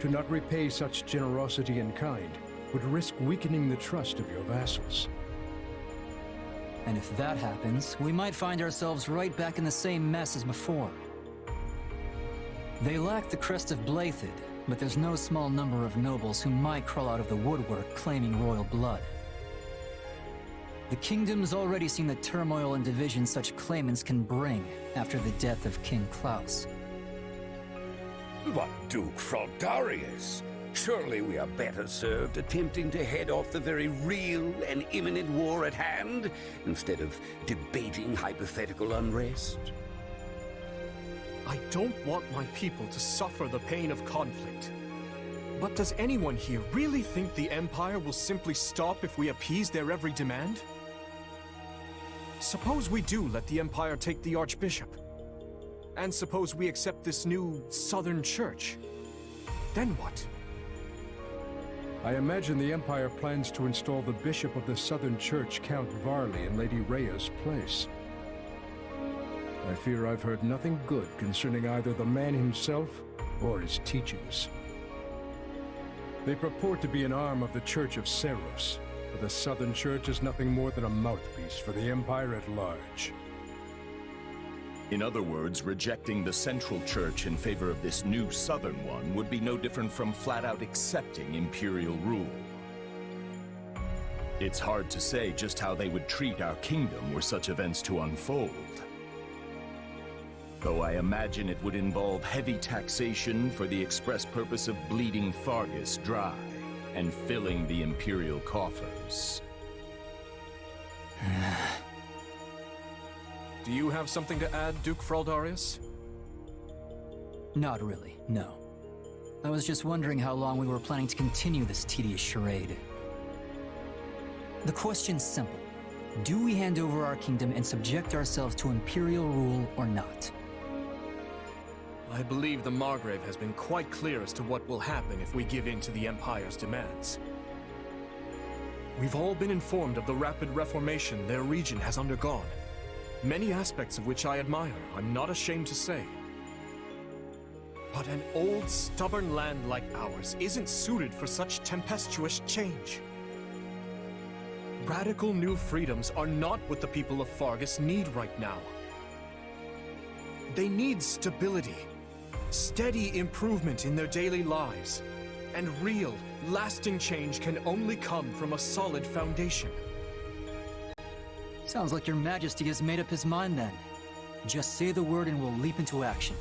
To not repay such generosity in kind would risk weakening the trust of your vassals. And if that happens, we might find ourselves right back in the same mess as before. They lack the crest of Blaiddyd, but there's no small number of nobles who might crawl out of the woodwork claiming royal blood. The kingdom's already seen the turmoil and division such claimants can bring after the death of King Klaus. But Duke Frondarius, Surely we are better served attempting to head off the very real and imminent war at hand, instead of debating hypothetical unrest. I don't want my people to suffer the pain of conflict. But does anyone here really think the Empire will simply stop if we appease their every demand? Suppose we do let the Empire take the Archbishop. And suppose we accept this new Southern Church. Then what? I imagine the Empire plans to install the Bishop of the Southern Church, Count Varley, in Lady Rhea's place. I fear I've heard nothing good concerning either the man himself or his teachings. They purport to be an arm of the Church of Seros, but the Southern Church is nothing more than a mouthpiece for the Empire at large. In other words, rejecting the Central Church in favor of this new Southern one would be no different from flat-out accepting Imperial rule. It's hard to say just how they would treat our kingdom were such events to unfold. Though I imagine it would involve heavy taxation for the express purpose of bleeding Fargus dry and filling the Imperial coffers. Do you have something to add, Duke Fraldarius? Not really, no. I was just wondering how long we were planning to continue this tedious charade. The question's simple. Do we hand over our kingdom and subject ourselves to Imperial rule or not? I believe the Margrave has been quite clear as to what will happen if we give in to the Empire's demands. We've all been informed of the rapid reformation their region has undergone, many aspects of which I admire, I'm not ashamed to say. But an old, stubborn land like ours isn't suited for such tempestuous change. Radical new freedoms are not what the people of Fargus need right now. They need stability, steady improvement in their daily lives, and real, lasting change can only come from a solid foundation. Sounds like your Majesty has made up his mind then. Just say the word and we'll leap into action.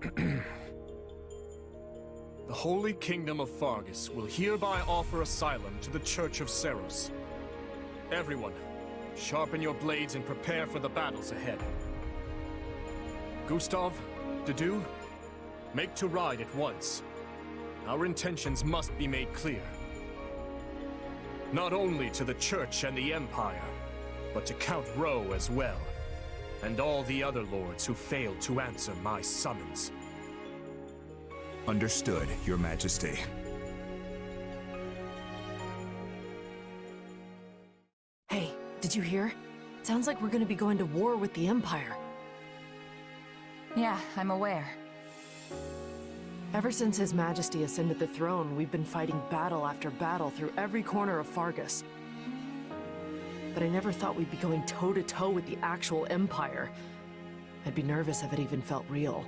The Holy Kingdom of Fargus will hereby offer asylum to the Church of Seros. Everyone, sharpen your blades and prepare for the battles ahead. Gustav, Dedu, make to ride at once. Our intentions must be made clear. Not only to the Church and the Empire, but to Count Rowe as well, and all the other lords who failed to answer my summons. Understood, Your Majesty. Hey, did you hear? Sounds like we're gonna be going to war with the Empire. Yeah, I'm aware. Ever since His Majesty ascended the throne, we've been fighting battle after battle through every corner of Fargus. But I never thought we'd be going toe-to-toe with the actual Empire. I'd be nervous if it even felt real.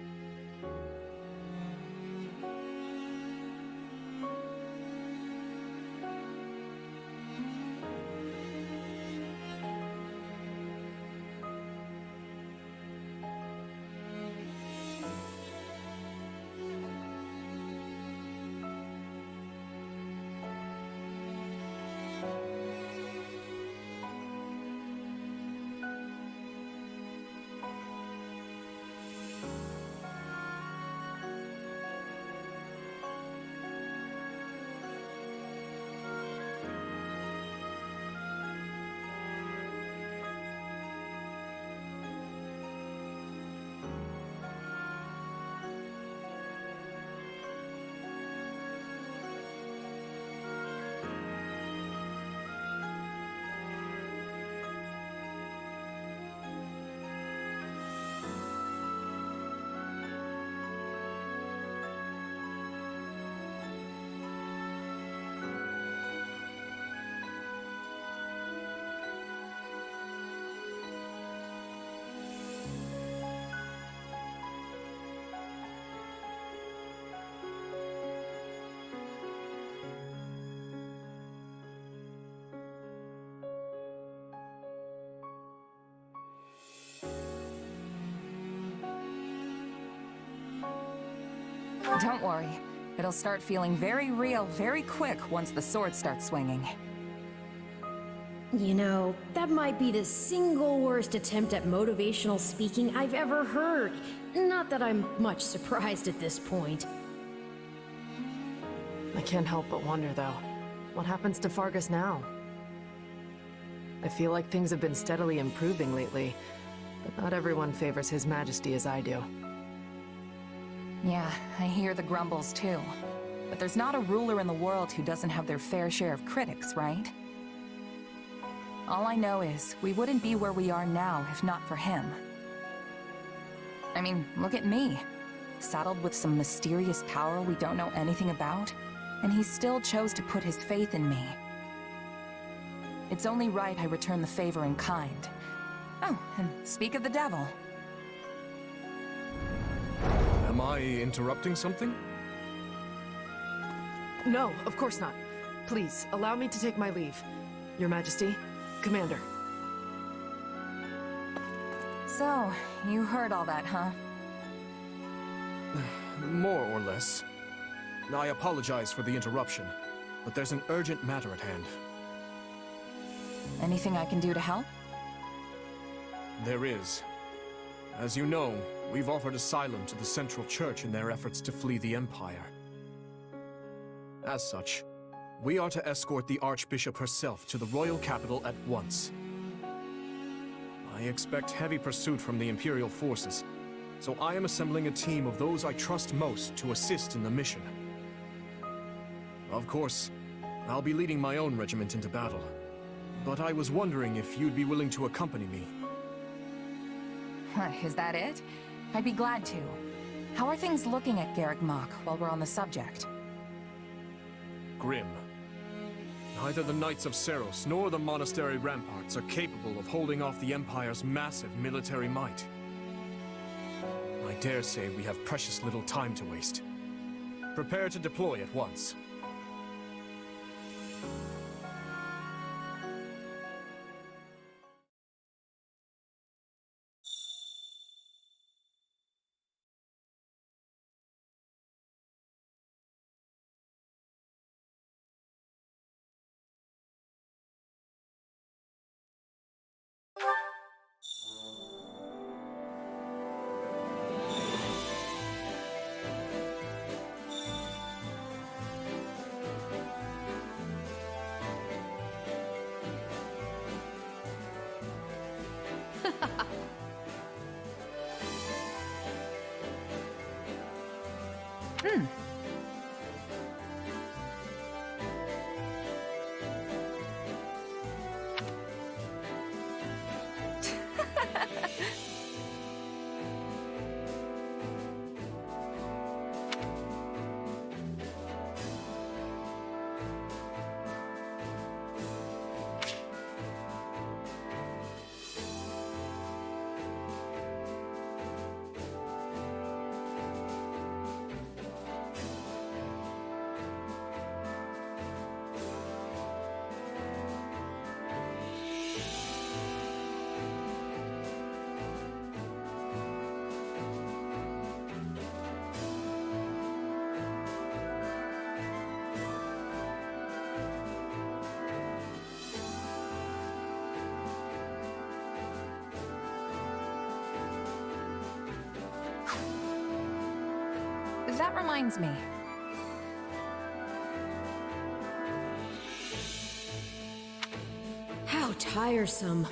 Don't worry. It'll start feeling very real very quick once the sword starts swinging. You know, that might be the single worst attempt at motivational speaking I've ever heard. Not that I'm much surprised at this point. I can't help but wonder, though. What happens to Fargus now? I feel like things have been steadily improving lately, but not everyone favors His Majesty as I do. Yeah, I hear the grumbles too. But there's not a ruler in the world who doesn't have their fair share of critics, right? All I know is, we wouldn't be where we are now if not for him. I mean, look at me. Saddled with some mysterious power we don't know anything about, and he still chose to put his faith in me. It's only right I return the favor in kind. Oh, and speak of the devil. Am I interrupting something? No, of course not. Please, allow me to take my leave. Your Majesty, Commander. So, you heard all that, huh? More or less. I apologize for the interruption, but there's an urgent matter at hand. Anything I can do to help? There is. As you know, we've offered asylum to the Central Church in their efforts to flee the Empire. As such, we are to escort the Archbishop herself to the royal capital at once. I expect heavy pursuit from the Imperial forces, so I am assembling a team of those I trust most to assist in the mission. Of course, I'll be leading my own regiment into battle, but I was wondering if you'd be willing to accompany me. Is that it? I'd be glad to. How are things looking at Garreg Mach while we're on the subject? Grim. Neither the Knights of Seros nor the monastery ramparts are capable of holding off the Empire's massive military might. I dare say we have precious little time to waste. Prepare to deploy at once. That reminds me. How tiresome.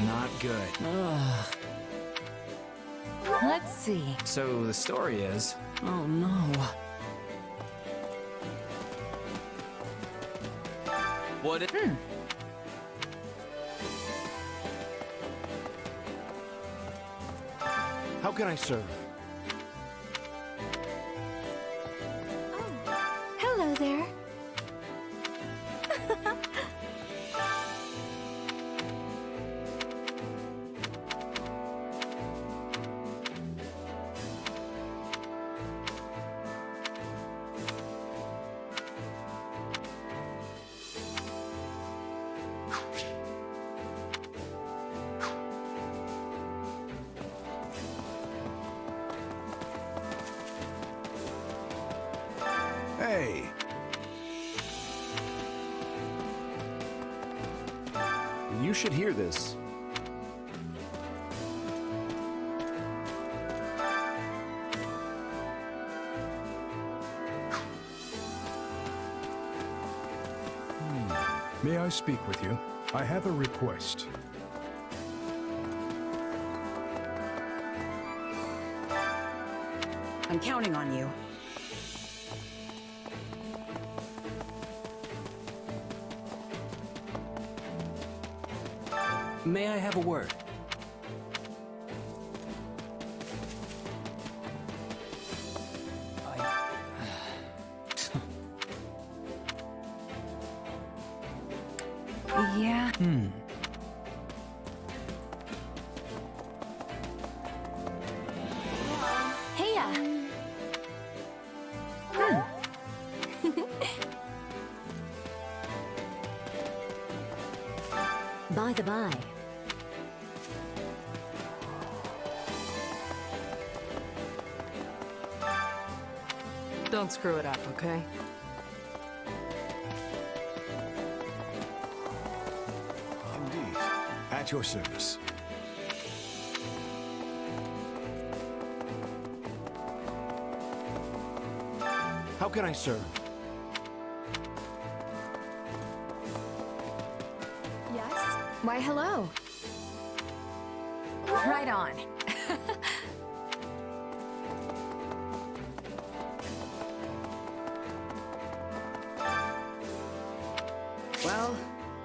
Not good. Let's see. So the story is... Oh no. What it... How can I serve? Hello there. Hey! You should hear this. May I speak with you? I have a request. I'm counting on you. May I have a word? Yeah. Heya! By the by. Don't screw it up, okay? Indeed. At your service. How can I serve? Yes? Why, hello. Right on. Well,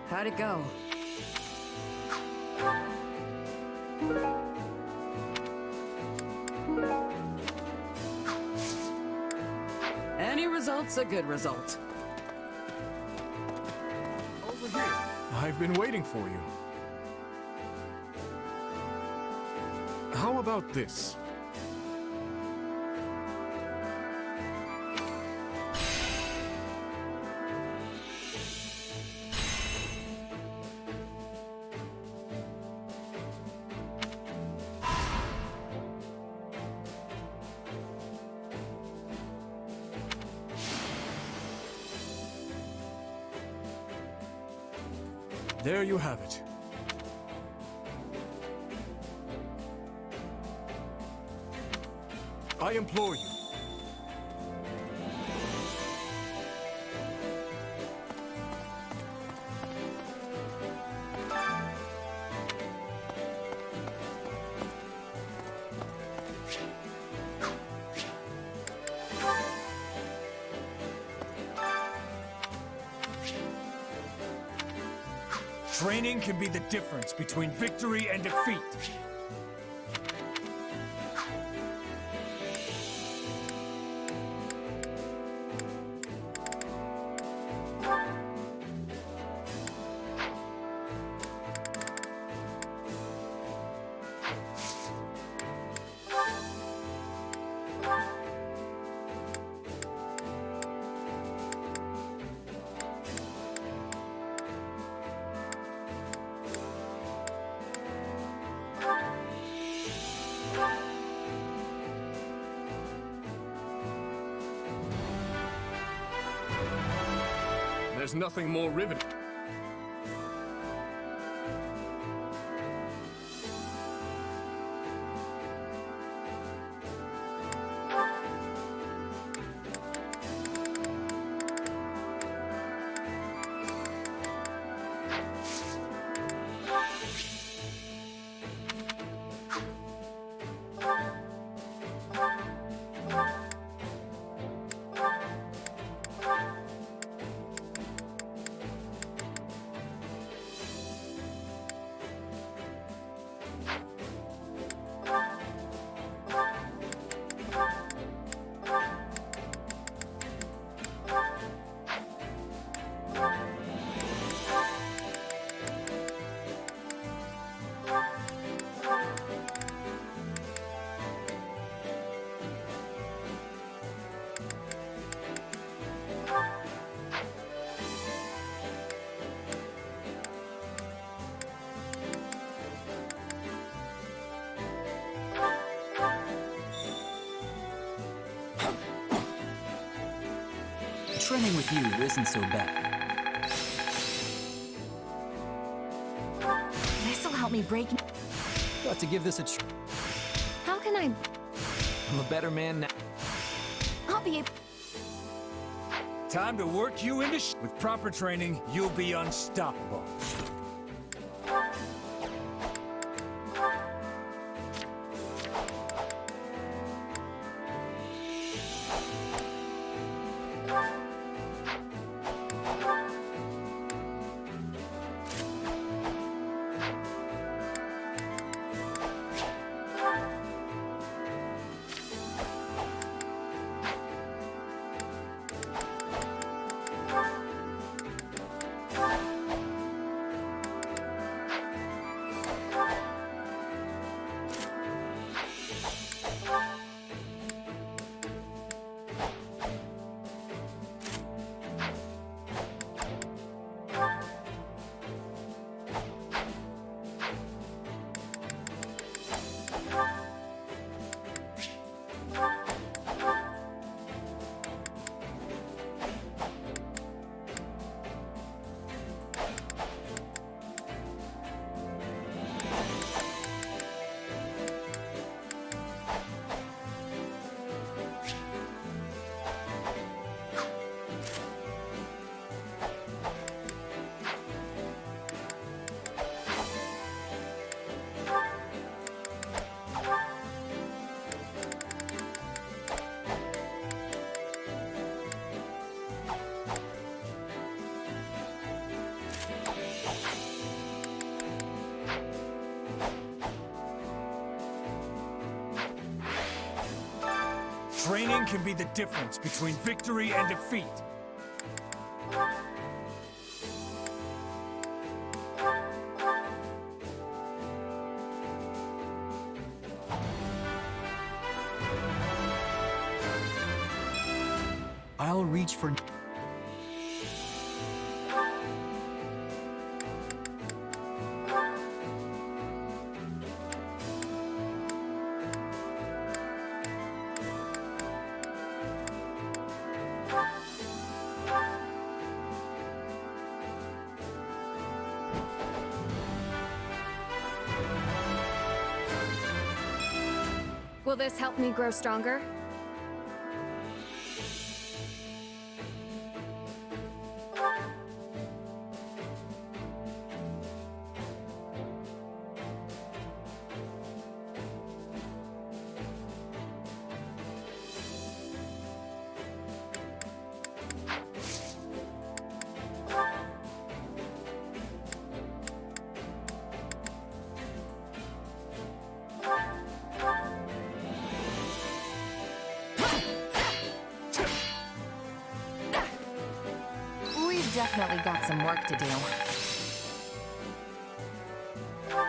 how'd it go? Any result's a good result. Over here. I've been waiting for you. How about this? There you have it. I implore you. Training can be the difference between victory and defeat. There's nothing more riveting. training with you isn't so bad. This'll help me break. Got to give this a try. How can I... I'm a better man now. I'll be able... Time to work you into With proper training, you'll be unstoppable. Training can be the difference between victory and defeat. I'll reach for... Will this help me grow stronger? Definitely got some work to do. I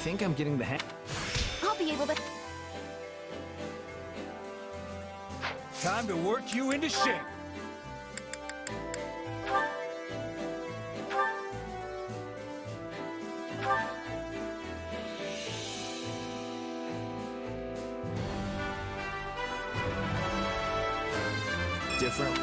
think I'm getting the hang. I'll be able to... Time to work you into shape. Different.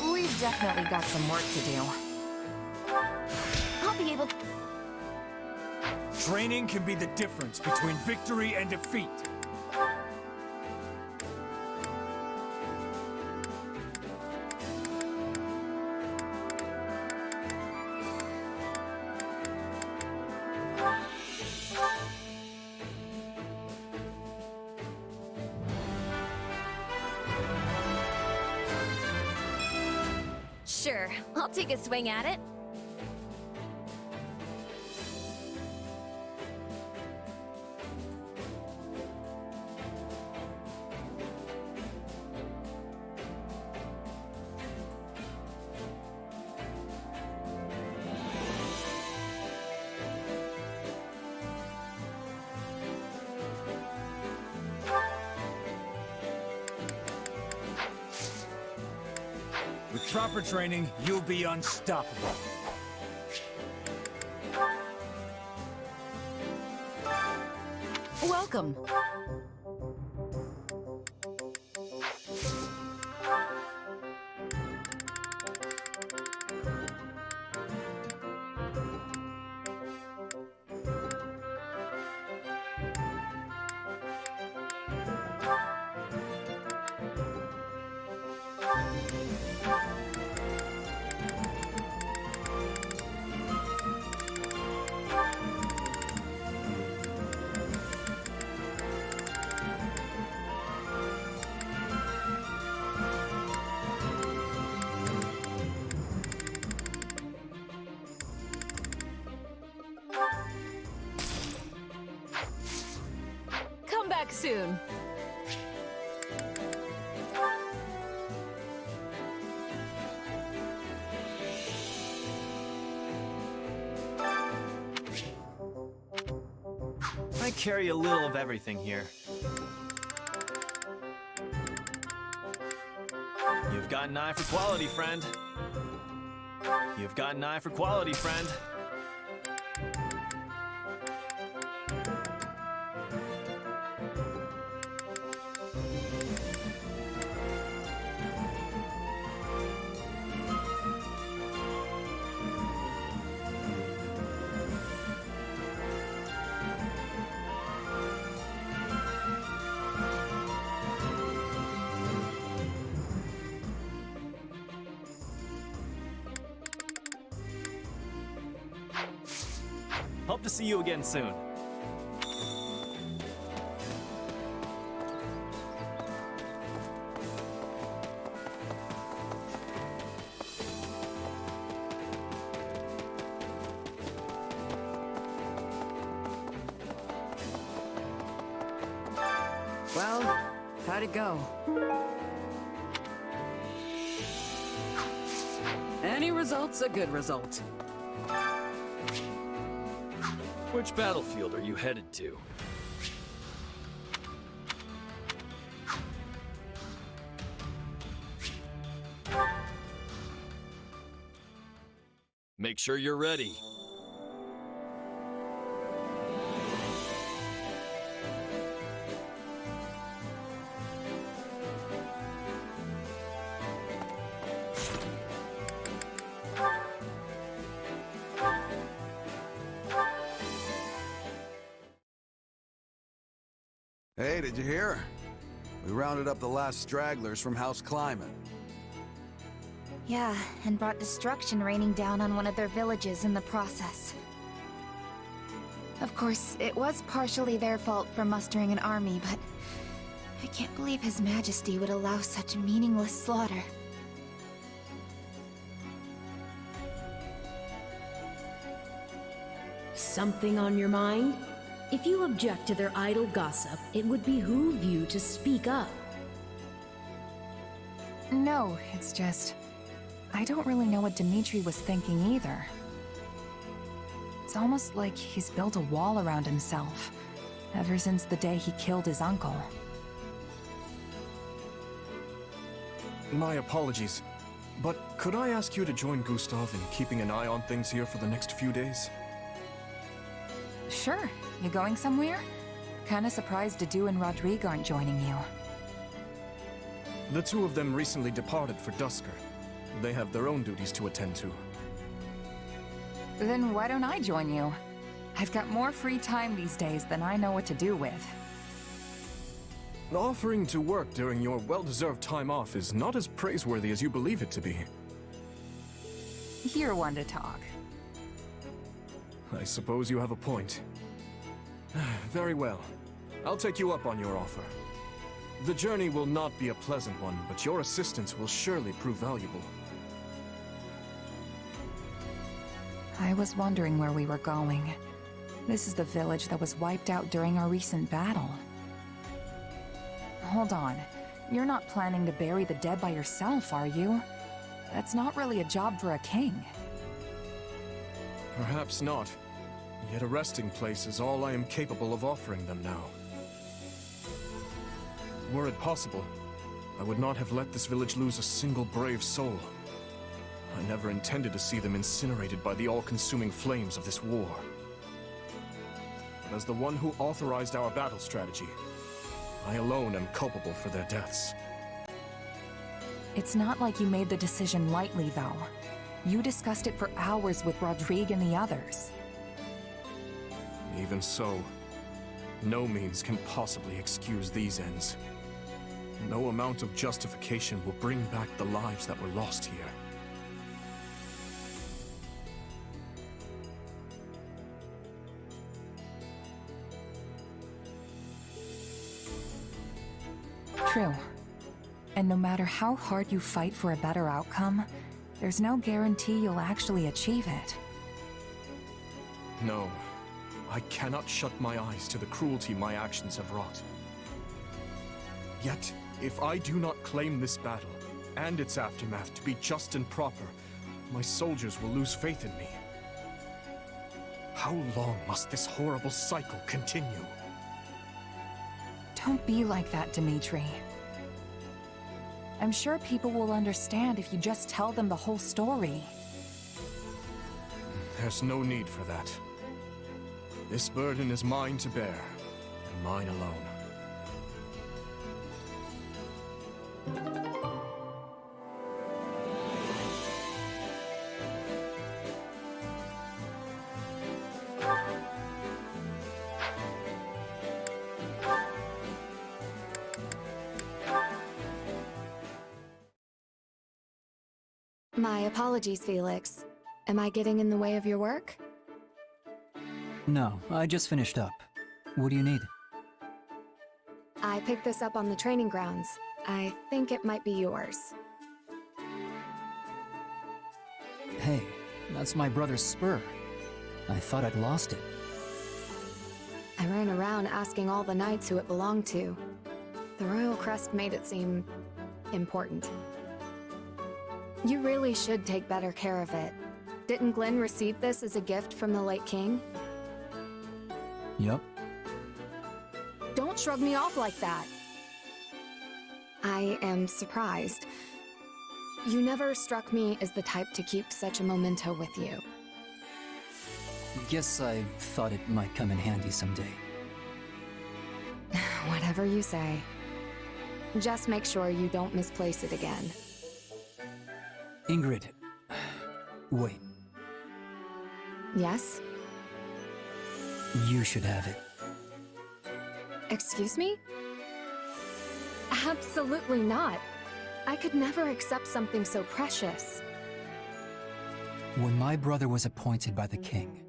We've definitely got some work to do. I'll be able to... Training can be the difference between victory and defeat. Sure, I'll take a swing at it. With proper training, you'll be unstoppable. Welcome. Come back soon. I carry a little of everything here. You've got an eye for quality, friend. You've got an eye for quality, friend. Hope to see you again soon. Well, how'd it go? Any result's a good result. Which battlefield are you headed to? Make sure you're ready. Hey, did you hear? We rounded up the last stragglers from House Climate. Yeah, and brought destruction raining down on one of their villages in the process. Of course, it was partially their fault for mustering an army, but I can't believe His Majesty would allow such meaningless slaughter. Something on your mind? If you object to their idle gossip, it would behoove you to speak up. No, it's just... I don't really know what Dimitri was thinking either. It's almost like he's built a wall around himself, ever since the day he killed his uncle. My apologies, but could I ask you to join Gustav in keeping an eye on things here for the next few days? Sure. You going somewhere? Kinda surprised Dadu and Rodrigue aren't joining you. The two of them recently departed for Dusker. They have their own duties to attend to. Then why don't I join you? I've got more free time these days than I know what to do with. Offering to work during your well-deserved time off is not as praiseworthy as you believe it to be. You're one to talk. I suppose you have a point. Very well. I'll take you up on your offer. The journey will not be a pleasant one, but your assistance will surely prove valuable. I was wondering where we were going. This is the village that was wiped out during our recent battle. Hold on. You're not planning to bury the dead by yourself, are you? That's not really a job for a king. Perhaps not. Yet a resting place is all I am capable of offering them now. Were it possible, I would not have let this village lose a single brave soul. I never intended to see them incinerated by the all-consuming flames of this war. But as the one who authorized our battle strategy, I alone am culpable for their deaths. It's not like you made the decision lightly, though. You discussed it for hours with Rodrigue and the others. Even so, no means can possibly excuse these ends. No amount of justification will bring back the lives that were lost here. True. And no matter how hard you fight for a better outcome, there's no guarantee you'll actually achieve it. No, I cannot shut my eyes to the cruelty my actions have wrought. Yet, if I do not claim this battle, and its aftermath, to be just and proper, my soldiers will lose faith in me. How long must this horrible cycle continue? Don't be like that, Dimitri. I'm sure people will understand if you just tell them the whole story. There's no need for that. This burden is mine to bear, and mine alone. My apologies, Felix. Am I getting in the way of your work? No, I just finished up. What do you need? I picked this up on the training grounds. I think it might be yours. Hey, that's my brother's spur. I thought I'd lost it. I ran around asking all the knights who it belonged to. The royal crest made it seem important. You really should take better care of it. Didn't Glenn receive this as a gift from the late king? Yup. Don't shrug me off like that. I am surprised. You never struck me as the type to keep such a memento with you. Guess I thought it might come in handy someday. Whatever you say. Just make sure you don't misplace it again. Ingrid. Wait. Yes? You should have it. Excuse me? Absolutely not. I could never accept something so precious. When my brother was appointed by the king,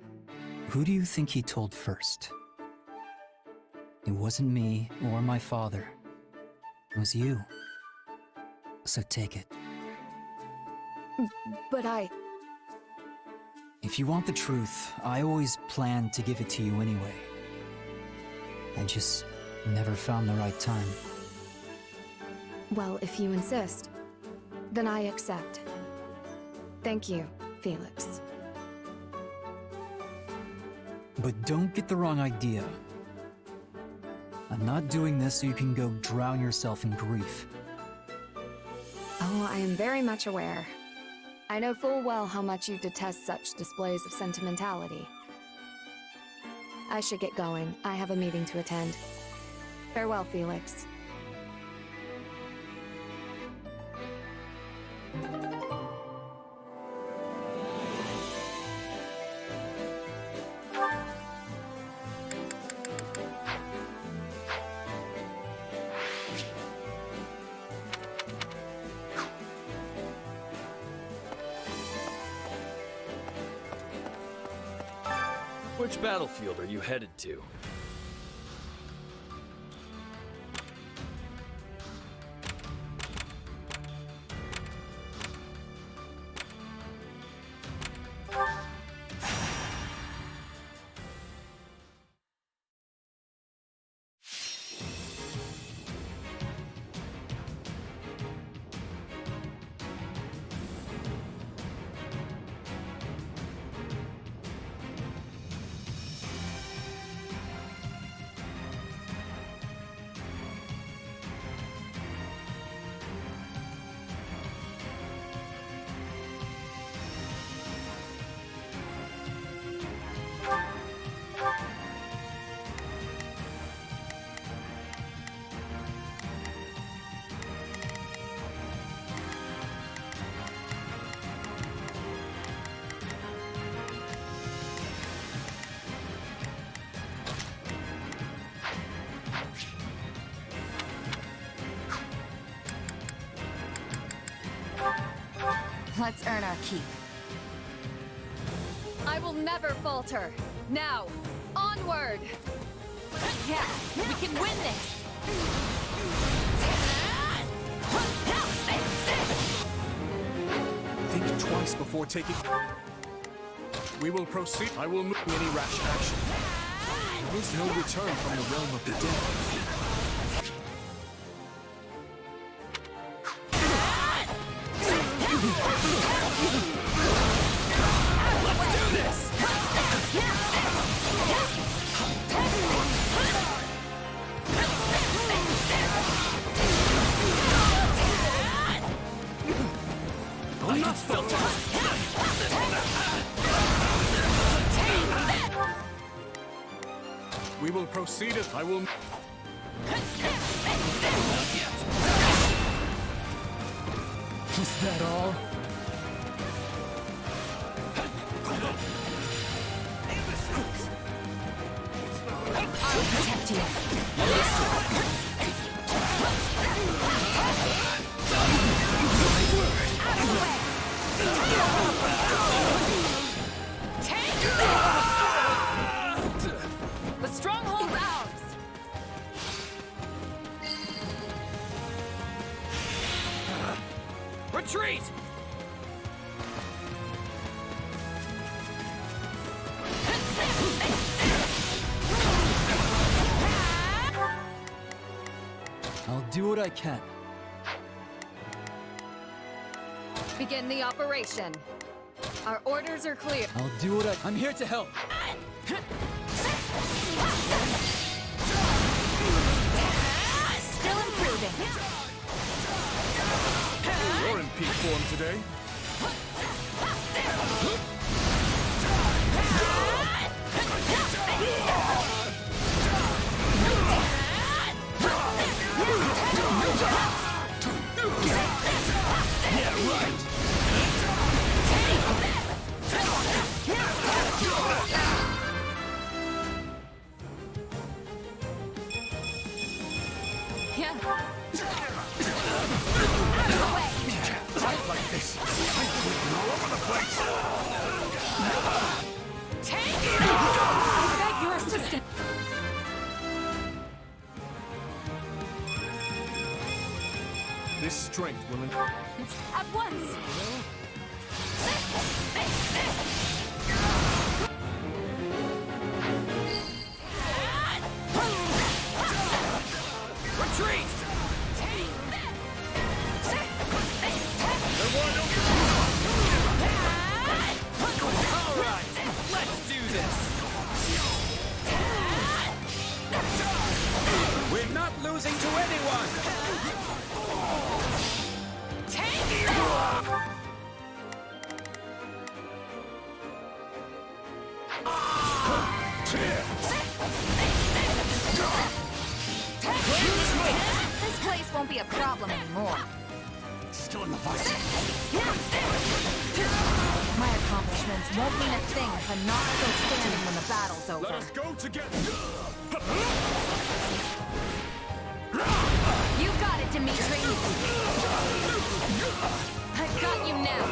who do you think he told first? It wasn't me or my father. It was you. So take it. But If you want the truth, I always planned to give it to you anyway. I just never found the right time. Well, if you insist, then I accept. Thank you, Felix. But don't get the wrong idea. I'm not doing this so you can go drown yourself in grief. Oh, I am very much aware. I know full well how much you detest such displays of sentimentality. I should get going. I have a meeting to attend. Farewell, Felix. Which battlefield are you headed to? Let's earn our keep. I will never falter. Now, onward! Yeah, we can win this! Think twice before taking... We will proceed. I will move any rash action. There is no return from the realm of the dead. Let's do this! I'm not filtered. We will proceed as I will... Is that all? I'll protect you. The stronghold's ours! Retreat! I'll do what I can. Begin the operation. Our orders are clear. I'll do what I'm here to help. Still improving. You're in peak form today. Yeah, right! Fight like this. I'm bleeding all over the place. Take it off! Beg your assistance. This strength will... At once. Retreat! Alright, let's do this! We're not losing to anyone! Take it off! This place won't be a problem anymore. Still in the fight. My accomplishments won't mean a thing if I'm not still standing when the battle's over. Let us go together! You got it, Dimitri! I've got you now!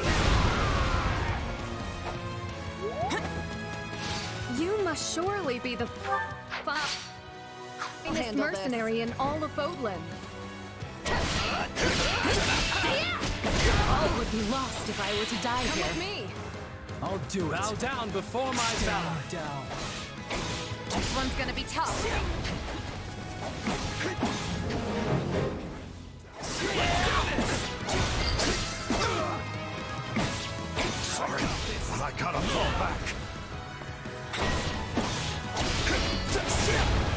You must surely be the finest mercenary in all of Odlin. All would be lost if I were to die here. Come with me! I'll do it. Bow down before my valor. Down. This one's gonna be tough. Sorry, but I gotta fall back.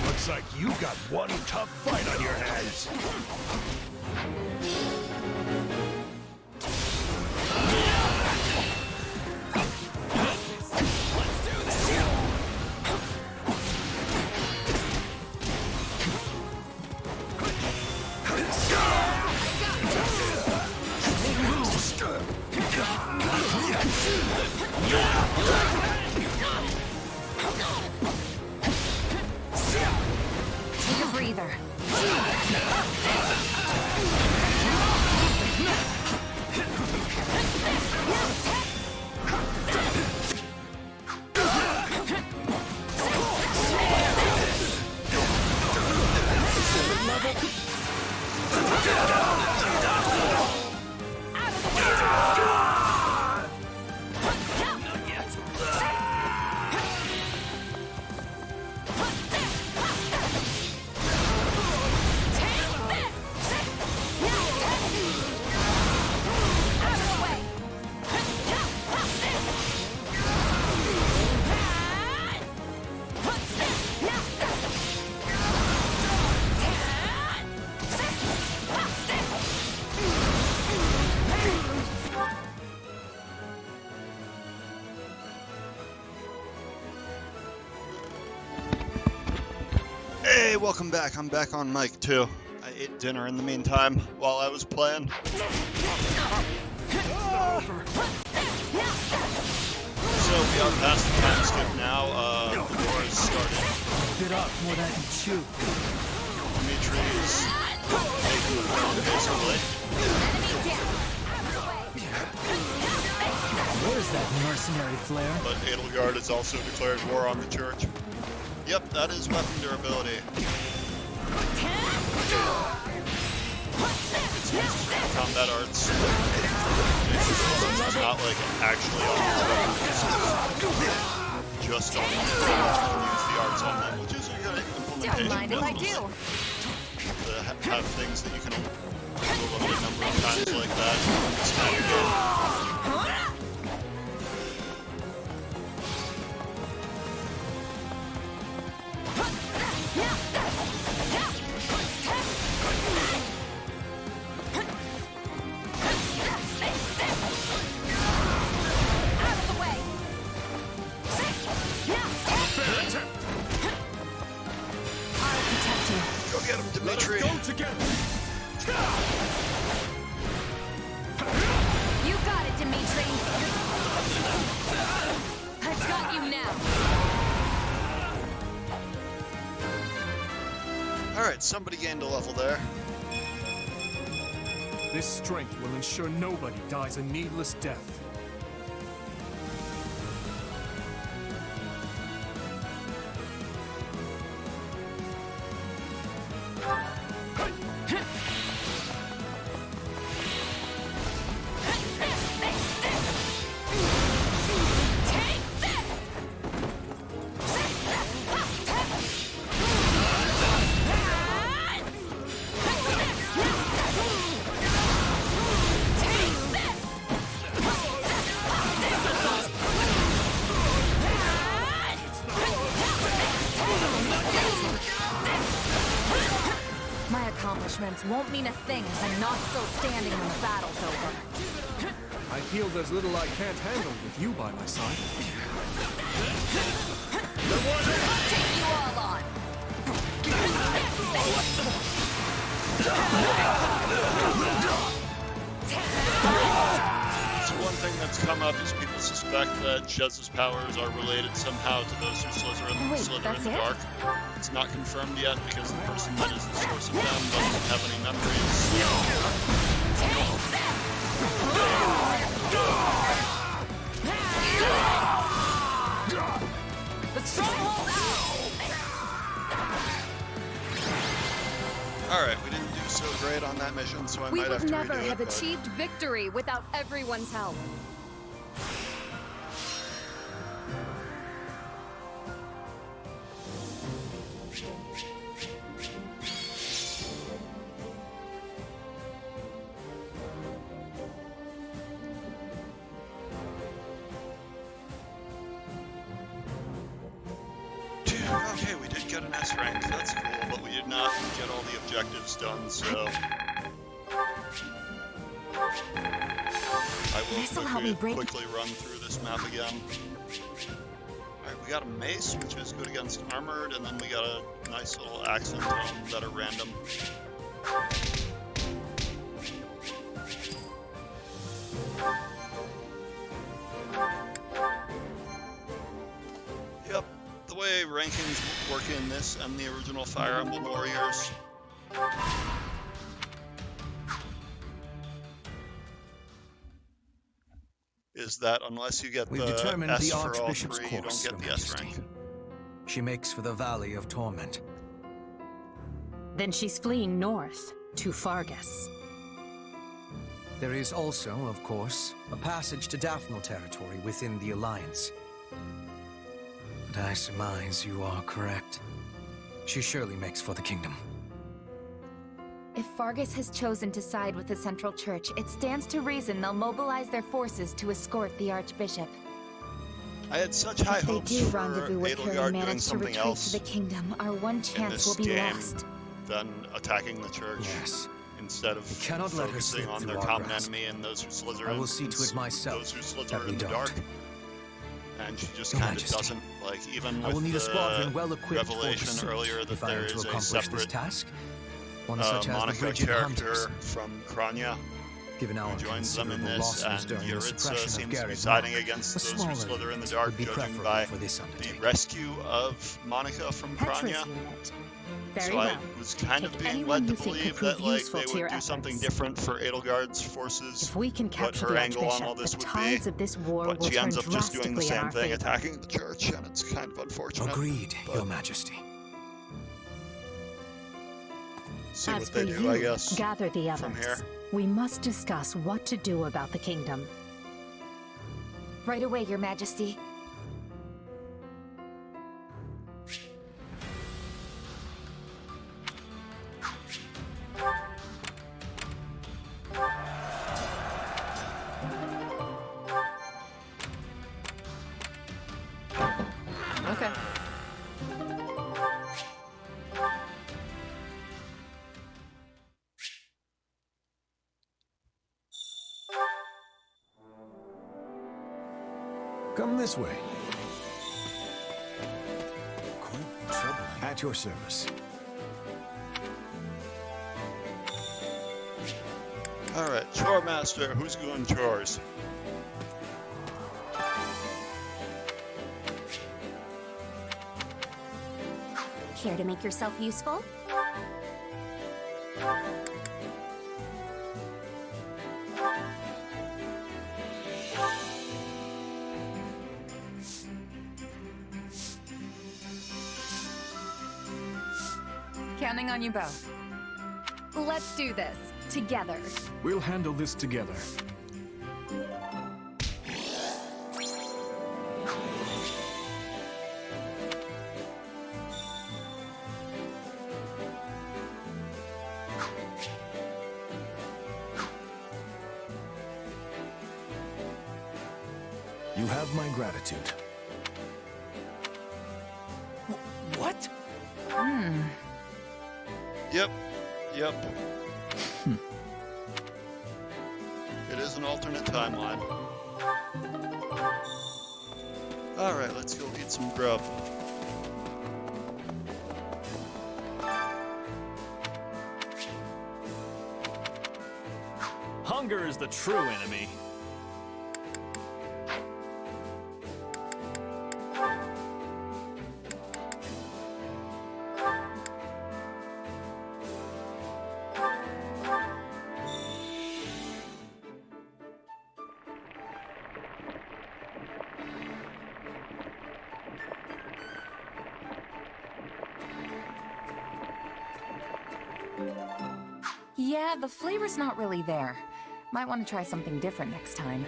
Looks like you got one tough fight on your hands. Take a breather. welcome back. I'm back on mic too. I ate dinner in the meantime while I was playing. So we are past the time skip now. The war is starting. Bit off more than I can chew. Dimitri's taking the throne basically. What is that mercenary flare? But Edelgard has also declared war on the church. Yep, that is weapon durability. It's used in combat arts. It's not like actually on the weapons. Just on the use the arts on them, which is a good implementation. Don't mind if I do. To have things that you can do a limited number of times like that. It's kind of good. Go get him, Dimitri. Let's go together. You got it, Dimitri. I've got you now. Alright, somebody gained a level there. This strength will ensure nobody dies a needless death. My accomplishments won't mean a thing if I'm not still standing when the battle's over. I feel there's little I can't handle with you by my side. I'll take you all on. So one thing that's come up is people suspect that Jez's powers are related somehow to those who slither in the dark. It's not confirmed yet because the person that is the source of them doesn't have any memories. The stronghold out! Alright, we didn't do so great on that mission, so I We might have would to never redo have it, but... achieved victory without everyone's help. Okay, we did get an S rank, that's cool, but we did not get all the objectives done, so... I will quickly run through this map again. Alright, we got a mace, which is good against armored, and then we got a nice little accent tone that are random. Yep, the way rankings work in this and the original Fire Emblem Warriors. Is that unless you get We've the determined S the for all Archbishop's three, you course, don't get Your the S Majesty. rank. She makes for the Valley of Torment. Then she's fleeing north, to Fargus. There is also, of course, a passage to Daphnel territory within the Alliance. But I surmise you are correct. She surely makes for the kingdom. If Fargus has chosen to side with the Central Church, it stands to reason they'll mobilize their forces to escort the Archbishop. I had such high If they hopes do for rendezvous with her Edelgard and doing manage to something retreat else to the kingdom, our one in chance this will be game lost. than attacking the church. Yes. Instead of cannot let her focusing slip on through their our common grasp. enemy and those who slither I will see to it myself those who slither that we in the don't. dark. and she just kind of doesn't. Like, even with the revelation earlier that there is a separate Monica character from Kranya who joins them in this, and Yuritsa seems to be siding against those who slither in the dark, judging by the rescue of Monica from Kranya. So I was kind of being led to believe that like they would do something different for Edelgard's forces, If we can what capture her the angle on Archbishop, all this the would tides be. of this war But will she ends turn up just doing the drastically in same our thing, favor. attacking the church, and it's kind of unfortunate. Agreed, Your Majesty. See As what for they do, you, I guess, gather the others. from here. We must discuss what to do about the kingdom. Right away, Your Majesty. Okay. Come this way. Quite troubling. At your service. Alright, chore master, who's doing chores? Care to make yourself useful? Counting on you both. Let's do this together. We'll handle this together. You have my gratitude. What? Yep. It is an alternate timeline. Alright, let's go eat some grub. Hunger is the true enemy. Yeah, the flavor's not really there. Might want to try something different next time.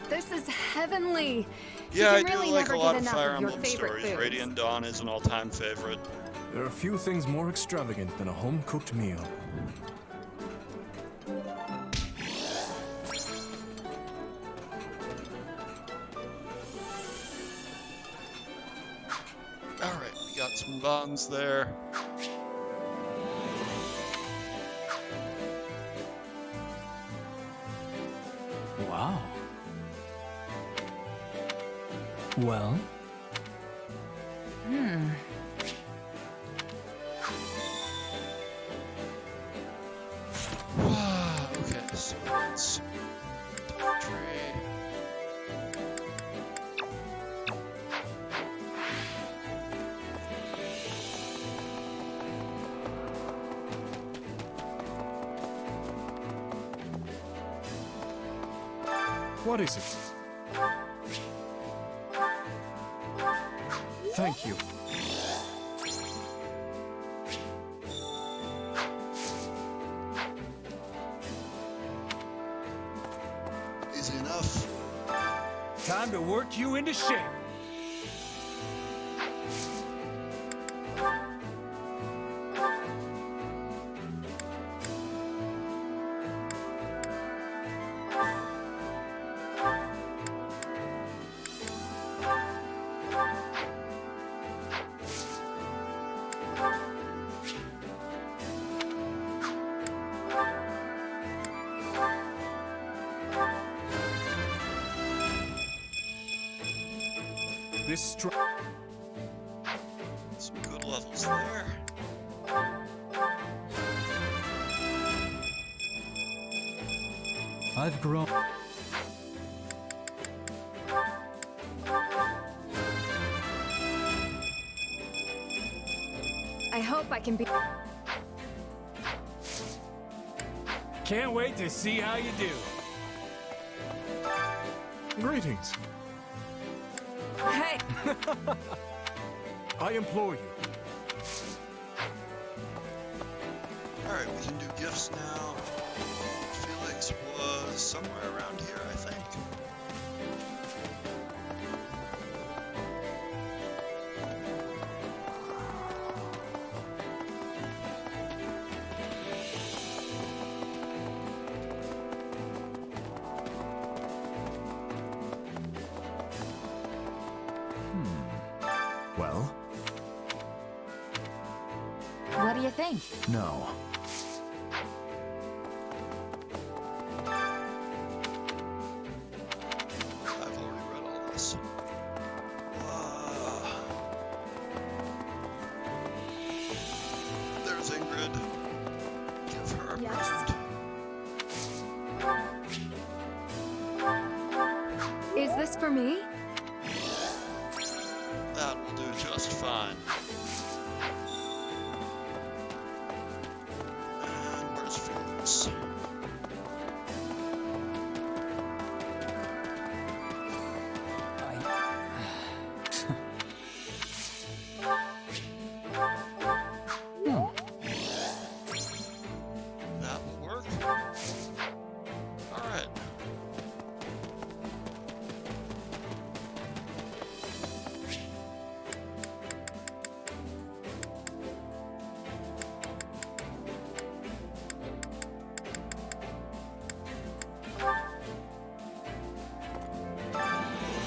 This is heavenly. Yeah, you I can really do like never a lot get of enough Fire of your Emblem favorite stories. foods. Radiant Dawn is an all-time favorite. There are few things more extravagant than a home-cooked meal. Alright, we got some bongs there. Wow. Well? Okay, so let's tree. What is it? Thank you. Easy enough. Time to work you into shape. this Some good levels there. I've grown. I hope I can be. Can't wait to see how you do. Greetings. Hey! I implore you. Alright, we can do gifts now. Felix was somewhere around here, I think. Well? What do you think? No. I've already read all this. There's Ingrid. Give her a present. Is this for me? That will do just fine. And where's Felix? That will work. All right.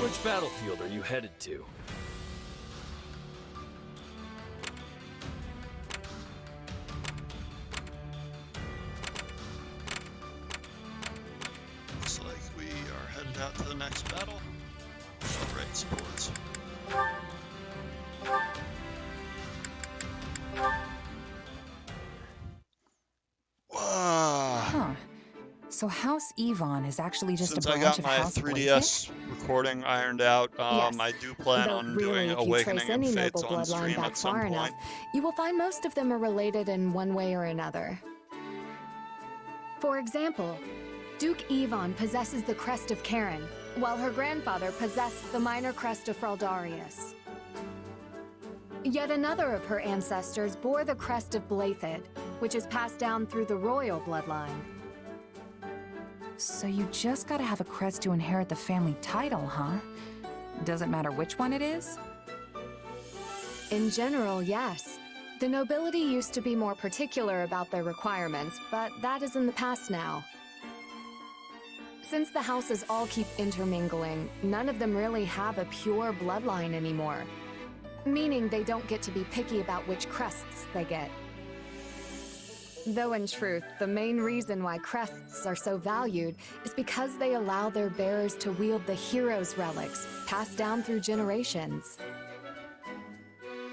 Which battlefield are you headed to? Looks like we are headed out to the next battle. Right supports. Huh. So House Yvonne is actually just Since a I branch got of my House 3DS recording ironed out, Yes. I do plan Though on really, doing if you Awakening trace and any Fates noble on bloodline stream back at some far point. enough, you will find most of them are related in one way or another. For example, Duke Yvonne possesses the crest of Karen, while her grandfather possessed the minor crest of Fraldarius. Yet another of her ancestors bore the crest of Blathid, which is passed down through the royal bloodline. So you just gotta have a crest to inherit the family title, huh? Doesn't matter which one it is? In general, yes. The nobility used to be more particular about their requirements, but that is in the past now. Since the houses all keep intermingling, none of them really have a pure bloodline anymore. Meaning they don't get to be picky about which crests they get. Though in truth, the main reason why crests are so valued is because they allow their bearers to wield the hero's relics, passed down through generations.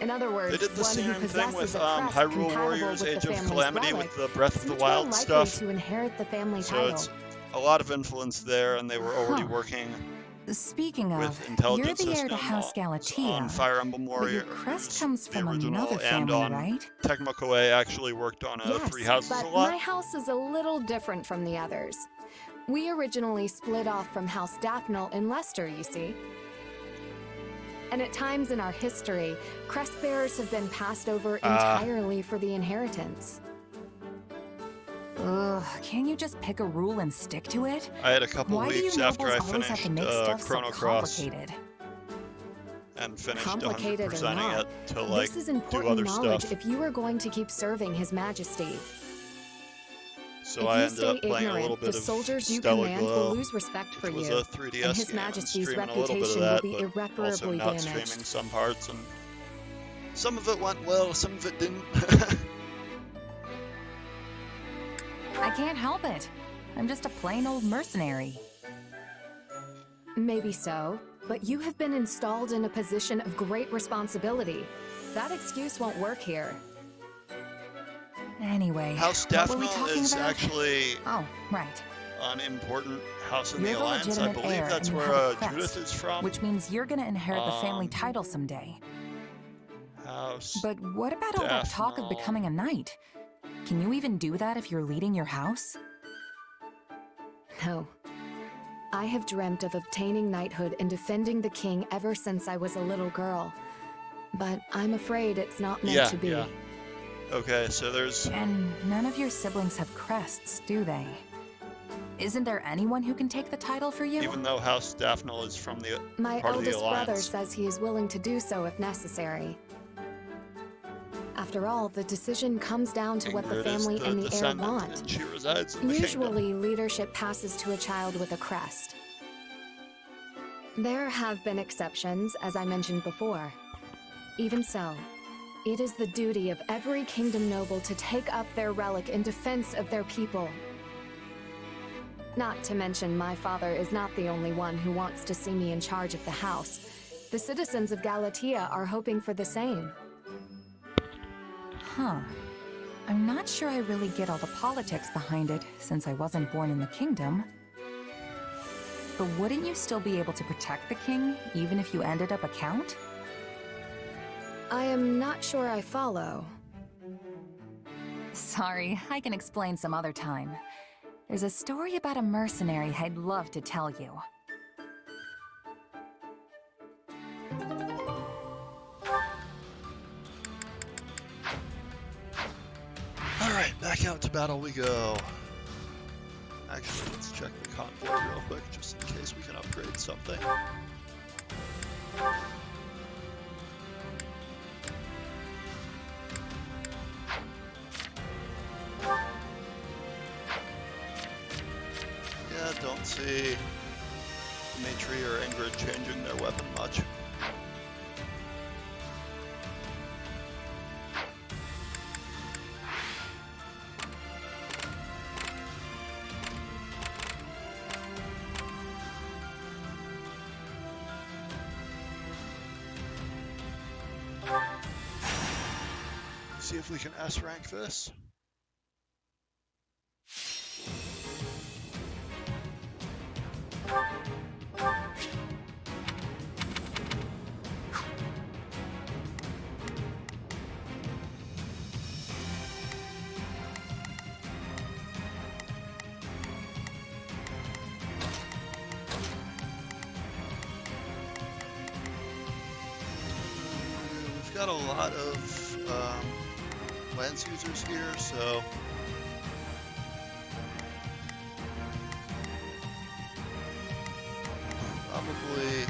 In other words, They did the one who same thing possesses with a crest Hyrule compatible Warriors with Age the of family's Calamity relic with the Breath of is the much more Wild likely stuff. to inherit the family So title. it's a lot of influence there, and they were already Huh. working Speaking of, with you're intelligence the heir to system House Galatea, on Fire Emblem but your Warriors, crest comes the from original, another and family, on right? Tecmo Koei actually worked on Yes, Three Houses but a lot. my house is a little different from the others. We originally split off from House Daphne in Leicester, you see. And at times in our history, crest bearers have been passed over entirely for the inheritance. Ugh, can't you just pick a rule and stick to it? I had a couple Why do weeks you after I nobles always have finished to make stuff so Chrono Cross complicated? and finished Complicated or 100%ing not, it to like this is do important other knowledge stuff. if you are going to keep serving His Majesty. So if I you ended stay up playing a ignorant, little bit the of soldiers you Stellar command Glow, will lose respect for which was you, a 3DS and His game. I'm Majesty's streaming a little bit of reputation that, will be but also irreparably not damaged. streaming some parts, and some of it went well, some of it didn't. I can't help it. I'm just a plain old mercenary. Maybe so, but you have been installed in a position of great responsibility. That excuse won't work here. Anyway, House what were we Daphne talking is about? actually Oh, right. an important house in You're the the Alliance. I legitimate believe heir, that's and you where have a crest, Judith is from. which means you're gonna inherit the family title someday. House But what about all that talk of becoming a knight? Can you even do that if you're leading your house? No. I have dreamt of obtaining knighthood and defending the king ever since I was a little girl. But I'm afraid it's not meant to be. Yeah. Okay, so there's... And none of your siblings have crests, do they? Isn't there anyone who can take the title for you? Even though House Daphne is from the My part of the eldest Alliance. brother says he is willing to do so if necessary. After all, the decision comes down to what the Ingrid is family and the heir descendant, want. and she resides in the kingdom. Usually, leadership passes to a child with a crest. There have been exceptions, as I mentioned before. Even so, it is the duty of every kingdom noble to take up their relic in defense of their people. Not to mention, my father is not the only one who wants to see me in charge of the house. The citizens of Galatea are hoping for the same. Huh. I'm not sure I really get all the politics behind it, since I wasn't born in the kingdom. But wouldn't you still be able to protect the king, even if you ended up a count? I am not sure I follow. Sorry, I can explain some other time. There's a story about a mercenary I'd love to tell you. Alright, back out to battle we go. Actually, let's check the convoy real quick, just in case we can upgrade something. Yeah, don't see Dimitri or Ingrid changing their weapon much. See if we can S-rank this. We've got a lot of lance users here, so probably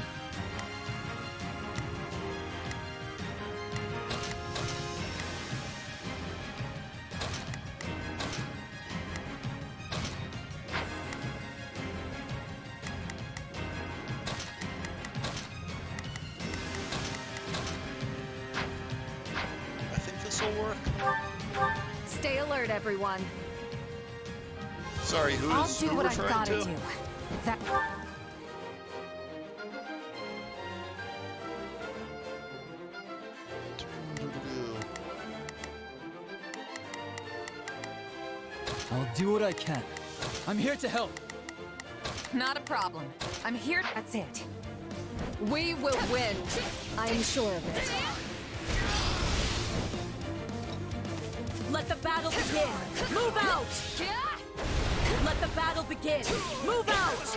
work. Stay alert, everyone. Sorry, who I'll is do who what I've referring gotta to? do. That. I'll do what I can. I'm here to help. Not a problem. I'm here. That's it. We will win. I am sure of it. Let the battle begin! Move out! Let the battle begin! Move out!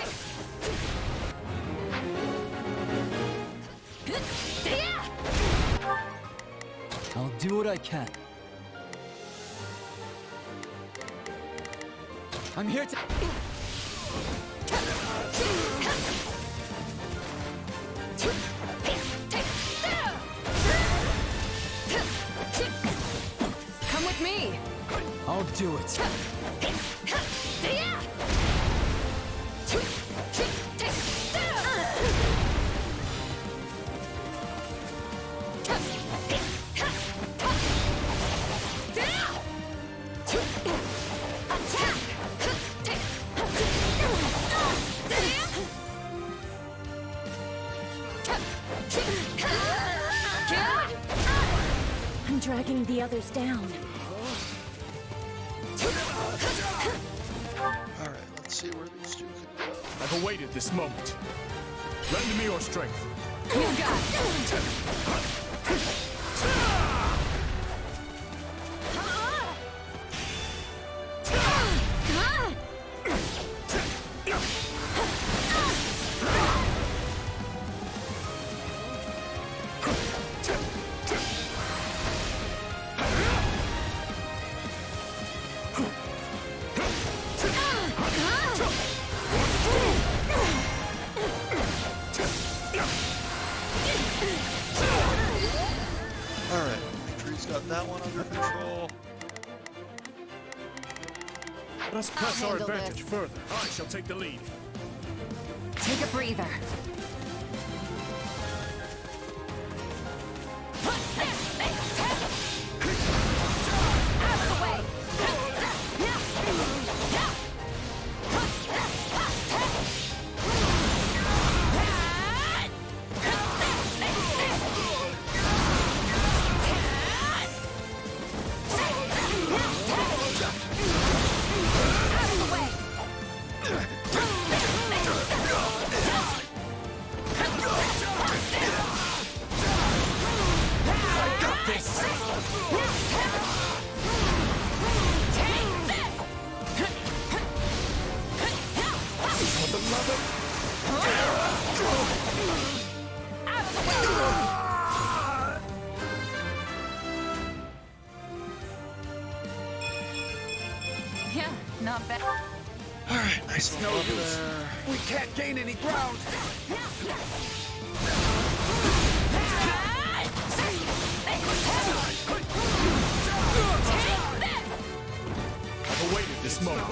I'll do what I can. I'm here to... Come with me! I'll do it. the others down. Alright, let's see where these two can go. I've awaited this moment. Lend me your strength. You got Alright, Victory's got that one under control. Let us press our advantage further. I shall take the lead. Take a breather. Yeah, not bad. Alright, nice. It's no use. We can't gain any ground. I've awaited this moment.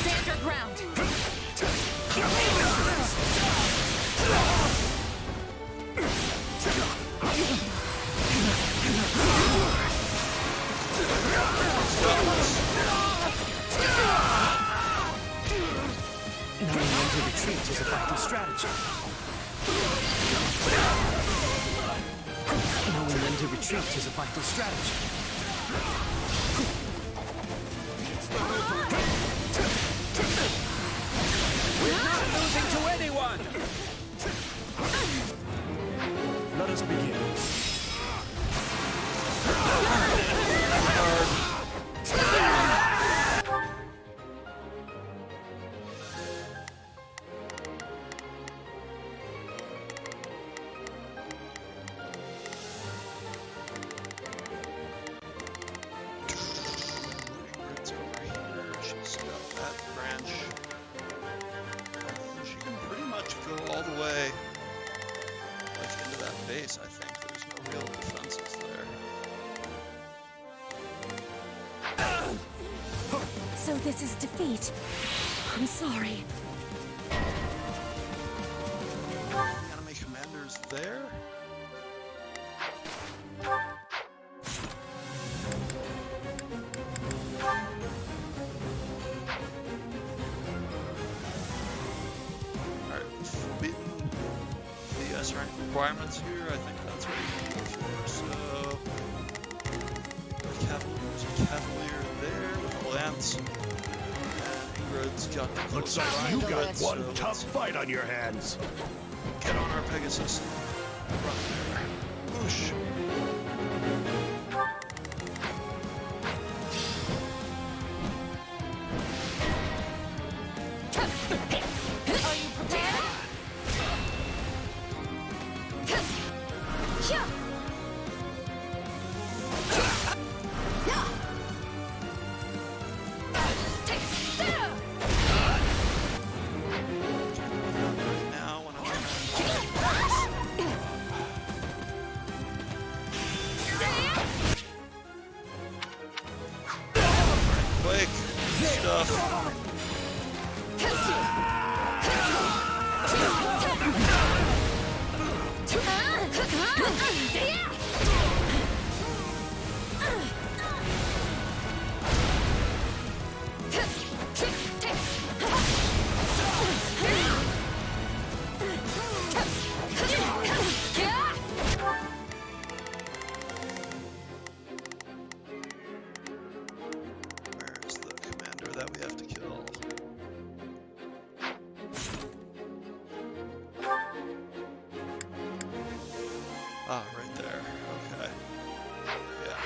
Stand your ground. Knowing when to retreat is a vital strategy. Knowing when to retreat is a vital strategy. We're not losing to anyone! Let us begin. Ingrid's over here. She's got that branch. And she can pretty much go all the way like into that base, I think. There's no real defenses there. So this is defeat. I'm sorry. Enemy commanders there? Alright, beaten the S rank requirements here. I think that's what you go for. So, there's a cavalier there with a lance. And Ingrid's got the Looks close like you line, got so one tough fight on your hands. Get on our Pegasus. Run there. Whoosh. Are you prepared? Now, when I'm quick stuff. Ah, right there. Okay. Yeah.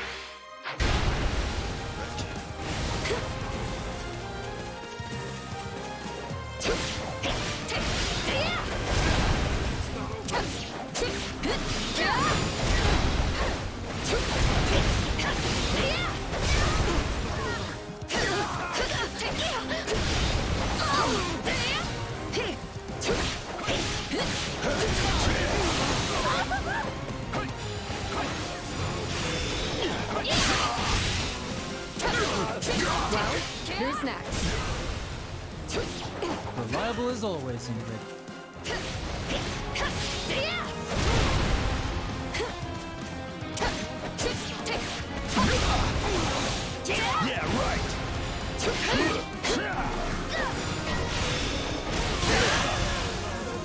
Well, who's next? Reliable as always, Ingrid. Yeah, right.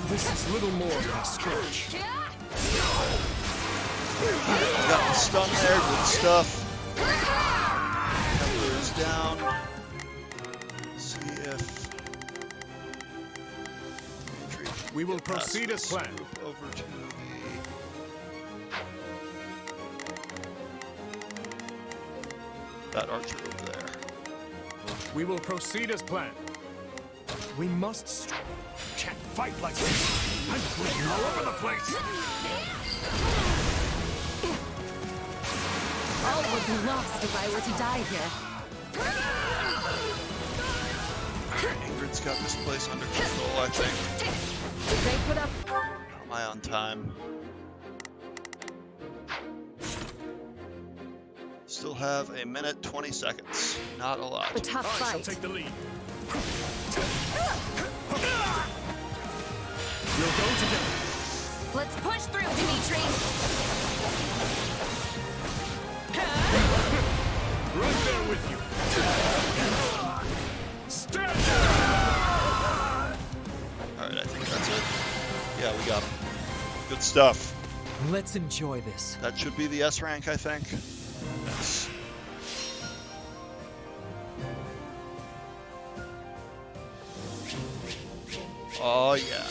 This is little more than a stretch. Got the stun there, good stuff. Templars down. See if we will proceed as planned. Over to that archer over there. We will proceed as planned. We must Can't fight like this. I'm bleeding all over the place. All would be lost if I were to die here. Ingrid's got this place under control, I think. They put up. Am I on time? Still have a minute 20 seconds. Not a lot. A tough I shall fight. take the lead. We'll go together. Let's push through, Dimitri! Right there with you. Stand Alright, I think that's it. Yeah, we got him. Good stuff. Let's enjoy this. That should be the S rank, I think. Yes. Oh, yeah.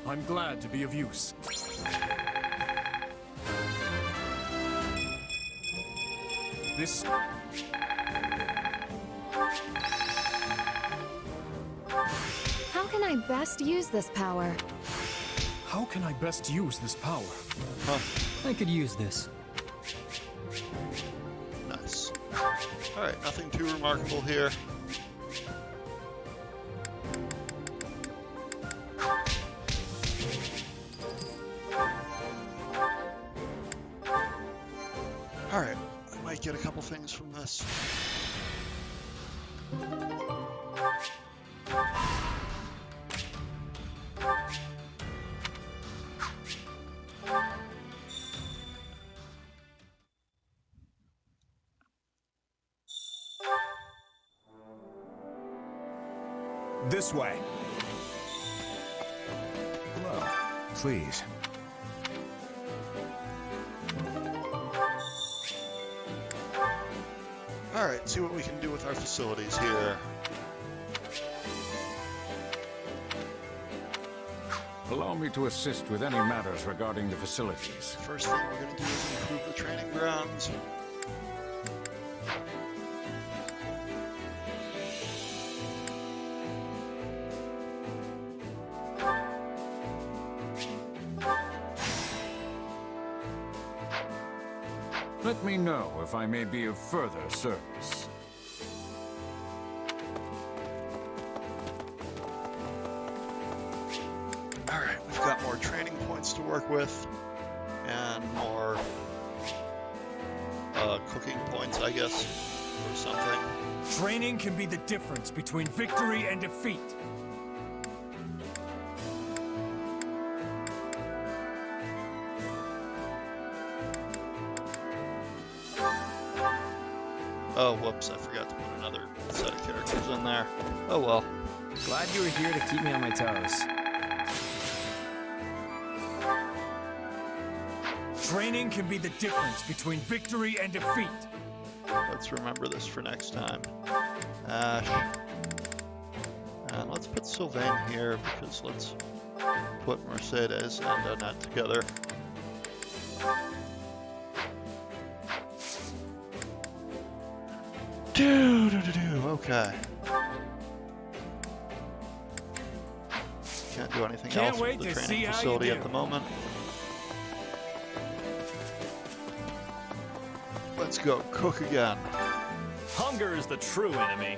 I'm glad to be of use. This... How can I best use this power? How can I best use this power? Huh. I could use this. Nice. Alright, nothing too remarkable here. Alright, I might get a couple things from this. This way. Hello. Please. Alright, see what we can do with our facilities here. Allow me to assist with any matters regarding the facilities. First thing we're going to do is improve the training grounds. Let me know if I may be of further service. Alright, we've got more training points to work with, and more cooking points, I guess, or something. Training can be the difference between victory and defeat. Oh, whoops, I forgot to put another set of characters in there. Oh well. Glad you were here to keep me on my toes. Training can be the difference between victory and defeat. Let's remember this for next time. Ash. And let's put Sylvain here, because let's put Mercedes and Annette together. Okay. Can't do anything else with the training facility at the moment. Let's go cook again. Hunger is the true enemy.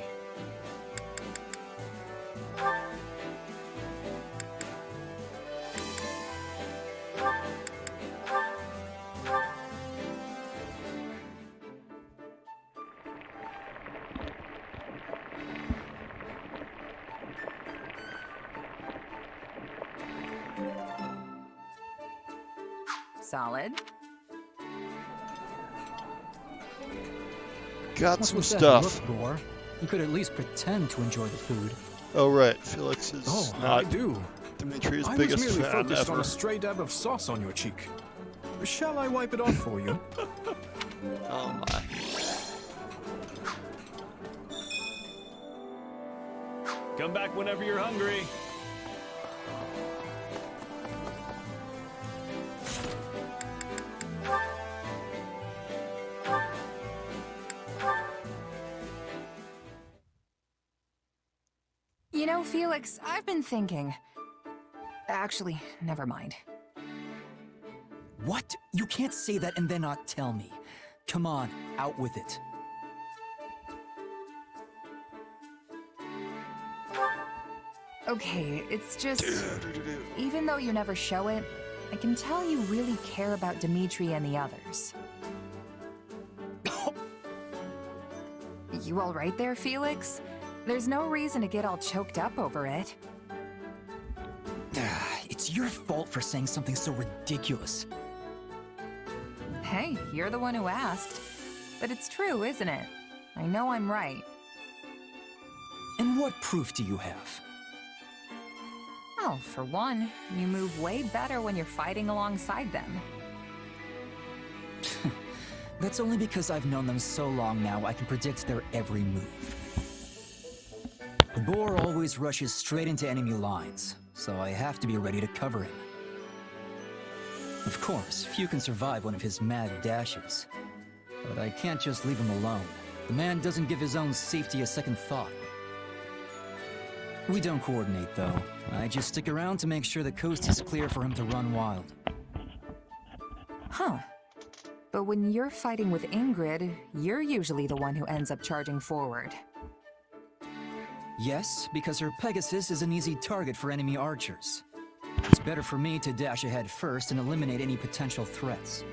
Solid. Got some stuff. Look, you could at least pretend to enjoy the food. Oh right, Felix is not I do. Dimitri's I biggest was merely fan focused ever. on a stray dab of sauce on your cheek. Shall I wipe it off for you? Oh my. Come back whenever you're hungry. You know, Felix, I've been thinking. Actually, never mind. What? You can't say that and then not tell me. Come on, out with it. Okay, it's just... Even though you never show it, I can tell you really care about Dimitri and the others. You all right there, Felix? There's no reason to get all choked up over it. It's your fault for saying something so ridiculous. Hey, you're the one who asked. But it's true, isn't it? I know I'm right. And what proof do you have? Well, for one, you move way better when you're fighting alongside them. That's only because I've known them so long now I can predict their every move. The boar always rushes straight into enemy lines, so I have to be ready to cover him. Of course, few can survive one of his mad dashes. But I can't just leave him alone. The man doesn't give his own safety a second thought. We don't coordinate, though. I just stick around to make sure the coast is clear for him to run wild. Huh. But when you're fighting with Ingrid, you're usually the one who ends up charging forward. Yes, because her Pegasus is an easy target for enemy archers. It's better for me to dash ahead first and eliminate any potential threats.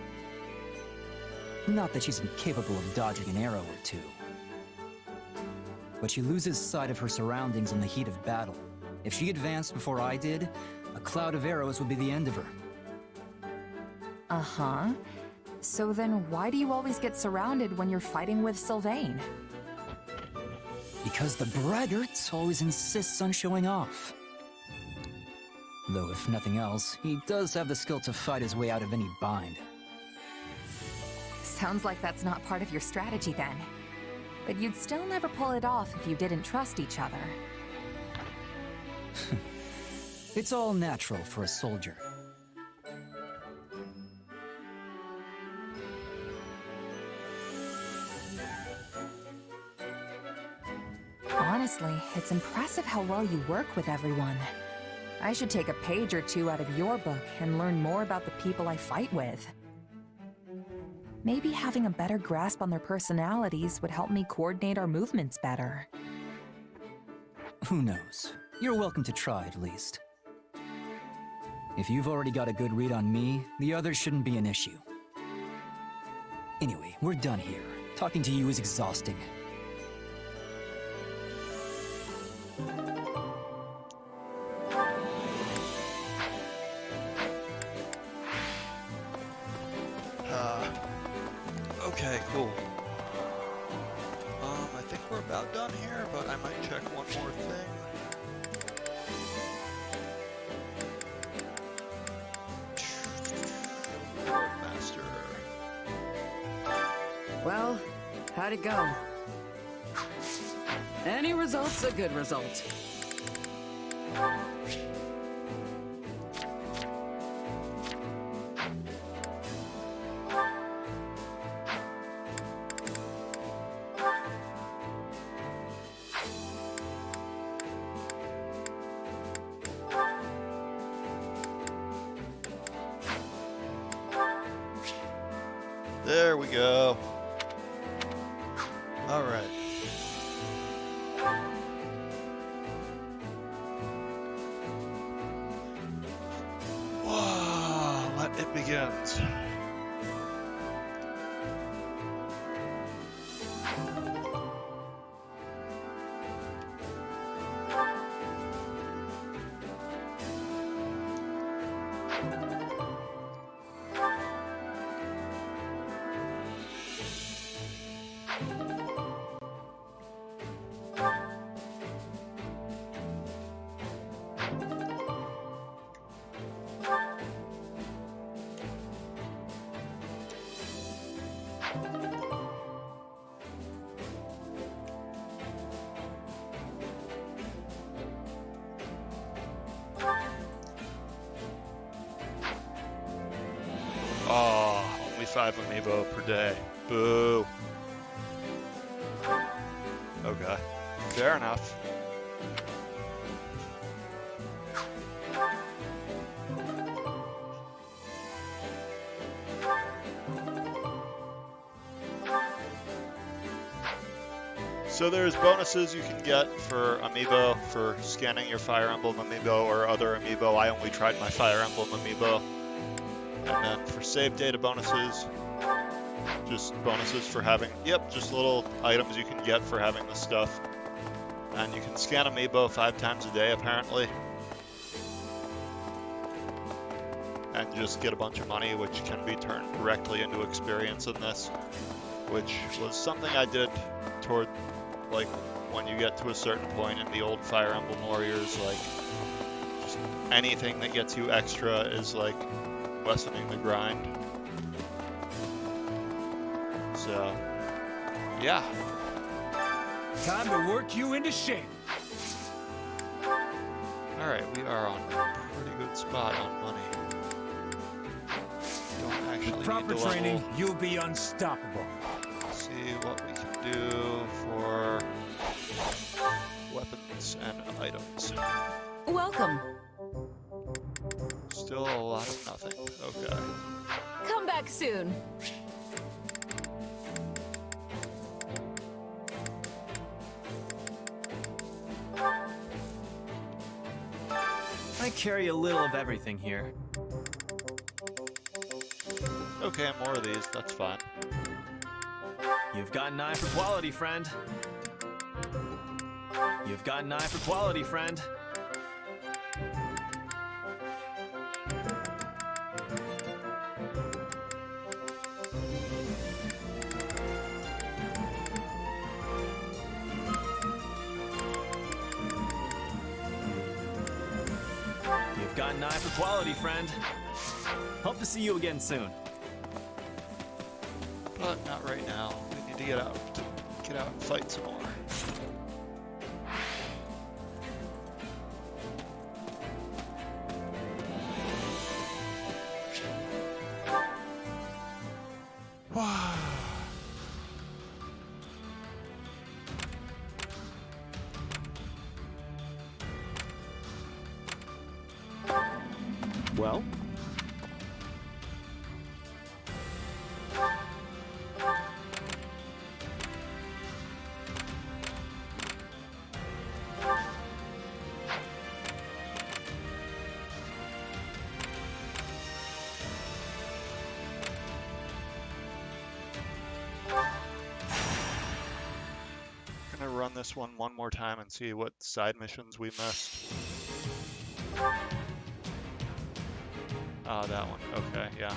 Not that she's incapable of dodging an arrow or two. But she loses sight of her surroundings in the heat of battle. If she advanced before I did, a cloud of arrows would be the end of her. Uh-huh. So then why do you always get surrounded when you're fighting with Sylvain? Because the braggart always insists on showing off. Though if nothing else, he does have the skill to fight his way out of any bind. Sounds like that's not part of your strategy then. But you'd still never pull it off if you didn't trust each other. It's all natural for a soldier. Honestly, it's impressive how well you work with everyone. I should take a page or two out of your book and learn more about the people I fight with. Maybe having a better grasp on their personalities would help me coordinate our movements better. Who knows? You're welcome to try, at least. If you've already got a good read on me, the others shouldn't be an issue. Anyway, we're done here. Talking to you is exhausting. Okay, cool. I think we're about done here, but I might check one more thing. Master. Well, how'd it go? Any result's a good result. There we go. All right. Whoa, let it begins. Oh, only 5 amiibo per day. Boo. Okay, fair enough. So there's bonuses you can get for amiibo for scanning your Fire Emblem amiibo or other amiibo. I only tried my Fire Emblem amiibo. And then for save data bonuses, just bonuses for having, just little items you can get for having this stuff. And you can scan amiibo 5 times a day apparently. And just get a bunch of money, which can be turned directly into experience in this, which was something I did toward, like, when you get to a certain point in the old Fire Emblem Warriors, like, just anything that gets you extra is, like, lessening the grind. So, yeah. Time to work you into shape. Alright, we are on a pretty good spot on money. Don't actually With proper need to training, level. you'll be unstoppable. See what we can do for weapons and items. Welcome. Still a lot of nothing. Okay. Come back soon. I carry a little of everything here. Okay, more of these, that's fine. You've got an eye for quality, friend. You've got an eye for quality, friend. You've got an eye for quality, friend. Hope to see you again soon. But not right now. We need to get out and fight some more. Well? Gonna run this one more time and see what side missions we missed. Oh, that one. Okay, yeah.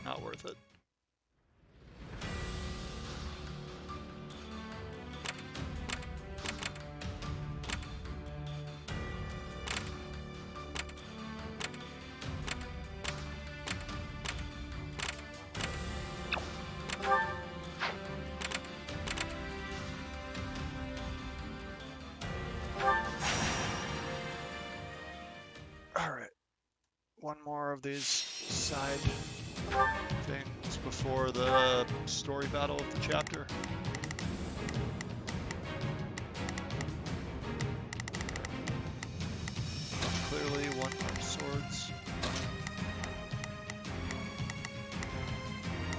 Not worth it. of these side things before the story battle of the chapter. Clearly one-armed swords.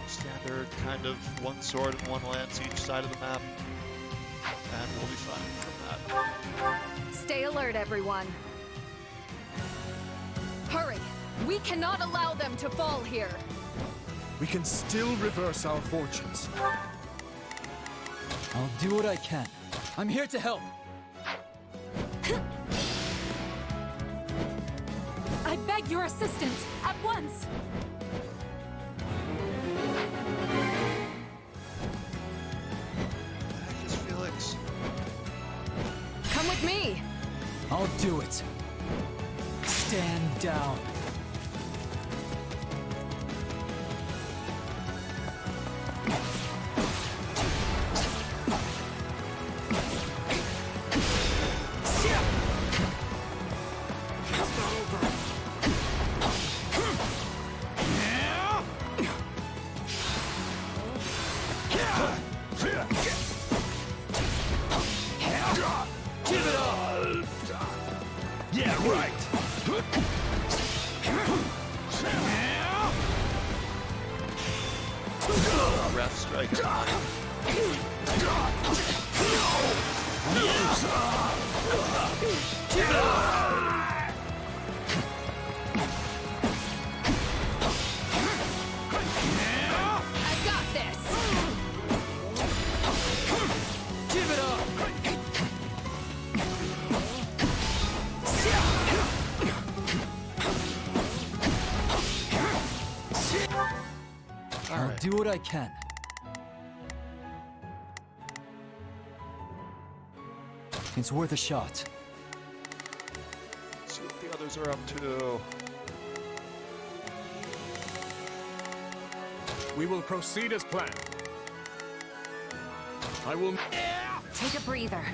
Standard kind of one sword and one lance each side of the map. And we'll be fine from that. Stay alert, everyone. Hurry! We cannot allow them to fall here! We can still reverse our fortunes. I'll do what I can. I'm here to help. I beg your assistance, at once! Heck is Felix. Come with me! I'll do it. Stand down. Wrath strike. I got this! Give it up! I'll do what I can. It's worth a shot. See what the others are up to. We will proceed as planned. I will... Take a breather.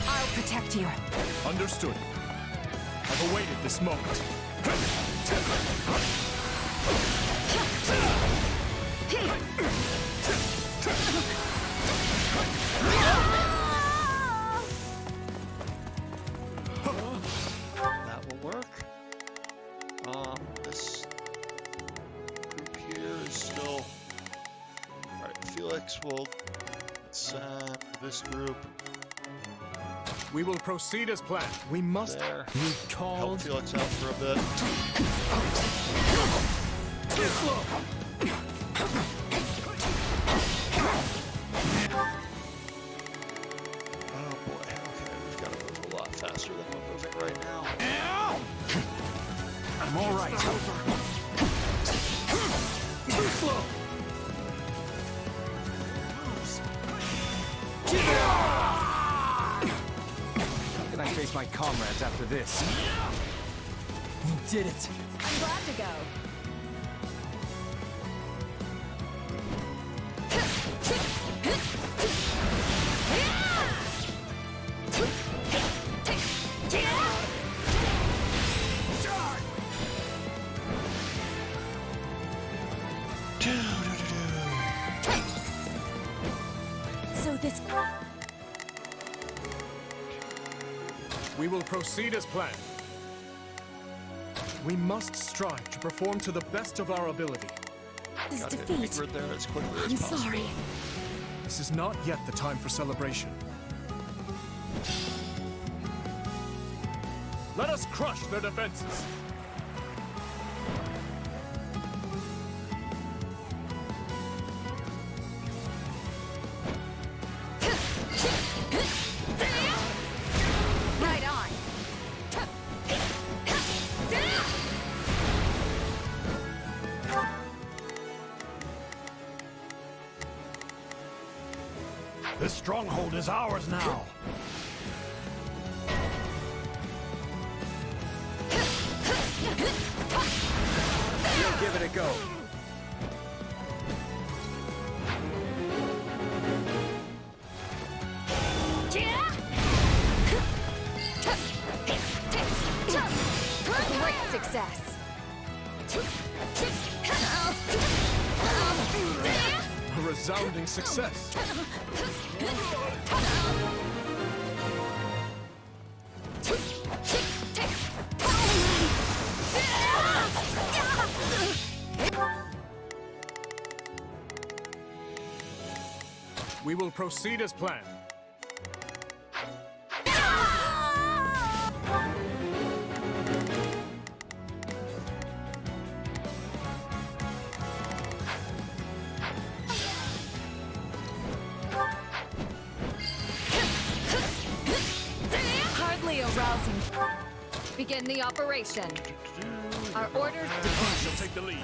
I'll protect you. Understood. I've awaited this moment. That will work. This group here is still... Alright, Felix will send this group. We will proceed as planned. We must... There. Help Felix out for a bit. Too slow! Oh boy, okay, we've got to move a lot faster than we're moving right now. I'm all right. Too slow! How can I face my comrades after this? We did it. I'm glad to go. So this... We will proceed as planned. We must strive to perform to the best of our ability. This Gotta defeat. get Ingrid there as quickly as I'm possible. sorry. This is not yet the time for celebration. Let us crush their defenses. Right on! The stronghold is ours now. We'll give it a go. Great success. A resounding success. We will proceed as planned. Hardly arousing. Begin the operation. Our orders. She'll take the lead.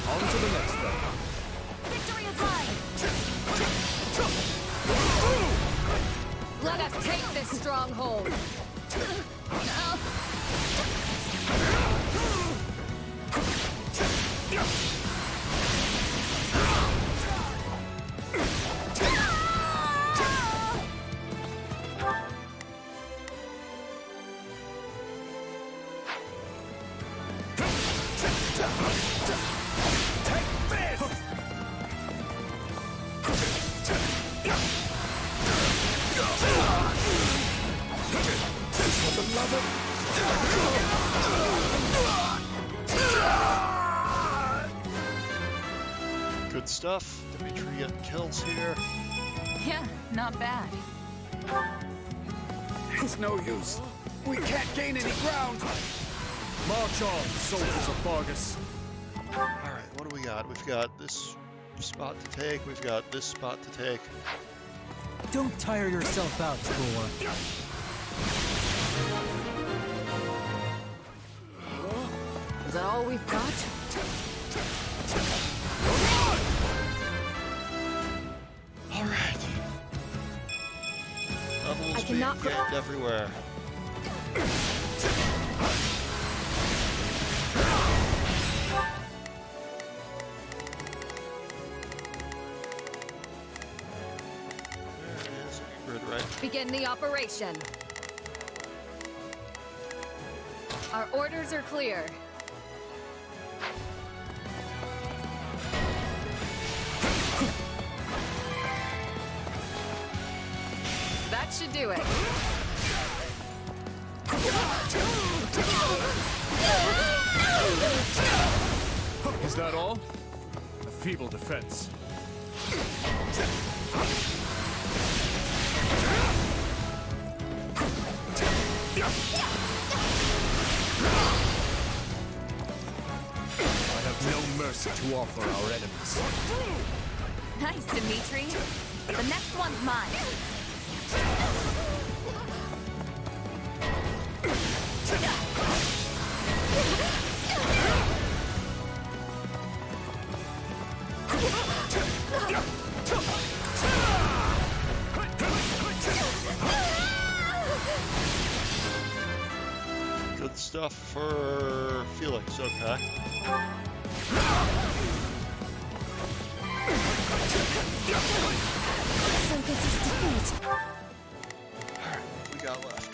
On to the next then. Victory is mine! Let us take this stronghold! Good stuff. Dimitri getting kills here. Yeah, not bad. It's no use. We can't gain any ground. March on, soldiers of Fargus. Alright, what do we got? We've got this spot to take. We've got this spot to take. Don't tire yourself out, Thor. Is that all we've got? Alright. Levels being gained everywhere. There it is. Grid right. Begin the operation. Our orders are clear. That should do it. Is that all? A feeble defense. I have no mercy to offer our enemies. Nice, Dimitri. The next one's mine. Good stuff for Felix, okay. So this is defeat. Alright, what we got left?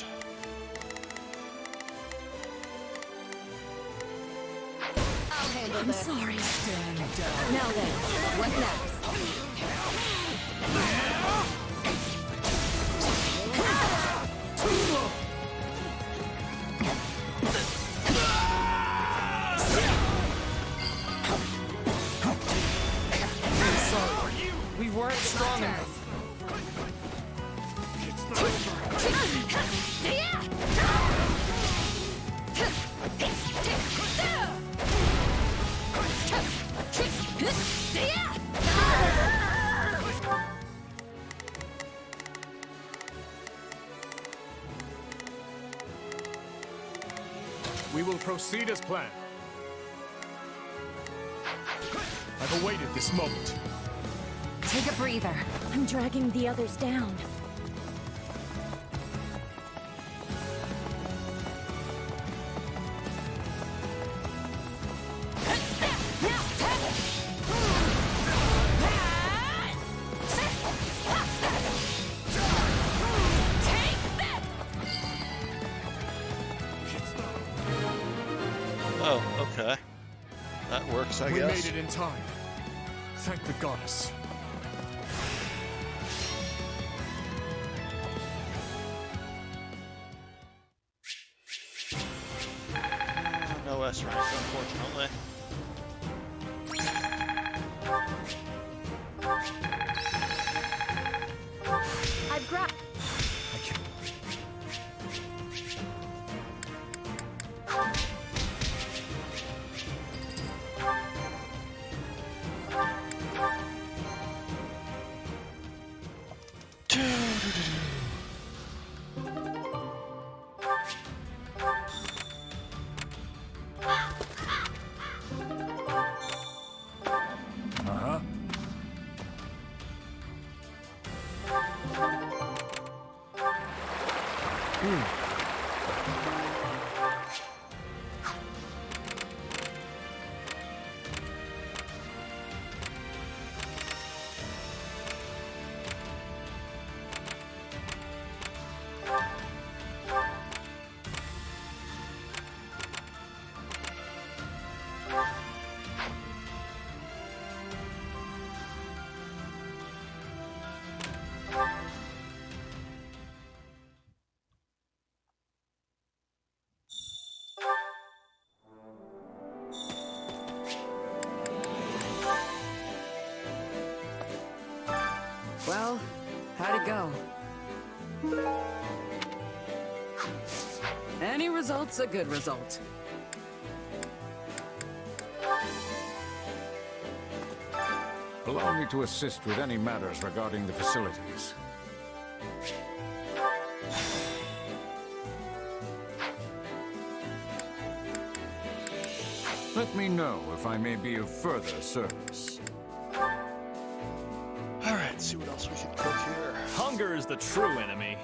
I'll handle I'm this. sorry. Now then, what next? We weren't strong enough. We will proceed as planned. A I've awaited this moment. Take a breather. I'm dragging the others down. Oh, okay. That works, I guess. We made it in time. Thank the goddess. No S rank, unfortunately. I've grabbed. I can't. Well, how'd it go? Any result's a good result. Allow me to assist with any matters regarding the facilities. Let me know if I may be of further service. Alright, see what else we can cook here. Hunger is the true enemy.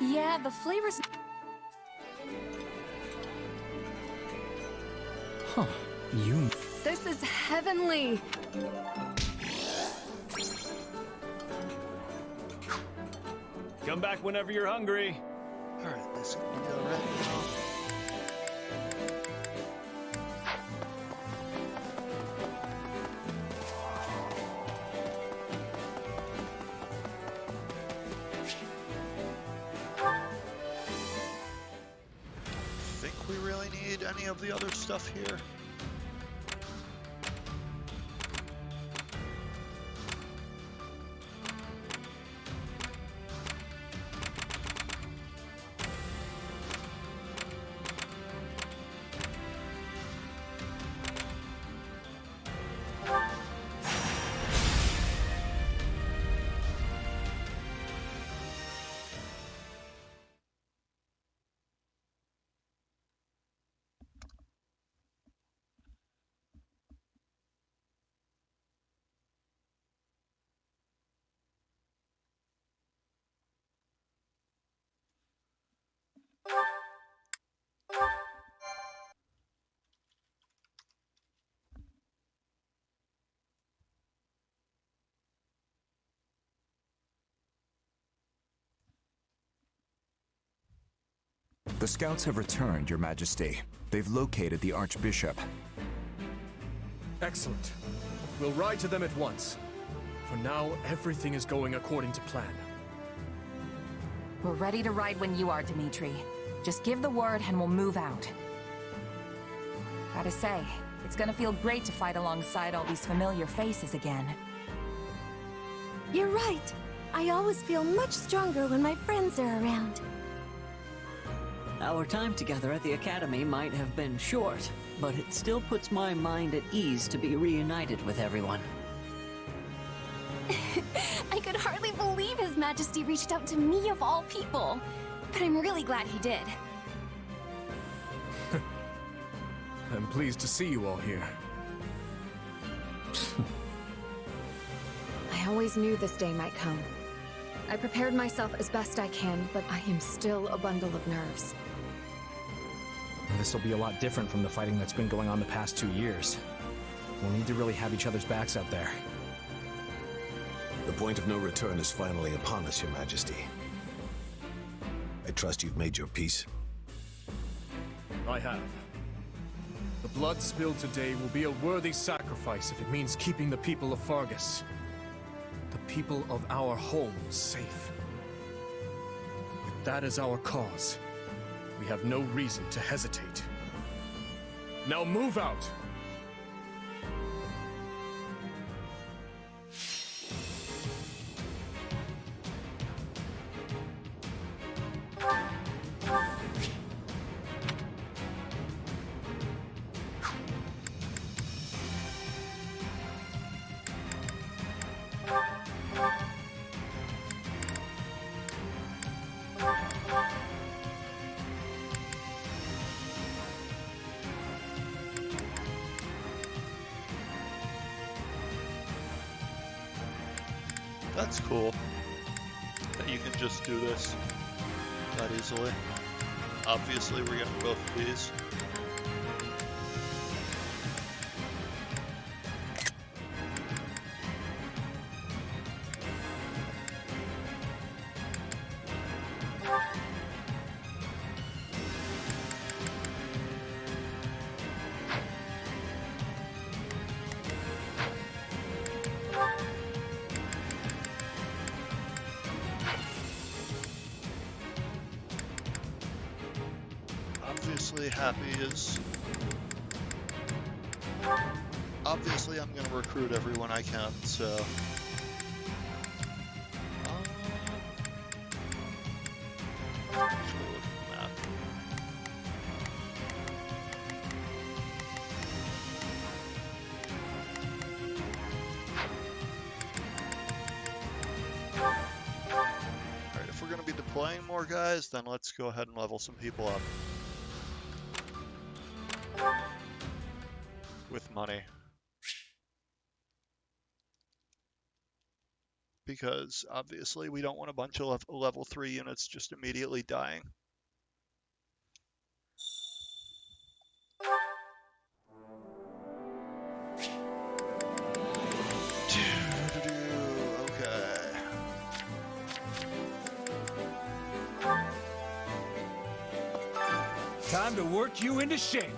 Yeah, the flavors. Huh. You. This is heavenly. Come back whenever you're hungry. Alright, this can be all right now. Think we really need any of the other stuff here? The scouts have returned, Your Majesty. They've located the Archbishop. Excellent. We'll ride to them at once. For now, everything is going according to plan. We're ready to ride when you are, Dimitri. Just give the word and we'll move out. Gotta say, it's gonna feel great to fight alongside all these familiar faces again. You're right. I always feel much stronger when my friends are around. Our time together at the Academy might have been short, but it still puts my mind at ease to be reunited with everyone. I could hardly believe His Majesty reached out to me of all people. But I'm really glad he did. I'm pleased to see you all here. I always knew this day might come. I prepared myself as best I can, but I am still a bundle of nerves. This will be a lot different from the fighting that's been going on the past 2 years. We'll need to really have each other's backs out there. The point of no return is finally upon us, Your Majesty. I trust you've made your peace. I have. The blood spilled today will be a worthy sacrifice if it means keeping the people of Fargus, the people of our home, safe. If that is our cause, we have no reason to hesitate. Now move out! That's cool that you can just do this that easily. Obviously, we're getting both of these. Obviously, I'm gonna recruit everyone I can, so... Actually, look at the map. Alright, if we're gonna be deploying more guys, then let's go ahead and level some people up. With money. Because obviously we don't want a bunch of level 3 units just immediately dying. Okay. Time to work you into shape.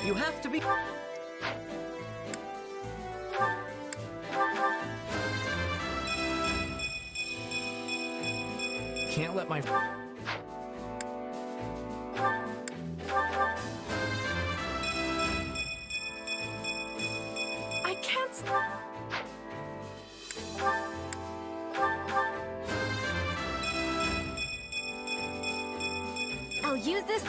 You have to be... Can't let my... I can't... I'll use this...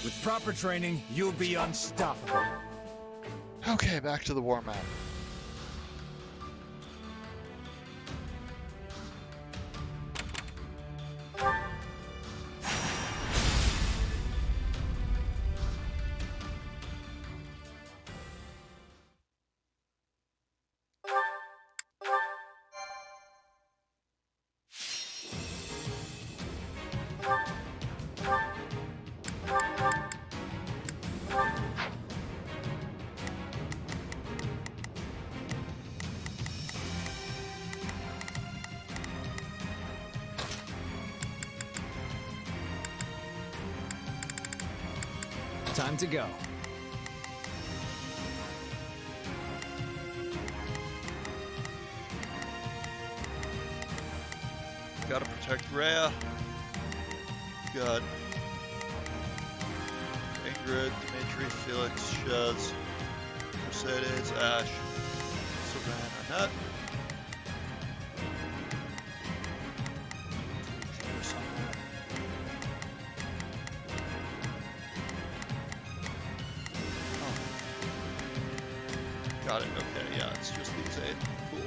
With proper training, you'll be unstoppable. Okay, back to the war map. Time to go. Gotta protect Rhea. Got Ingrid, Dimitri, Felix, Shez, Mercedes, Ash, Sylvain, Arnett. Got it, okay, yeah, it's just these 8. Cool.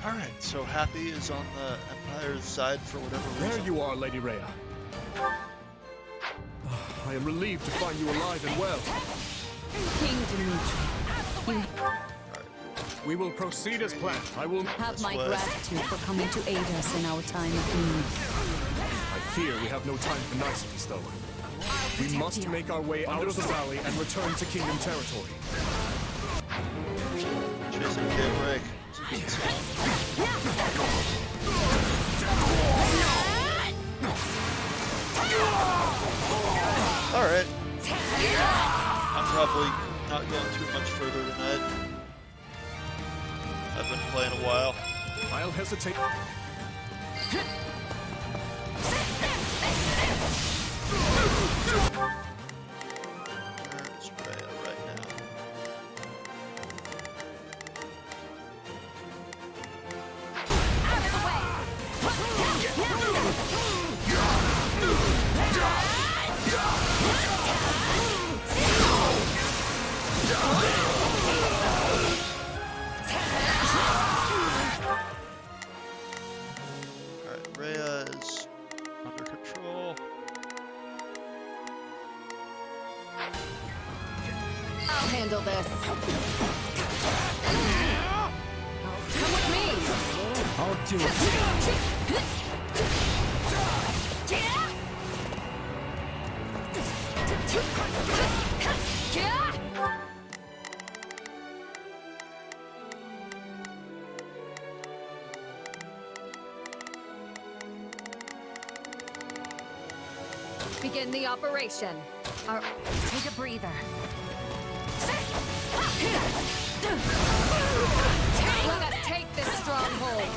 Alright, so Happy is on the Empire's side for whatever reason. There you are, Lady Rhea. I am relieved to find you alive and well. King Dimitri, We will proceed as planned. I will have my gratitude for coming to aid us in our time of need. I fear we have no time for niceties, though. We must make our way out of the valley and return to Kingdom territory. Chasing Daybreak. Alright. I'm probably not going too much further tonight. I've been playing a while. I'll hesitate. Where's Rhea right now? Alright, Rhea is under control. I'll handle this. Come with me! I'll do it. Begin the operation. Take a breather. Let us take this stronghold.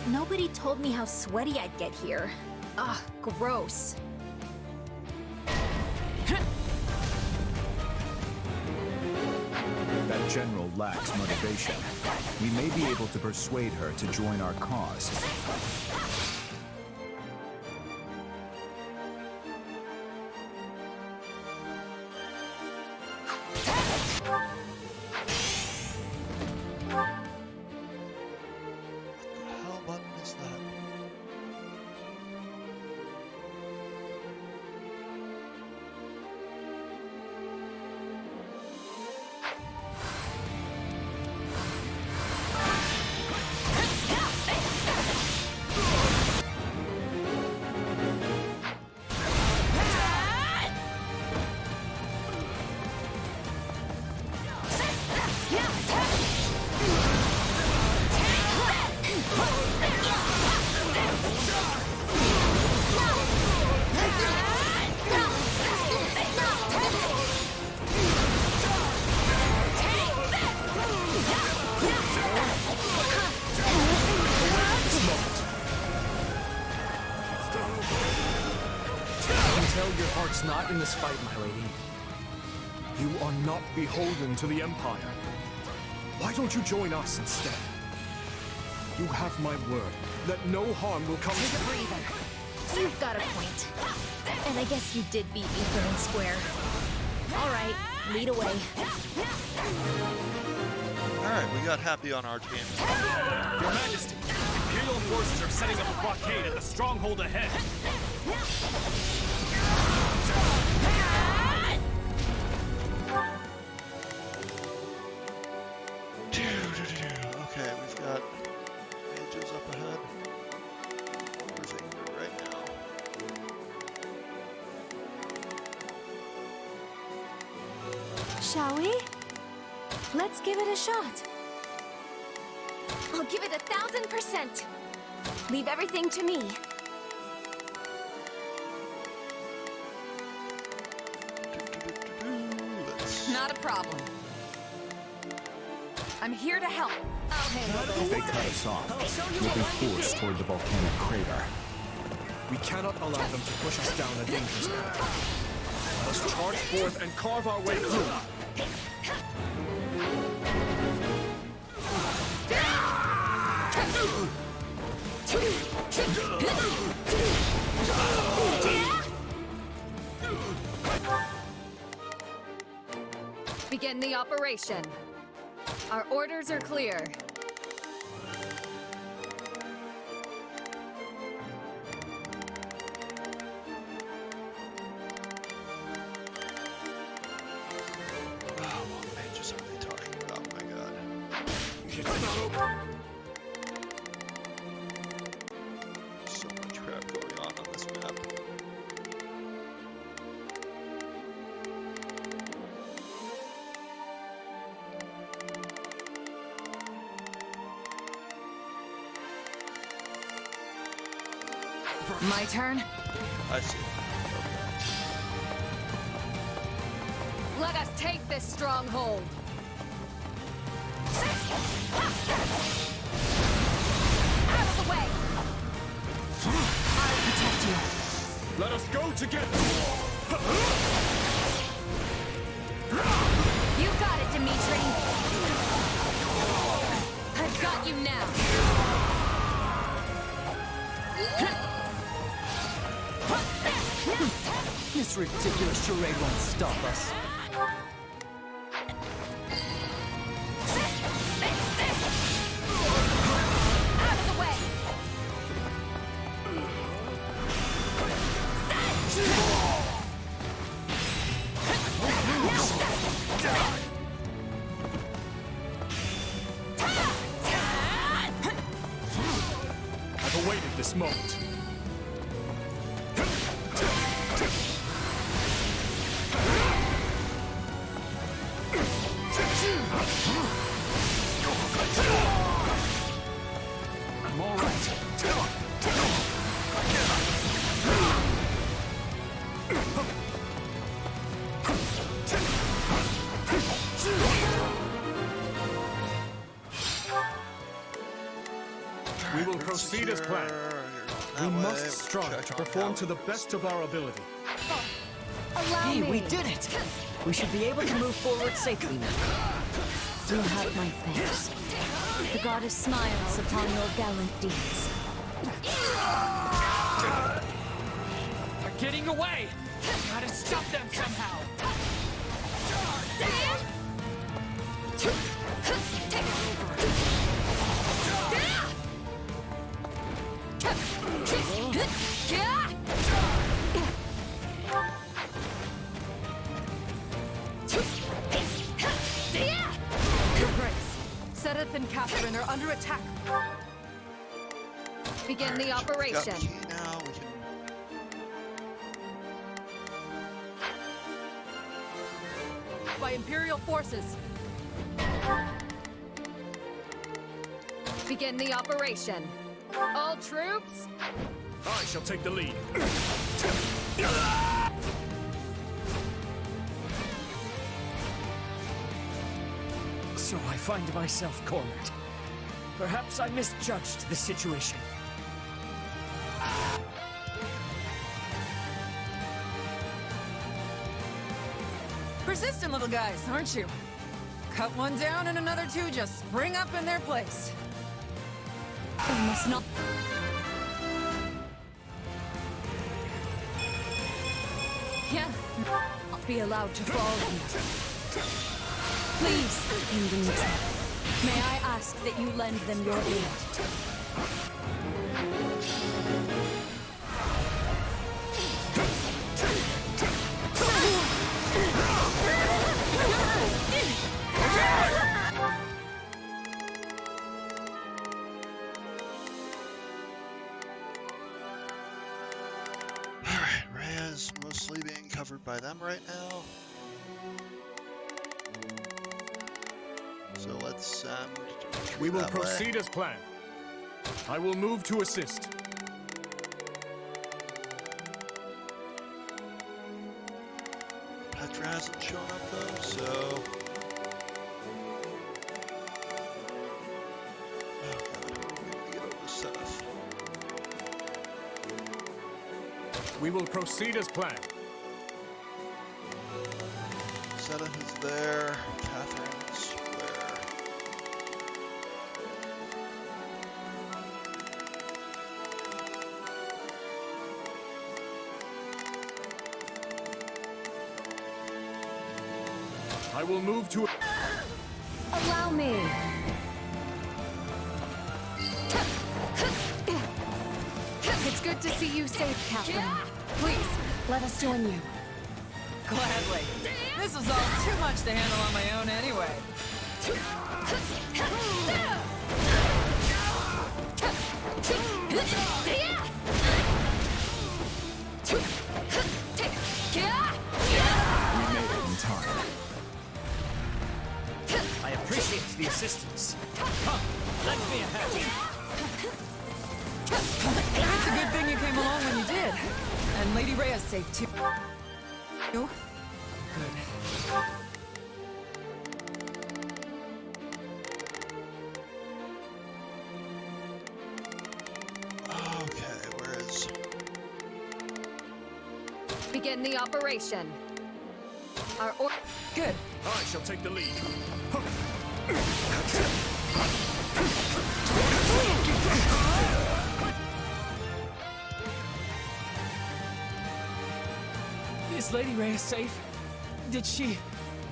Nobody told me how sweaty I'd get here. Ugh, gross. That general lacks motivation. We may be able to persuade her to join our cause. How button is that? tell your heart's not in this fight, my lady. You are not beholden to the Empire. Why don't you join us instead? You have my word that no harm will come to you. Take a breather. You've got a point. And I guess you did beat me fair and square. All right, lead away. Alright, we got happy on our team. Your Majesty, Imperial forces are setting up a blockade at the stronghold ahead. Okay, we've got mages up ahead. Everything good right now. Shall we? Let's give it a shot. I'll give it 1,000%. Leave everything to me. Not a problem. I'm here to help. I'll handle If they cut us off, we'll be forced toward the volcanic crater. We cannot allow them to push us down a dangerous path. Let us charge forth and carve our way through. Begin the operation. Our orders are clear. What mages are they talking about? My god. So much crap going on this map. My turn? I see. Let us take this stronghold. Out of the way! I'll protect you. Let us go together! You got it, Dimitri. I've got you now. This ridiculous charade won't stop us. Out of the way! I've awaited this moment. I'm all right. We will proceed as planned. We must strive to perform to the best of our ability. Hey, we did it! We should be able to move forward safely now. You have my thanks. The goddess smiles upon your gallant deeds. They're getting away! Gotta stop them somehow! Your Grace, Sedith and Catherine are under attack. Begin the operation. Now we can... By Imperial forces. Begin the operation. All troops, I shall take the lead. So I find myself cornered. Perhaps I misjudged the situation. Persistent little guys, aren't you? Cut one down and another two just spring up in their place. I must not... Yeah, not be allowed to fall in. Please, Indonesia, may I ask that you lend them your aid? Alright, Rhea's mostly being covered by them right now. So let's send... We will proceed as planned. I will move to assist. Petra hasn't shown up though, so... Oh god, we need to get over to Seth. We will proceed as planned. Seth is there, Catherine's where? I will move to... Allow me. It's good to see you safe, Catherine. Please, let us join you. Gladly. This was all too much to handle on my own anyway. We made it in time. I appreciate the assistance. Come, lend me a hand. It's a good thing you came along when you did. And Lady Rhea's safe too. You? Good. Okay, where is... Begin the operation. Good. I shall take the lead. Is Lady Rhea safe? Did she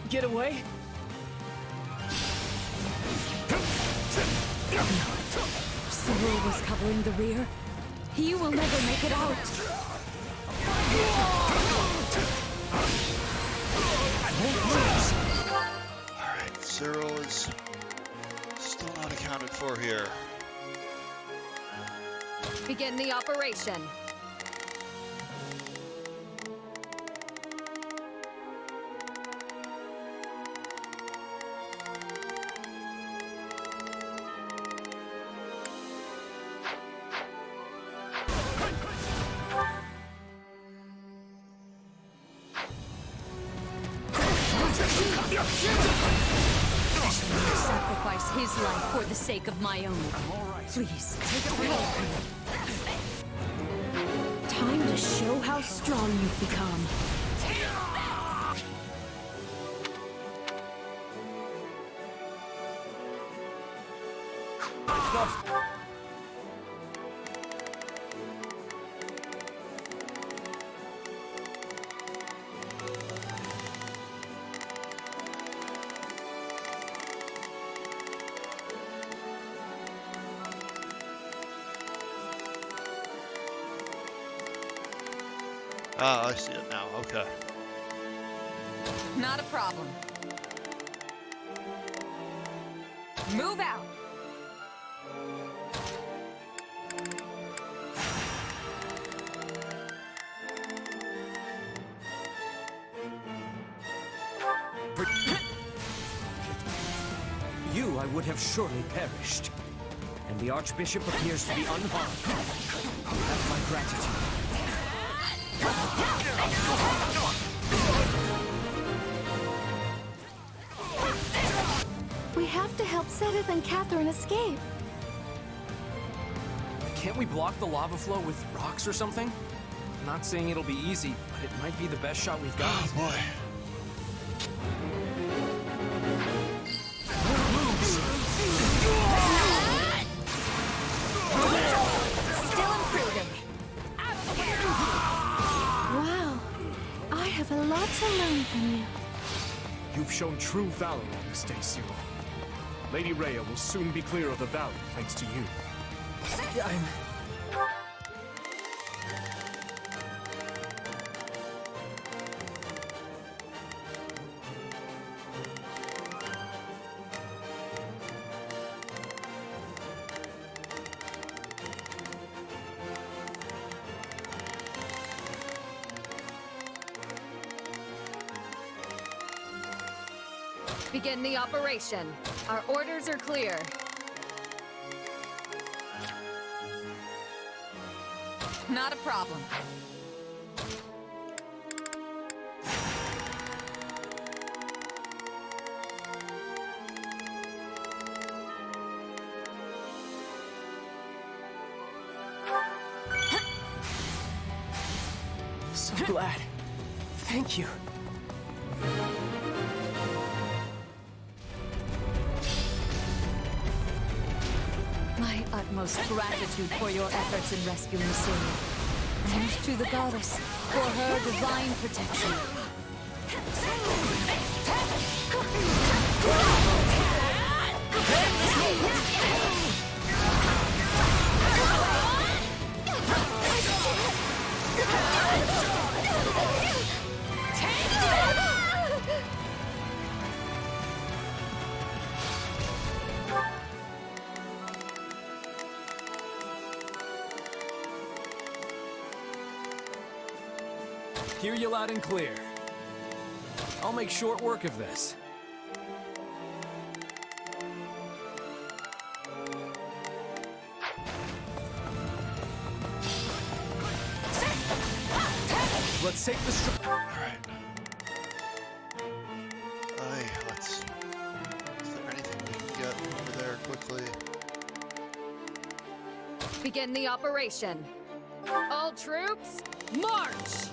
get away? Cyril was covering the rear. He will never make it out. Alright, Cyril is still not accounted for here. Begin the operation. Sacrifice his life for the sake of my own. Please, take it away. Time to show how strong you've become. Ah, I see it now, okay. Not a problem. Move out. You I would have surely perished. And the Archbishop appears to be unharmed. Have my gratitude. We have to help Sedith and Catherine escape. Can't we block the lava flow with rocks or something? I'm not saying it'll be easy, but it might be the best shot we've got. Oh boy. lot to learn from you. You've shown true valor on this day, Cyril. Lady Rhea will soon be clear of the valley thanks to you. I'm... Begin the operation. Our orders are clear. Not a problem. So glad. Thank you. My utmost gratitude for your efforts in rescuing Cyril. And to the goddess for her divine protection. Hear you loud and clear. I'll make short work of this. Let's take the Alright. Let's... Is there anything we can get over there quickly? Begin the operation. All troops, march!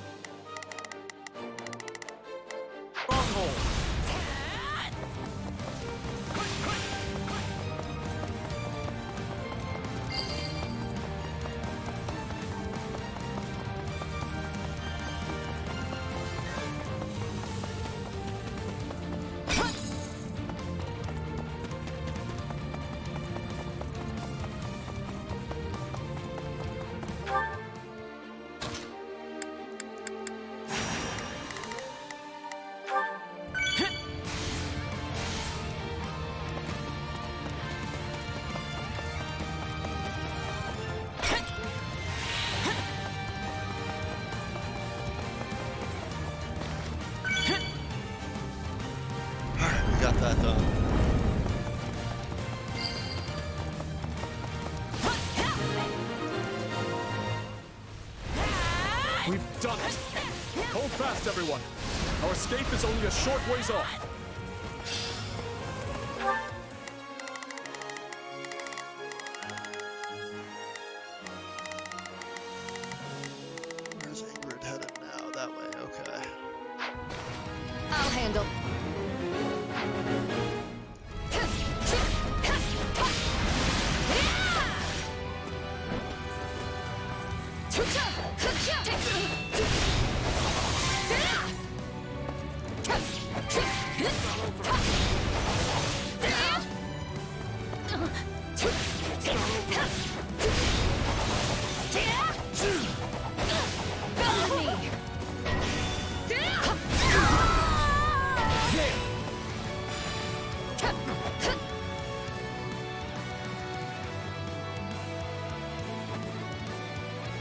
Stronghold! Got that done. We've done it! Hold fast, everyone! Our escape is only a short ways off! Where's Ingrid headed now? That way, okay. I'll handle.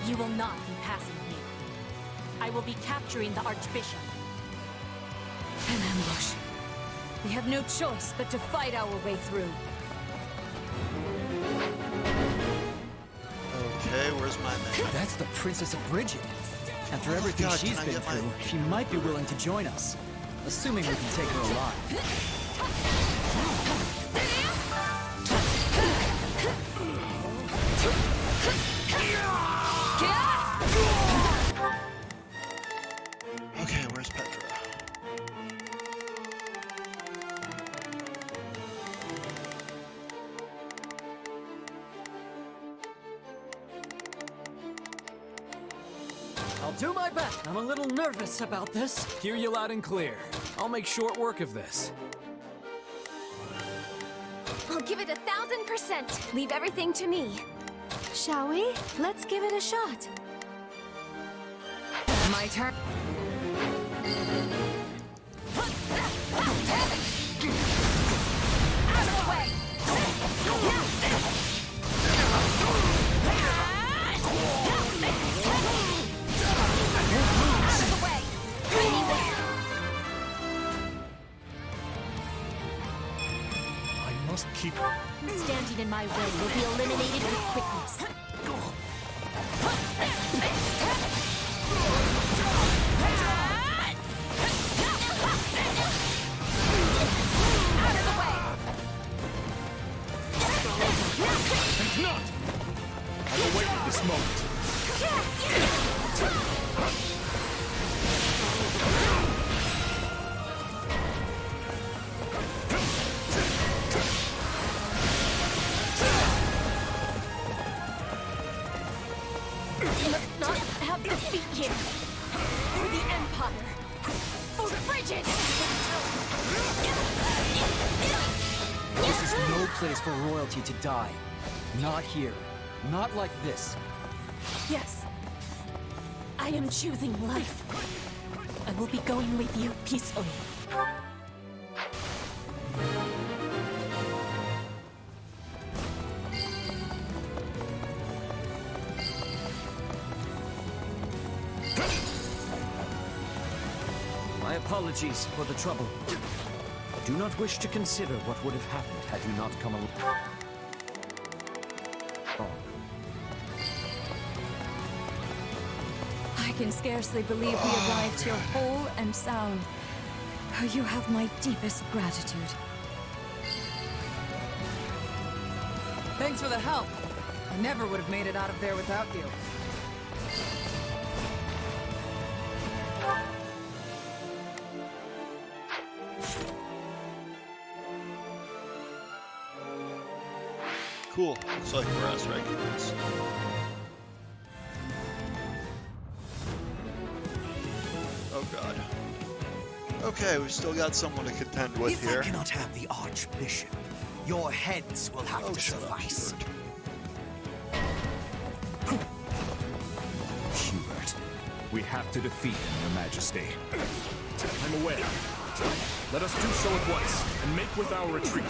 You will not be passing me. I will be capturing the Archbishop. An ambush. We have no choice but to fight our way through. Okay, where's my man? That's the Princess of Bridget. After everything God, she's can I been get my- through, she might be willing to join us. Assuming we can take her alive. Okay, where's Petra? I'll do my best. I'm a little nervous about this. Hear you loud and clear. I'll make short work of this. I'll give it 1,000%. Leave everything to me. Shall we? Let's give it a shot. My turn. Out of the way! Out of the way! I must keep... Standing in my way will be eliminated with quickness. Think not! I've awaited this moment. You must not have defeat here. For the Empire. For Frigid! This is no place for royalty to die. Not here. Not like this. Yes. I am choosing life. I will be going with you peacefully. My apologies for the trouble. I do not wish to consider what would have happened had you not come along. I can scarcely believe we arrived here whole and sound. You have my deepest gratitude. Thanks for the help. I never would have made it out of there without you. Cool. Looks like we're as regulars. Oh god. Okay, we've still got someone to contend with if here. I cannot have the Archbishop, your heads will have to suffice. Hubert, we have to defeat him, Your Majesty. I'm aware. Let us do so at once, and make with our retreat.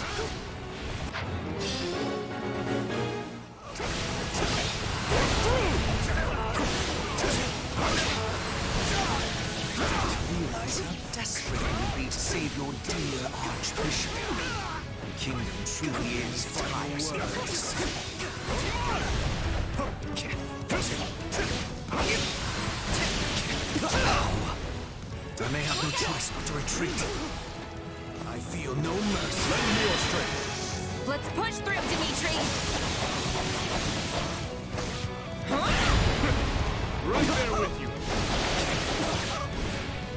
Realize how desperate you will be to save your dear Archbishop. The kingdom truly is tireless. I may have no choice but to retreat. I feel no mercy. Lend me your strength. Let's push through, Dimitri! Right there with you.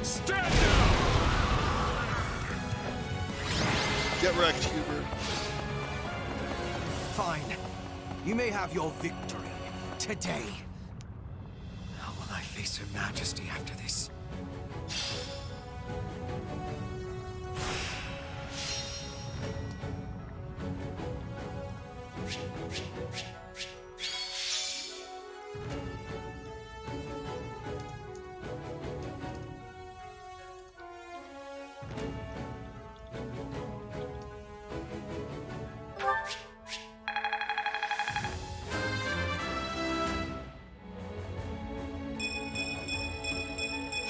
Stand down! Get wrecked, Hubert. Fine. You may have your victory. Today. How will I face Her Majesty after this?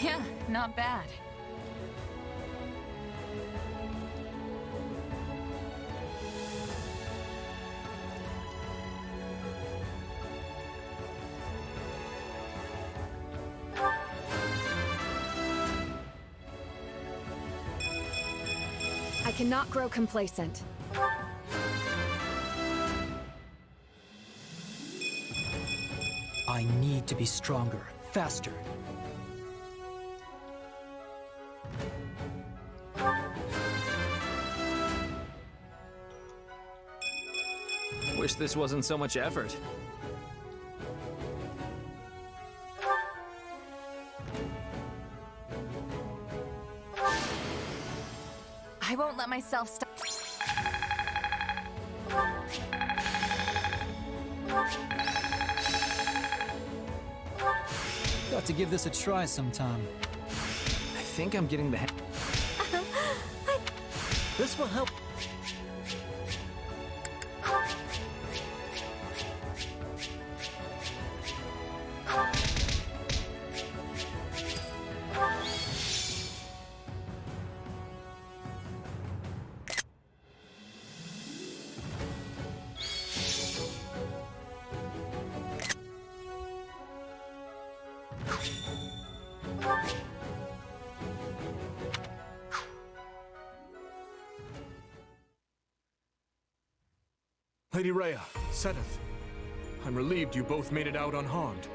Yeah, not bad. I cannot grow complacent. I need to be stronger, faster. Wish this wasn't so much effort. won't let myself stop. Got to give this a try sometime. I think I'm getting the hang. This will help. Lady Rhea, Sedith, I'm relieved you both made it out unharmed.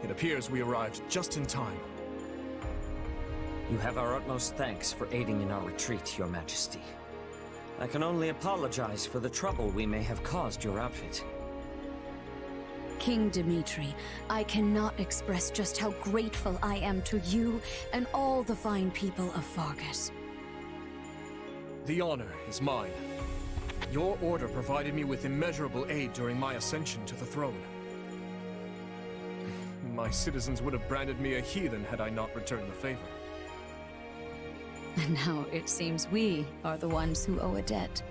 It appears we arrived just in time. You have our utmost thanks for aiding in our retreat, Your Majesty. I can only apologize for the trouble we may have caused your outfit. King Dimitri, I cannot express just how grateful I am to you and all the fine people of Fargus. The honor is mine. Your order provided me with immeasurable aid during my ascension to the throne. My citizens would have branded me a heathen had I not returned the favor. And now it seems we are the ones who owe a debt.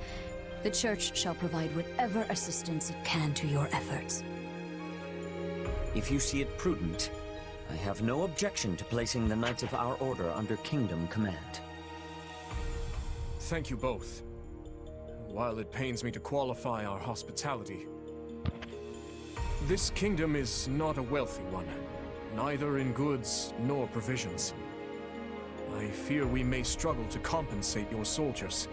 The Church shall provide whatever assistance it can to your efforts. If you see it prudent, I have no objection to placing the Knights of our Order under Kingdom command. Thank you both. While it pains me to qualify our hospitality, this kingdom is not a wealthy one, neither in goods nor provisions. I fear we may struggle to compensate your soldiers,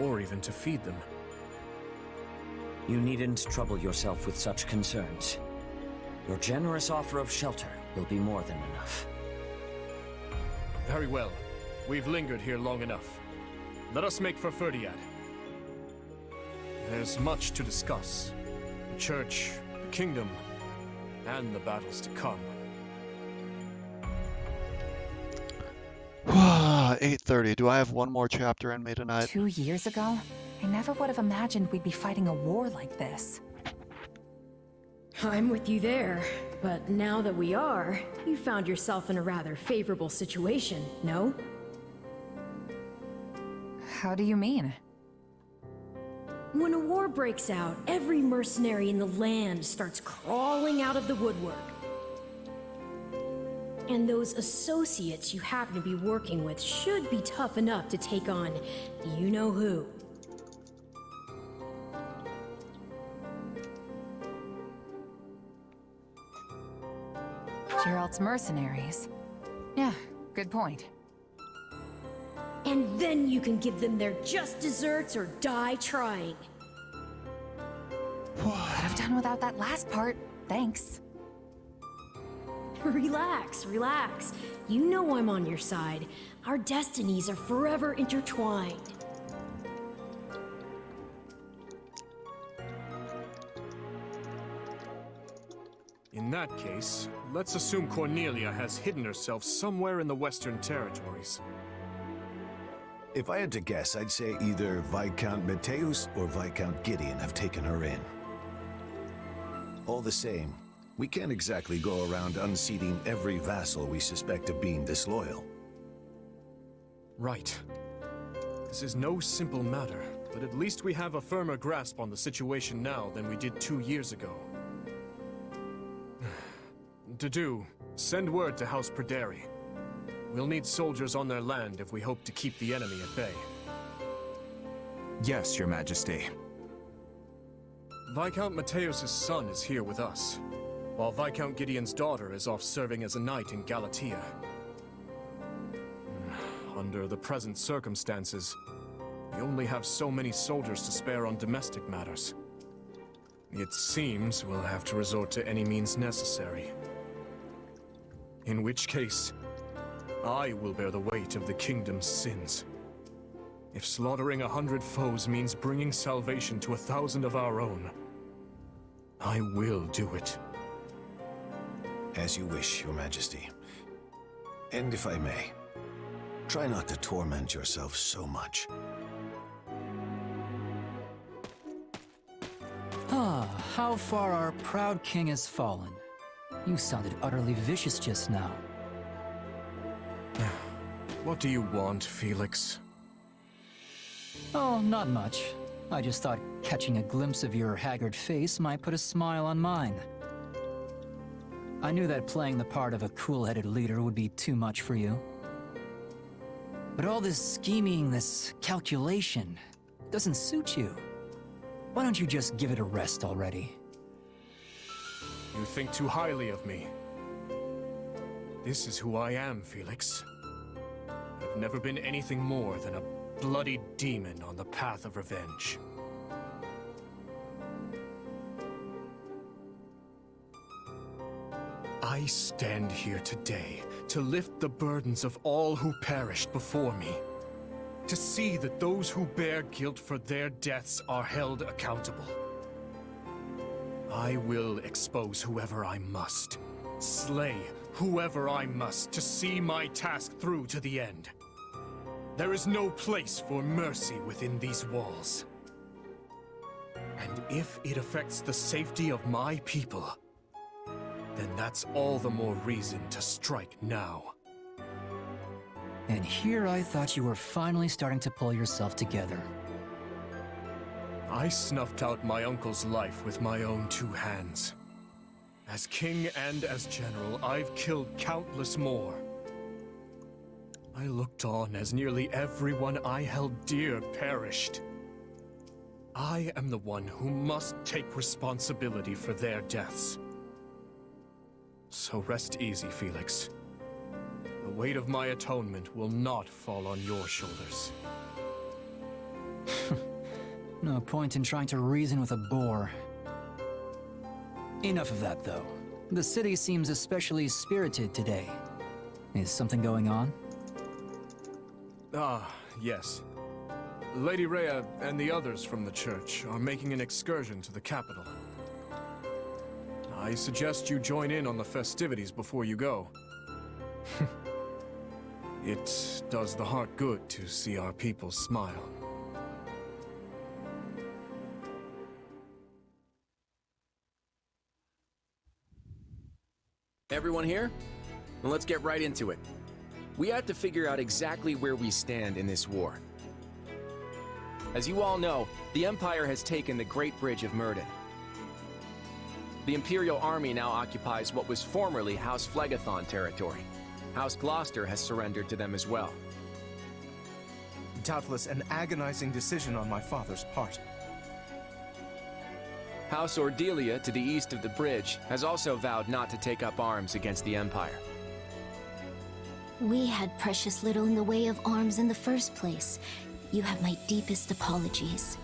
or even to feed them. You needn't trouble yourself with such concerns. Your generous offer of shelter will be more than enough. Very well. We've lingered here long enough. Let us make for Ferdiad. There's much to discuss. The Church, the Kingdom, and the battles to come. 8:30. Do I have one more chapter in me tonight? 2 years ago? I never would have imagined we'd be fighting a war like this. I'm with you there, but now that we are, you found yourself in a rather favorable situation, no? How do you mean? When a war breaks out, every mercenary in the land starts crawling out of the woodwork. And those associates you happen to be working with should be tough enough to take on you-know-who. Geralt's mercenaries. Yeah, good point. And then you can give them their just desserts or die trying. Could have done without that last part. Thanks. Relax, relax. You know I'm on your side. Our destinies are forever intertwined. In that case, let's assume Cornelia has hidden herself somewhere in the Western Territories. If I had to guess, I'd say either Viscount Mateus or Viscount Gideon have taken her in. All the same, we can't exactly go around unseating every vassal we suspect of being disloyal. Right. This is no simple matter, but at least we have a firmer grasp on the situation now than we did 2 years ago. To send word to House Perderi. We'll need soldiers on their land if we hope to keep the enemy at bay. Yes, Your Majesty. Viscount Mateus' son is here with us, while Viscount Gideon's daughter is off serving as a knight in Galatia. Under the present circumstances, we only have so many soldiers to spare on domestic matters. It seems we'll have to resort to any means necessary. In which case, I will bear the weight of the kingdom's sins. If slaughtering 100 foes means bringing salvation to 1,000 of our own, I will do it. As you wish, Your Majesty. And if I may, Try not to torment yourself so much. Ah, how far our proud king has fallen. You sounded utterly vicious just now. What do you want, Felix? Oh, not much. I just thought catching a glimpse of your haggard face might put a smile on mine. I knew that playing the part of a cool-headed leader would be too much for you. But all this scheming, this calculation, doesn't suit you. Why don't you just give it a rest already? You think too highly of me. This is who I am, Felix. I've never been anything more than a bloody demon on the path of revenge. I stand here today to lift the burdens of all who perished before me. To see that those who bear guilt for their deaths are held accountable. I will expose whoever I must. Slay whoever I must to see my task through to the end. There is no place for mercy within these walls. And if it affects the safety of my people, then that's all the more reason to strike now. And here I thought you were finally starting to pull yourself together. I snuffed out my uncle's life with my own two hands. As king and as general, I've killed countless more. I looked on as nearly everyone I held dear perished. I am the one who must take responsibility for their deaths. So rest easy, Felix. The weight of my atonement will not fall on your shoulders. No point in trying to reason with a boar. Enough of that, though. The city seems especially spirited today. Is something going on? Ah, yes. Lady Rhea and the others from the church are making an excursion to the capital. I suggest you join in on the festivities before you go. It does the heart good to see our people smile. Everyone here? Well, let's get right into it. We have to figure out exactly where we stand in this war. As you all know, the Empire has taken the Great Bridge of Myrddin. The Imperial Army now occupies what was formerly House Phlegethon territory. House Gloucester has surrendered to them as well. Doubtless an agonizing decision on my father's part. House Ordelia, to the east of the bridge, has also vowed not to take up arms against the Empire. We had precious little in the way of arms in the first place. You have my deepest apologies.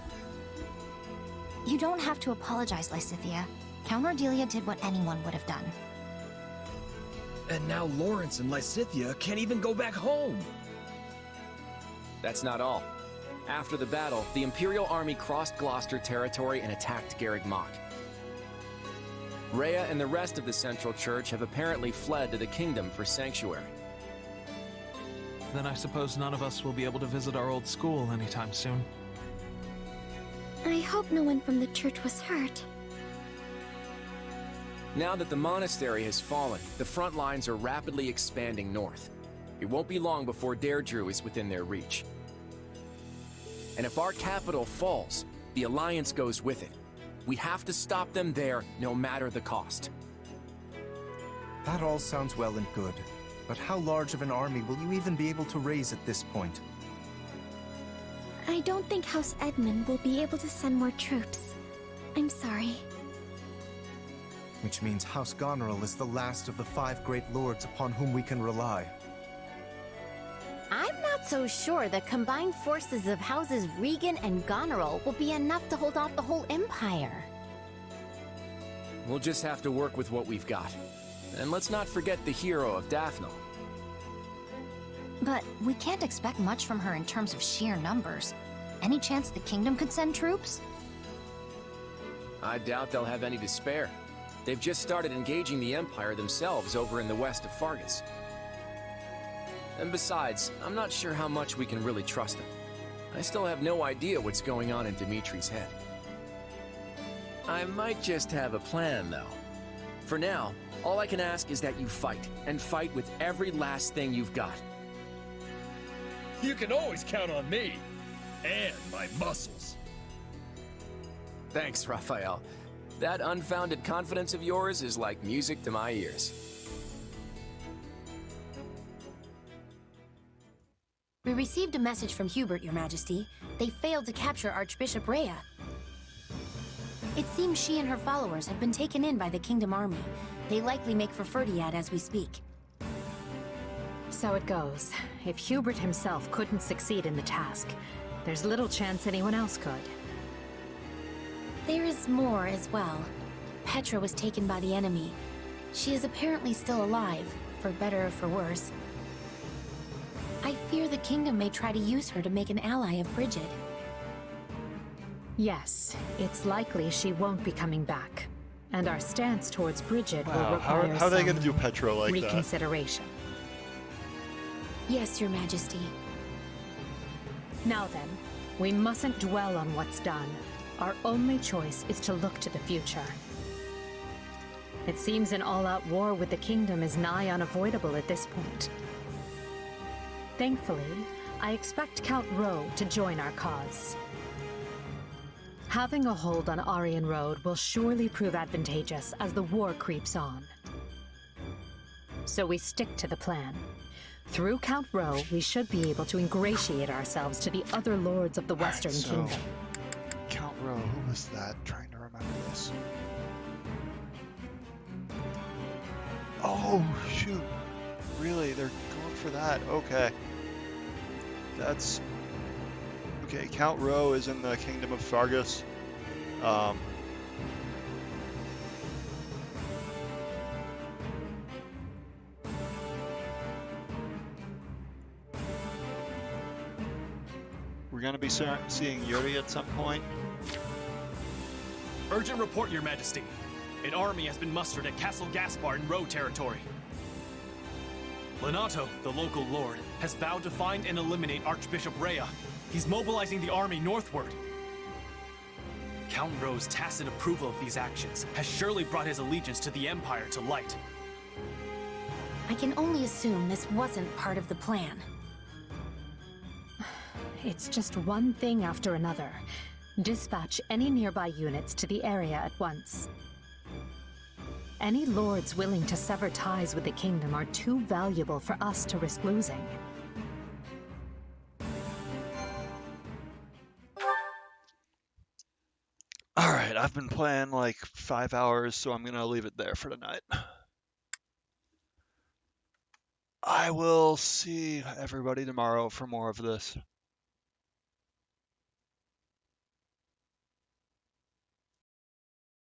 You don't have to apologize, Lysithea. Count Ordelia did what anyone would have done. And now Lawrence and Lysithea can't even go back home! That's not all. After the battle, the Imperial Army crossed Gloucester territory and attacked Garreg Mach. Rhea and the rest of the Central Church have apparently fled to the Kingdom for sanctuary. Then I suppose none of us will be able to visit our old school anytime soon. I hope no one from the church was hurt. Now that the monastery has fallen, the front lines are rapidly expanding north. It won't be long before Deirdre is within their reach. And if our capital falls, the Alliance goes with it. We have to stop them there, no matter the cost. That all sounds well and good, but how large of an army will you even be able to raise at this point? I don't think House Edmund will be able to send more troops. I'm sorry. Which means House Goneril is the last of the 5 great lords upon whom we can rely. I'm not so sure the combined forces of Houses Regan and Goneril will be enough to hold off the whole Empire. We'll just have to work with what we've got. And let's not forget the hero of Daphne. But we can't expect much from her in terms of sheer numbers. Any chance the Kingdom could send troops? I doubt they'll have any to spare. They've just started engaging the Empire themselves over in the west of Fargus. And besides, I'm not sure how much we can really trust him. I still have no idea what's going on in Dimitri's head. I might just have a plan, though. For now, all I can ask is that you fight, and fight with every last thing you've got. You can always count on me. And my muscles. Thanks, Raphael. That unfounded confidence of yours is like music to my ears. We received a message from Hubert, Your Majesty. They failed to capture Archbishop Rhea. It seems she and her followers have been taken in by the Kingdom Army. They likely make for Ferdiad as we speak. So it goes. If Hubert himself couldn't succeed in the task, there's little chance anyone else could. There is more as well. Petra was taken by the enemy. She is apparently still alive, for better or for worse. I fear the kingdom may try to use her to make an ally of Brigid. Yes, it's likely she won't be coming back. And our stance towards Brigid will Wow, require how are they some going to do Petra like that? reconsideration. Yes, Your Majesty. Now then, we mustn't dwell on what's done. Our only choice is to look to the future. It seems an all-out war with the kingdom is nigh unavoidable at this point. Thankfully, I expect Count Rowe to join our cause. Having a hold on Aryan Road will surely prove advantageous as the war creeps on. So we stick to the plan. Through Count Rowe, we should be able to ingratiate ourselves to the other lords of the Western Kingdom. Count Rowe, who was that? Trying to remember this. Oh, shoot. Really? They're going for that? Okay. That's... Okay, Count Rowe is in the Kingdom of Fargus. We're going to be seeing Yuri at some point. Urgent report, Your Majesty. An army has been mustered at Castle Gaspar in Rowe territory. Lenato, the local lord, has vowed to find and eliminate Archbishop Rhea. He's mobilizing the army northward. Count Rowe's tacit approval of these actions has surely brought his allegiance to the Empire to light. I can only assume this wasn't part of the plan. It's just one thing after another. Dispatch any nearby units to the area at once. Any lords willing to sever ties with the kingdom are too valuable for us to risk losing. Alright, I've been playing like 5 hours, so I'm going to leave it there for tonight. I will see everybody tomorrow for more of this.